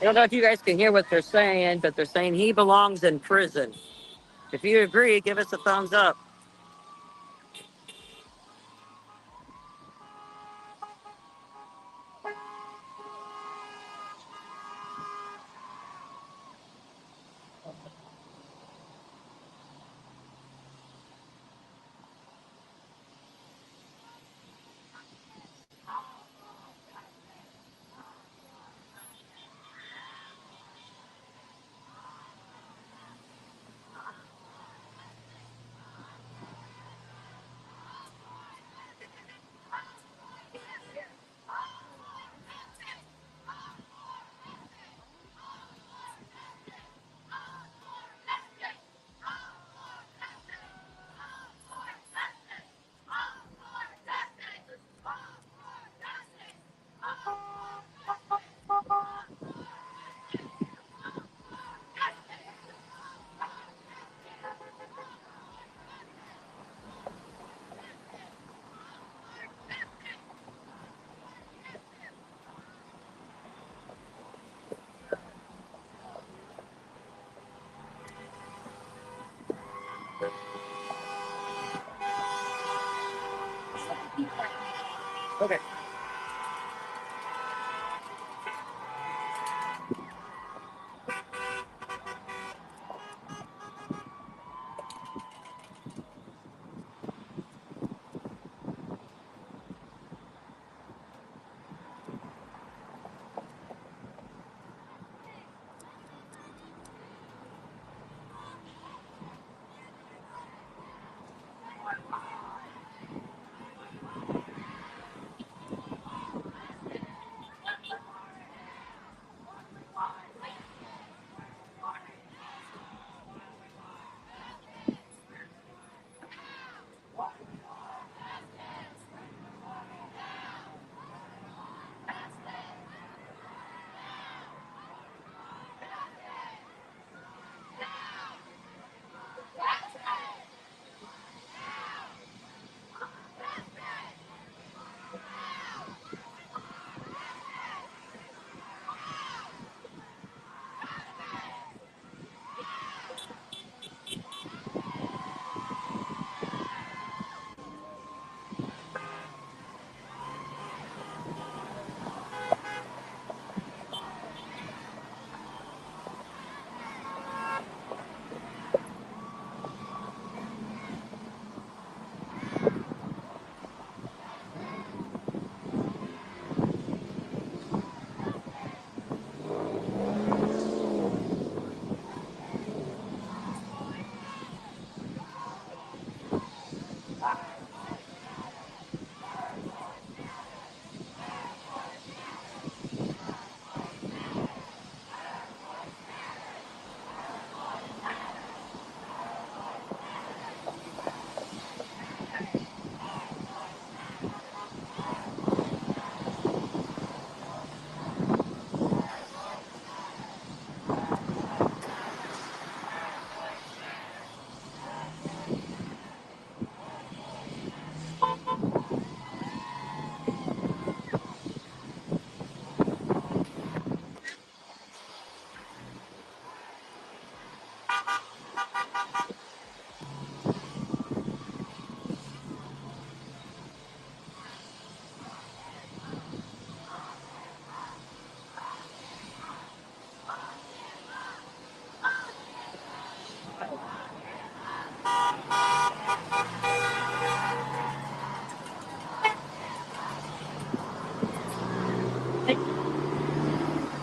don't know if you guys can hear what they're saying, but they're saying he belongs in prison. If you agree, give us a thumbs up. Okay.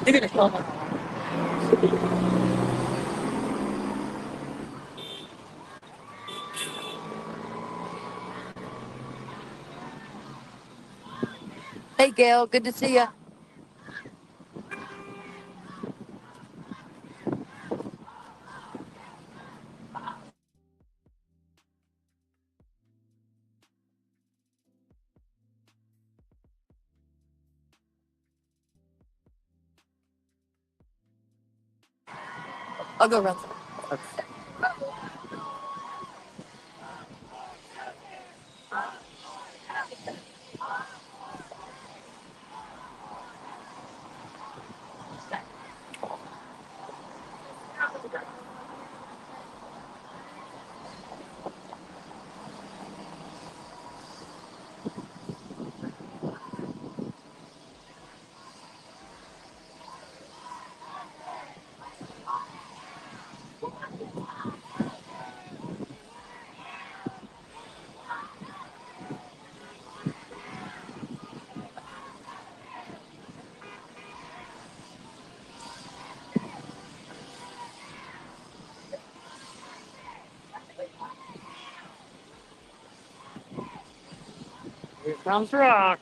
You're gonna call her. Hey, Gail. Good to see you. I'll go run. Here comes Rock.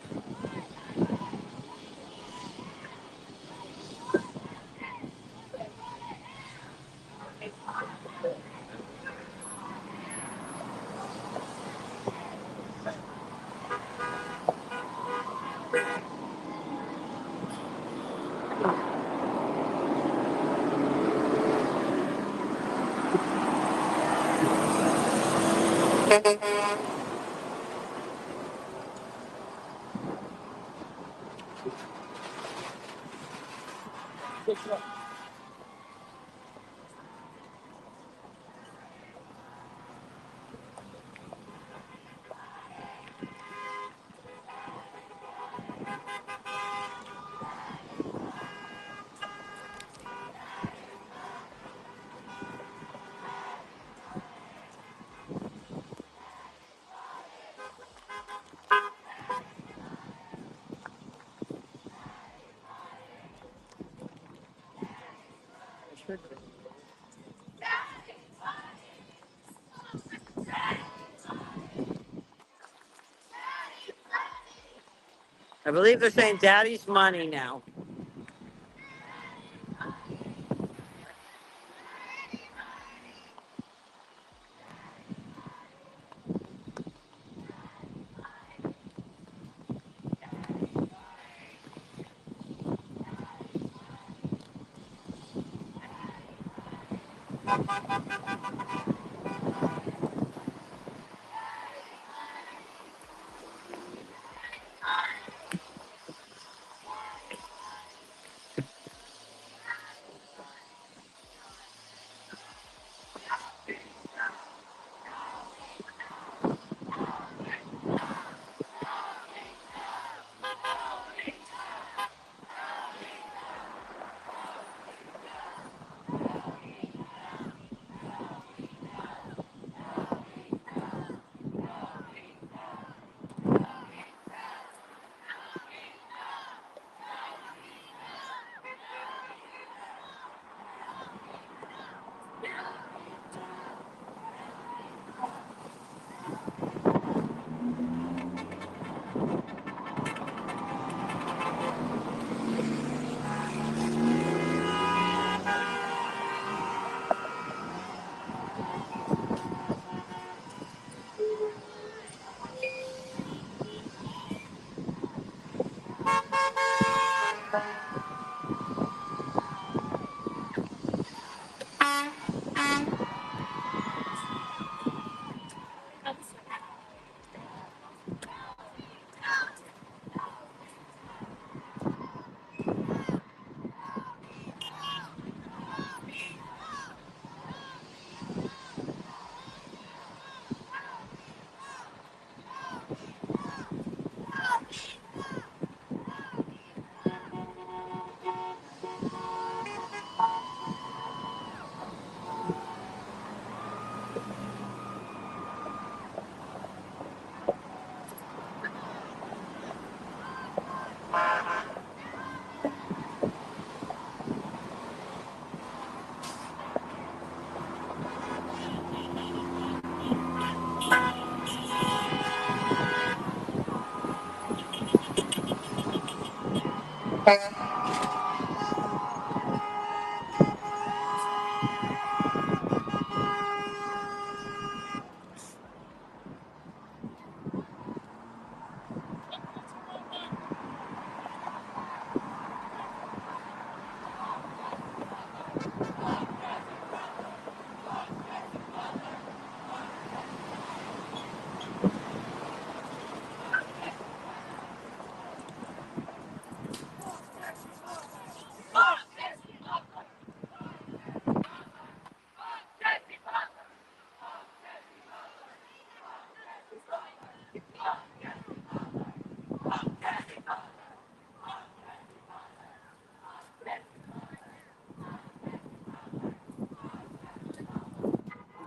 I believe they're saying daddy's money now.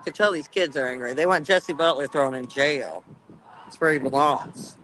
could tell these kids are angry. They want Jesse Butler thrown in jail. That's where he belongs.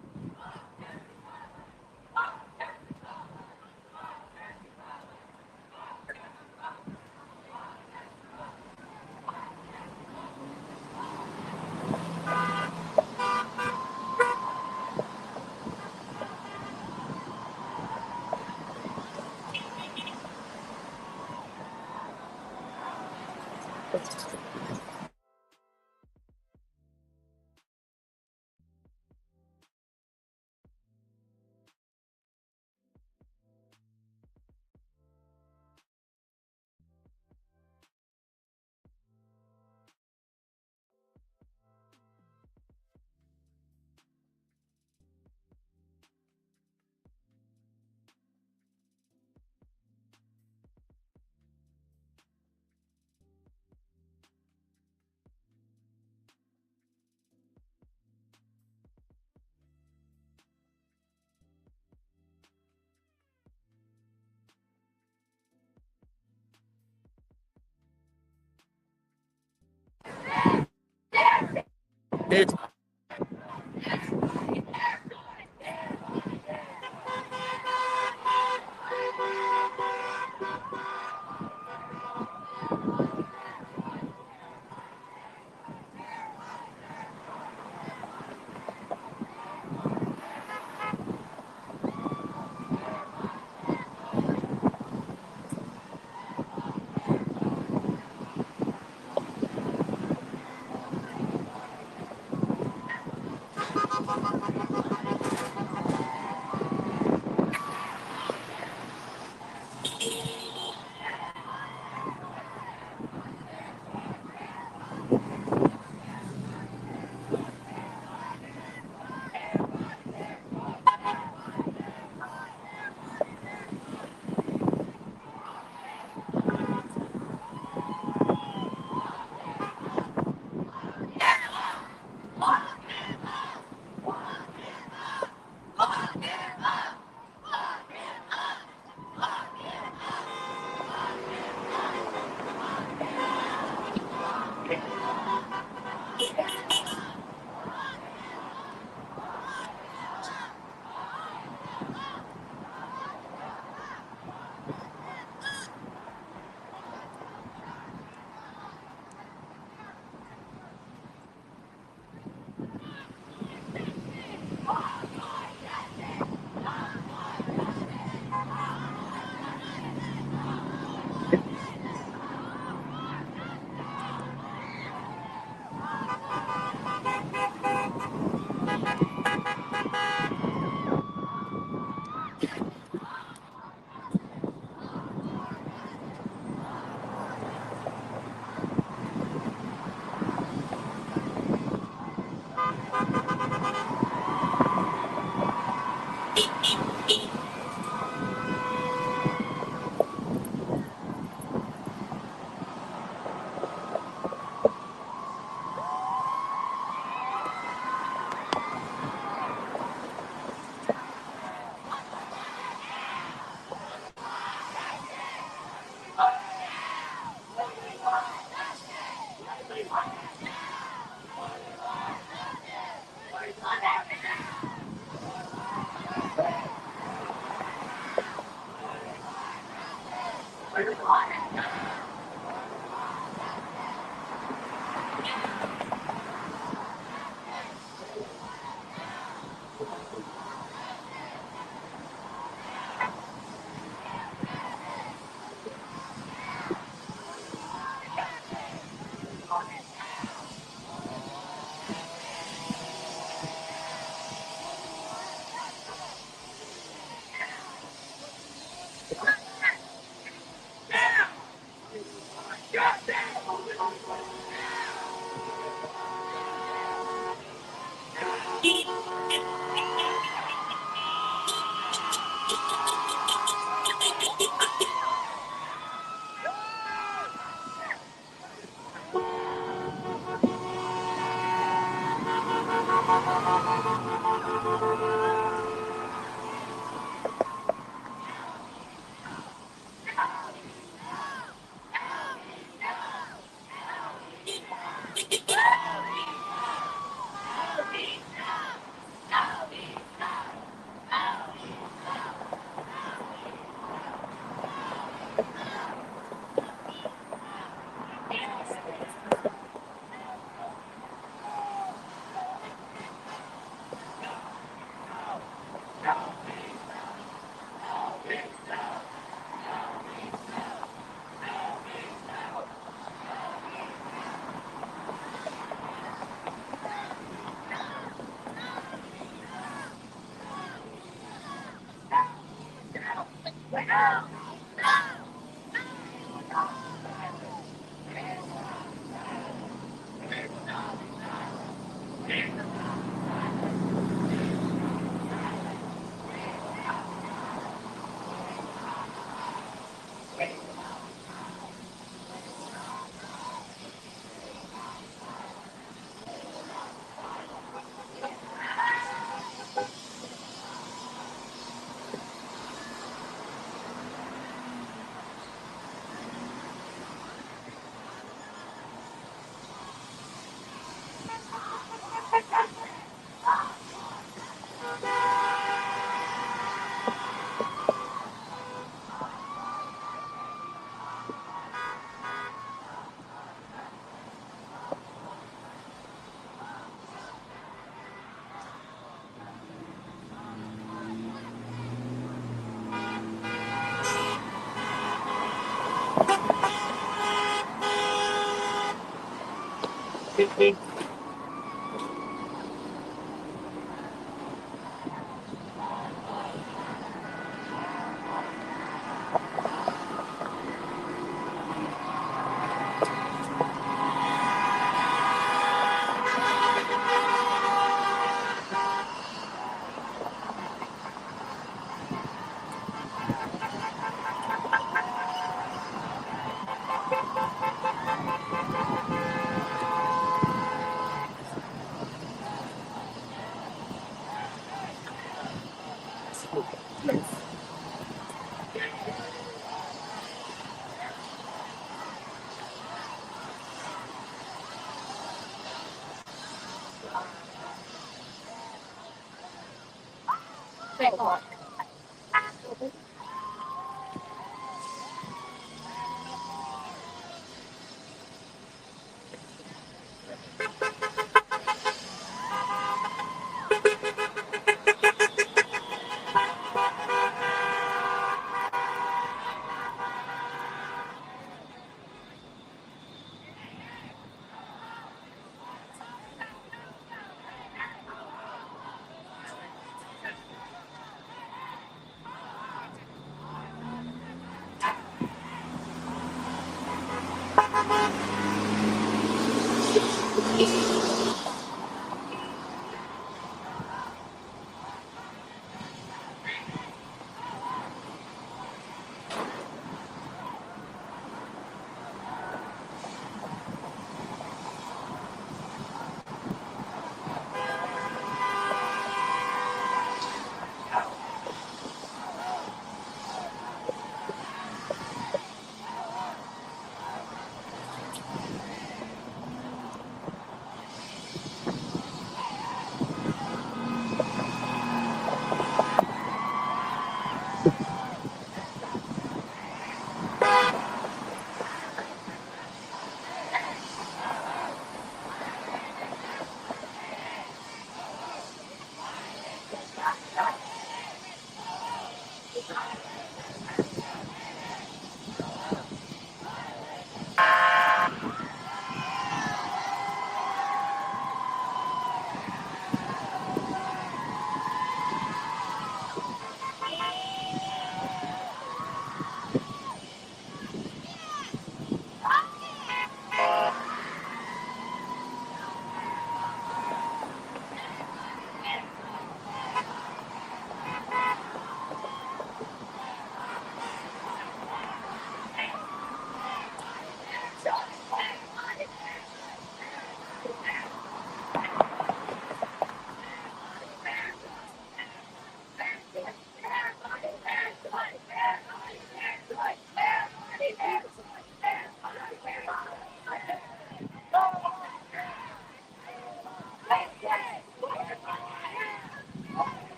It's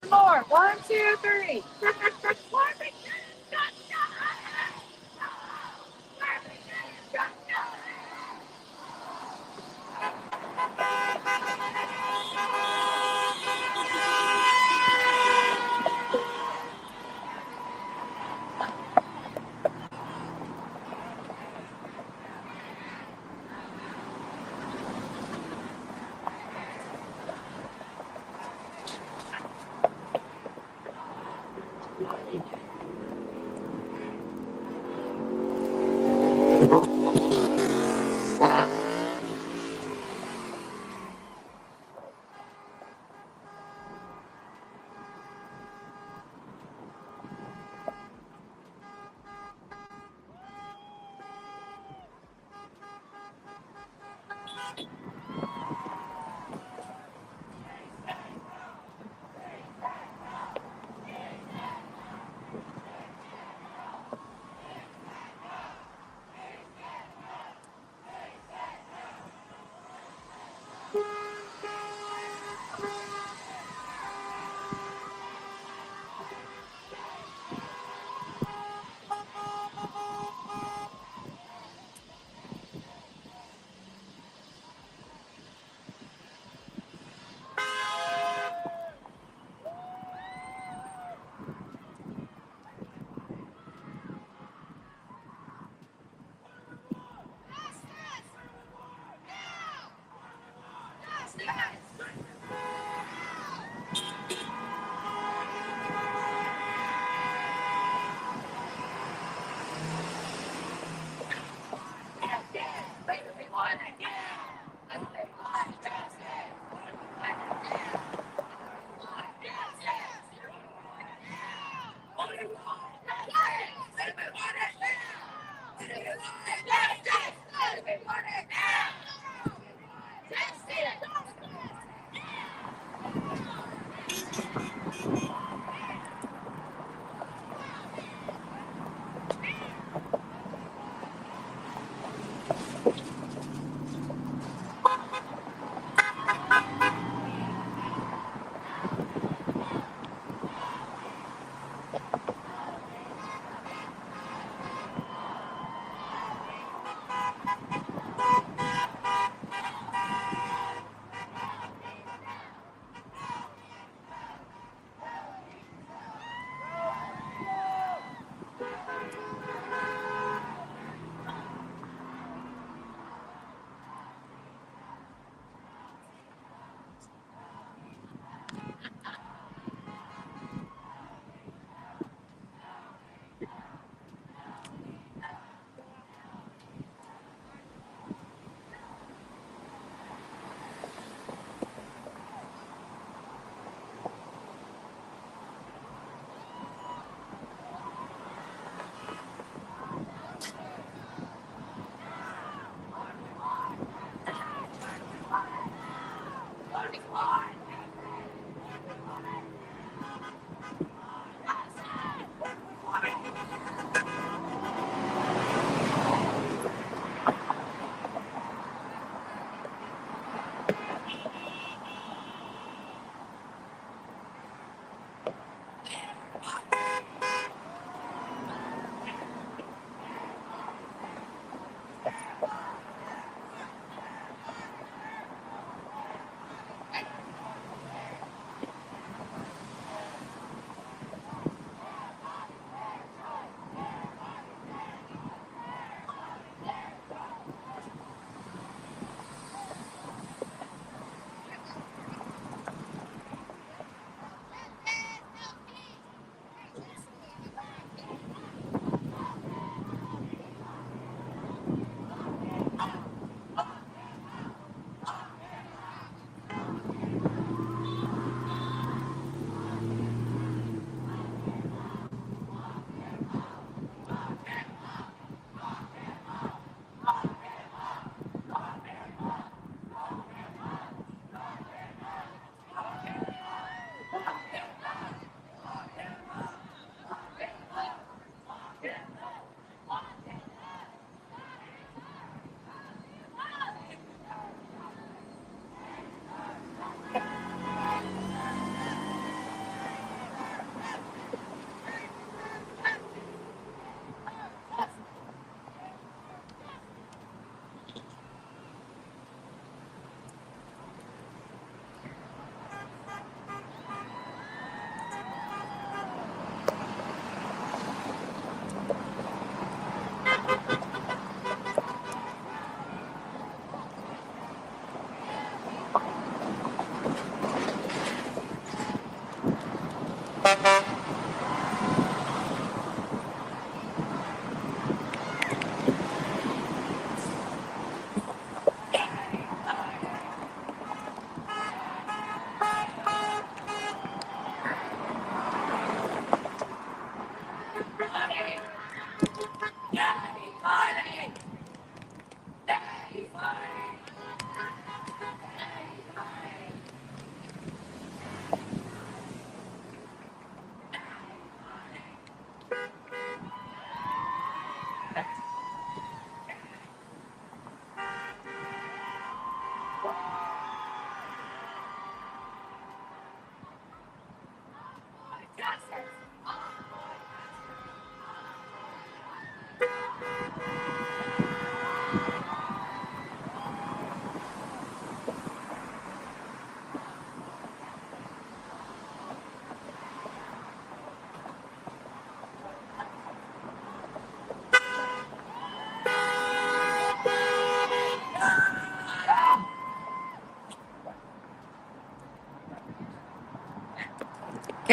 More. 1, 2, 3.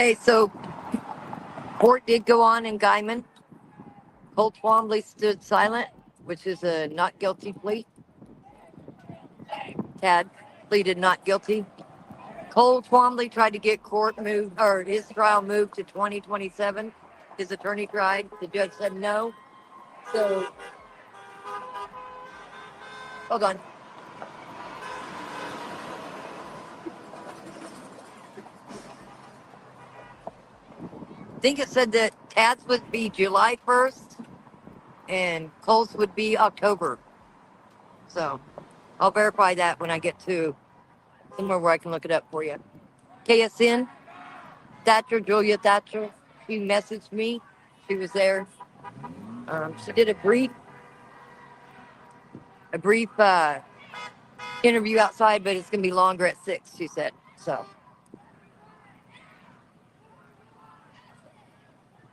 Okay, so court did go on in Guyman. Cole Twombly stood silent, which is a not guilty plea. Tad pleaded not guilty. Cole Twombly tried to get court moved, or his trial moved to 2027. His attorney tried. The judge said no. So, hold on. I think it said that Tad's would be July 1st and Cole's would be October. So, I'll verify that when I get to somewhere where I can look it up for you. KSN, Thatcher, Julia Thatcher, she messaged me. She was there. She did a brief interview outside, but it's going to be longer at 6, she said. So,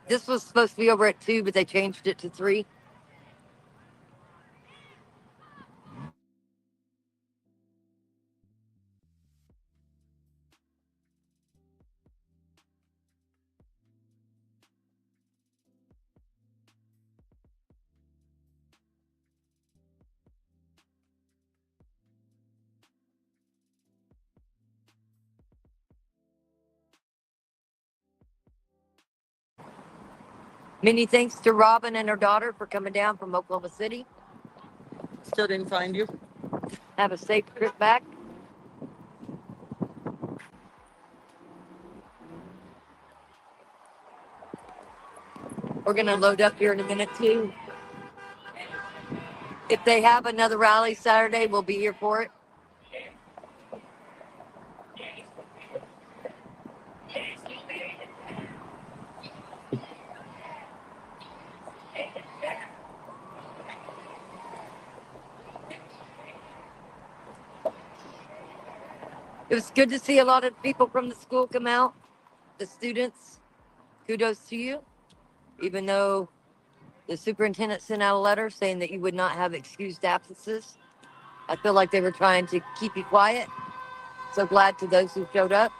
this was supposed to be over at 2, but they changed it to 3. Many thanks to Robin and her daughter for coming down from Oklahoma City.
Still didn't find you.
Have a safe trip back. We're going to load up here in a minute, too. If they have another rally Saturday, we'll be here for it. It was good to see a lot of people from the school come out. The students, kudos to you. Even though the superintendent sent out a letter saying that you would not have excused absences, I feel like they were trying to keep you quiet. So glad to those who showed up.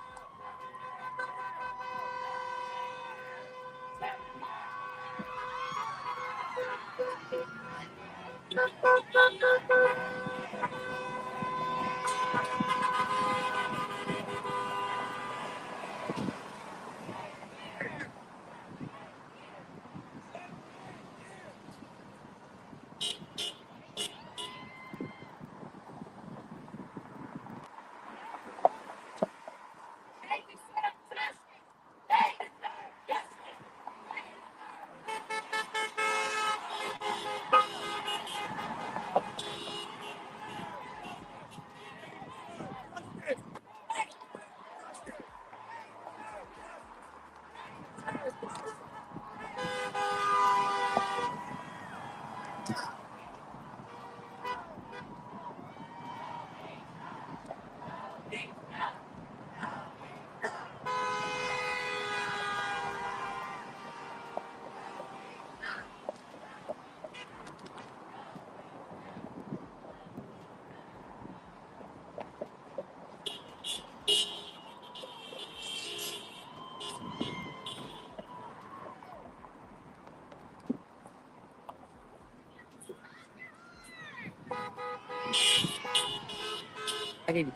I didn't.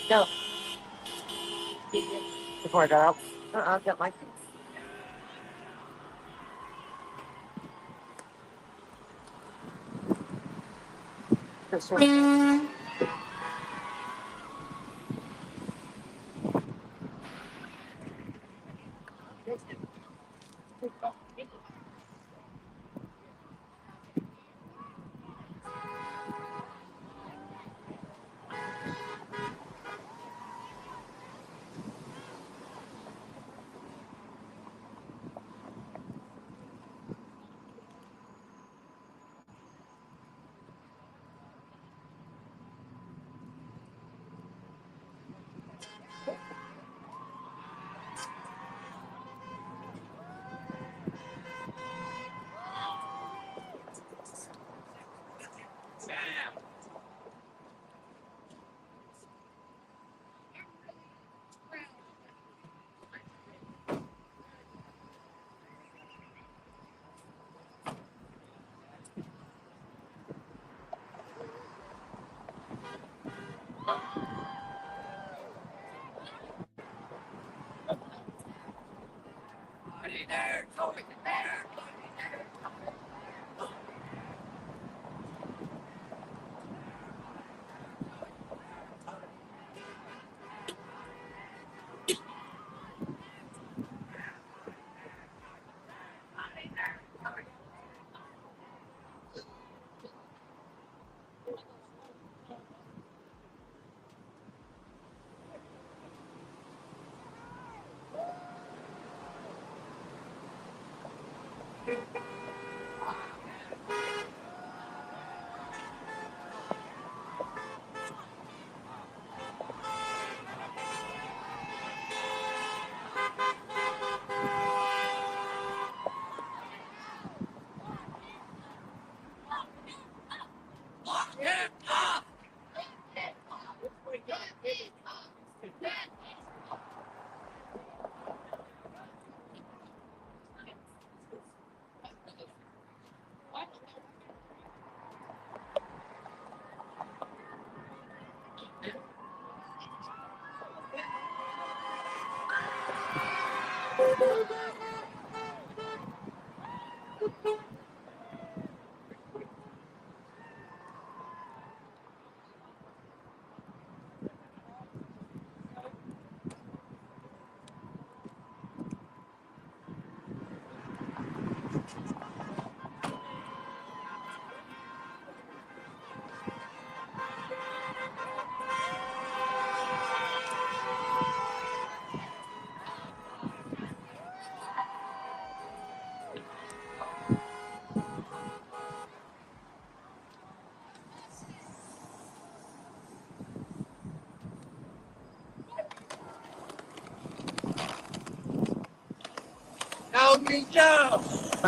No. Before I got out. I've got my things. For sure.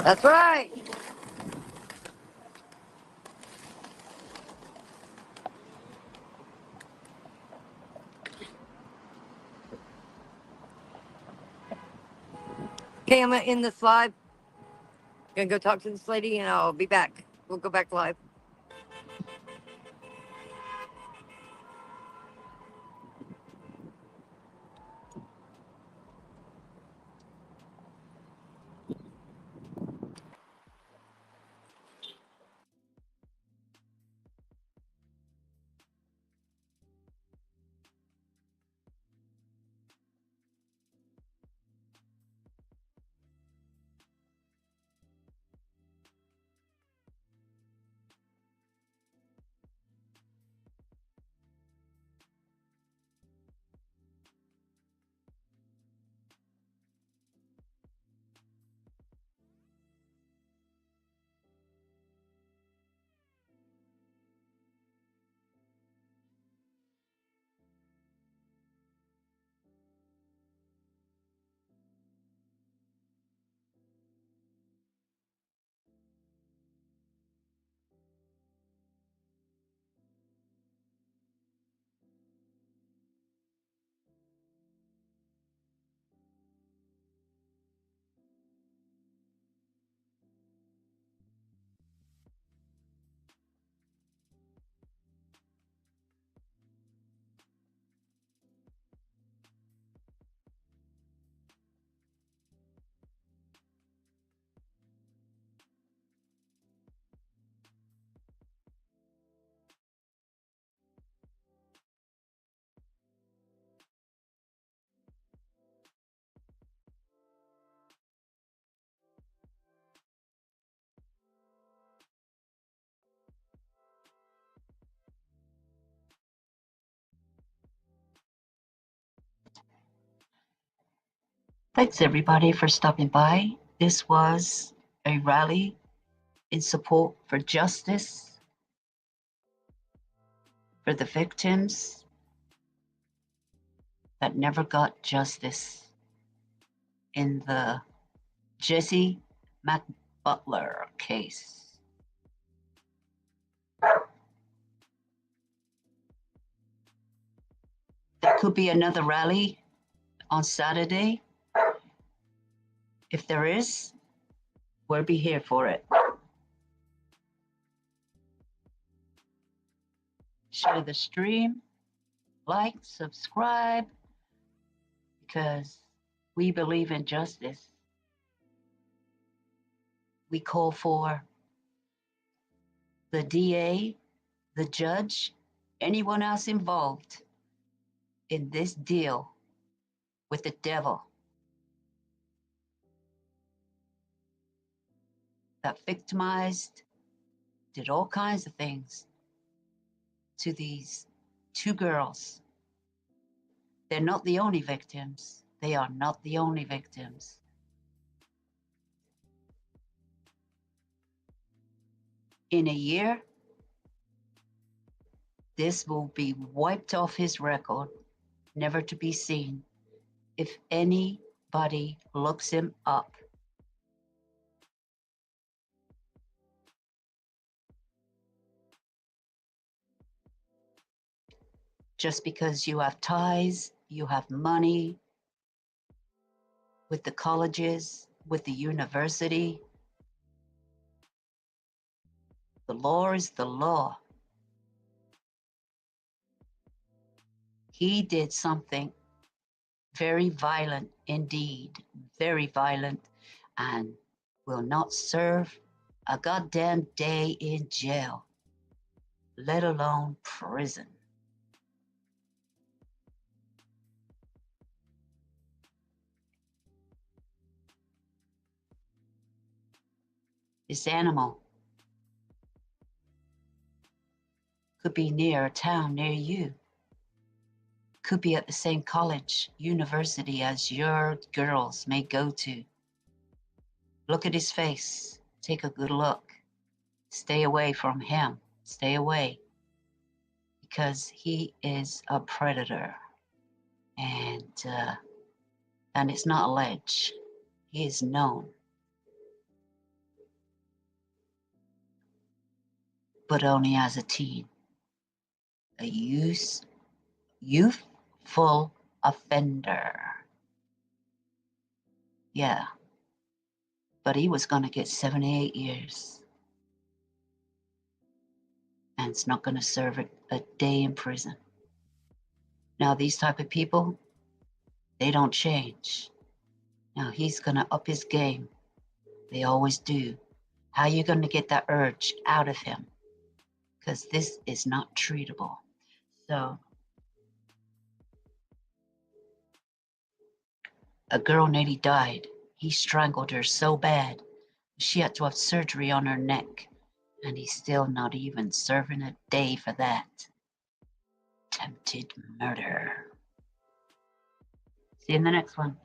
That's right. Okay, I'm gonna end this live. Gonna go talk to this lady and I'll be back. We'll go back live.
Thanks everybody for stopping by. This was a rally in support for justice for the victims that never got justice in the Jesse Butler case. There could be another rally on Saturday. If there is, we'll be here for it. Share the stream, like, subscribe, because we believe in justice. we call for the DA, the judge, anyone else involved in this deal with the devil that victimized, did all kinds of things to these two girls. They're not the only victims. They are not the only victims. In a year, this will be wiped off his record, never to be seen, if anybody looks him up. Just because you have ties, you have money with the colleges, with the university, the law is the law. He did something very violent indeed, very violent, and will not serve a goddamn day in jail, let alone prison. This animal could be near a town near you, could be at the same college, university as your girls may go to. Look at his face, take a good look. Stay away from him, stay away, because he is a predator. And it's not alleged, he is known. But only as a teen, a youthful offender. Yeah, but he was gonna get 78 years. And it's not gonna serve a day in prison. Now, these type of people, they don't change. Now, he's gonna up his game. They always do. How are you gonna get that urge out of him? Because this is not treatable. So, a girl nearly died. He strangled her so bad, she had to have surgery on her neck. And he's still not even serving a day for that. Attempted murder. See you in the next one.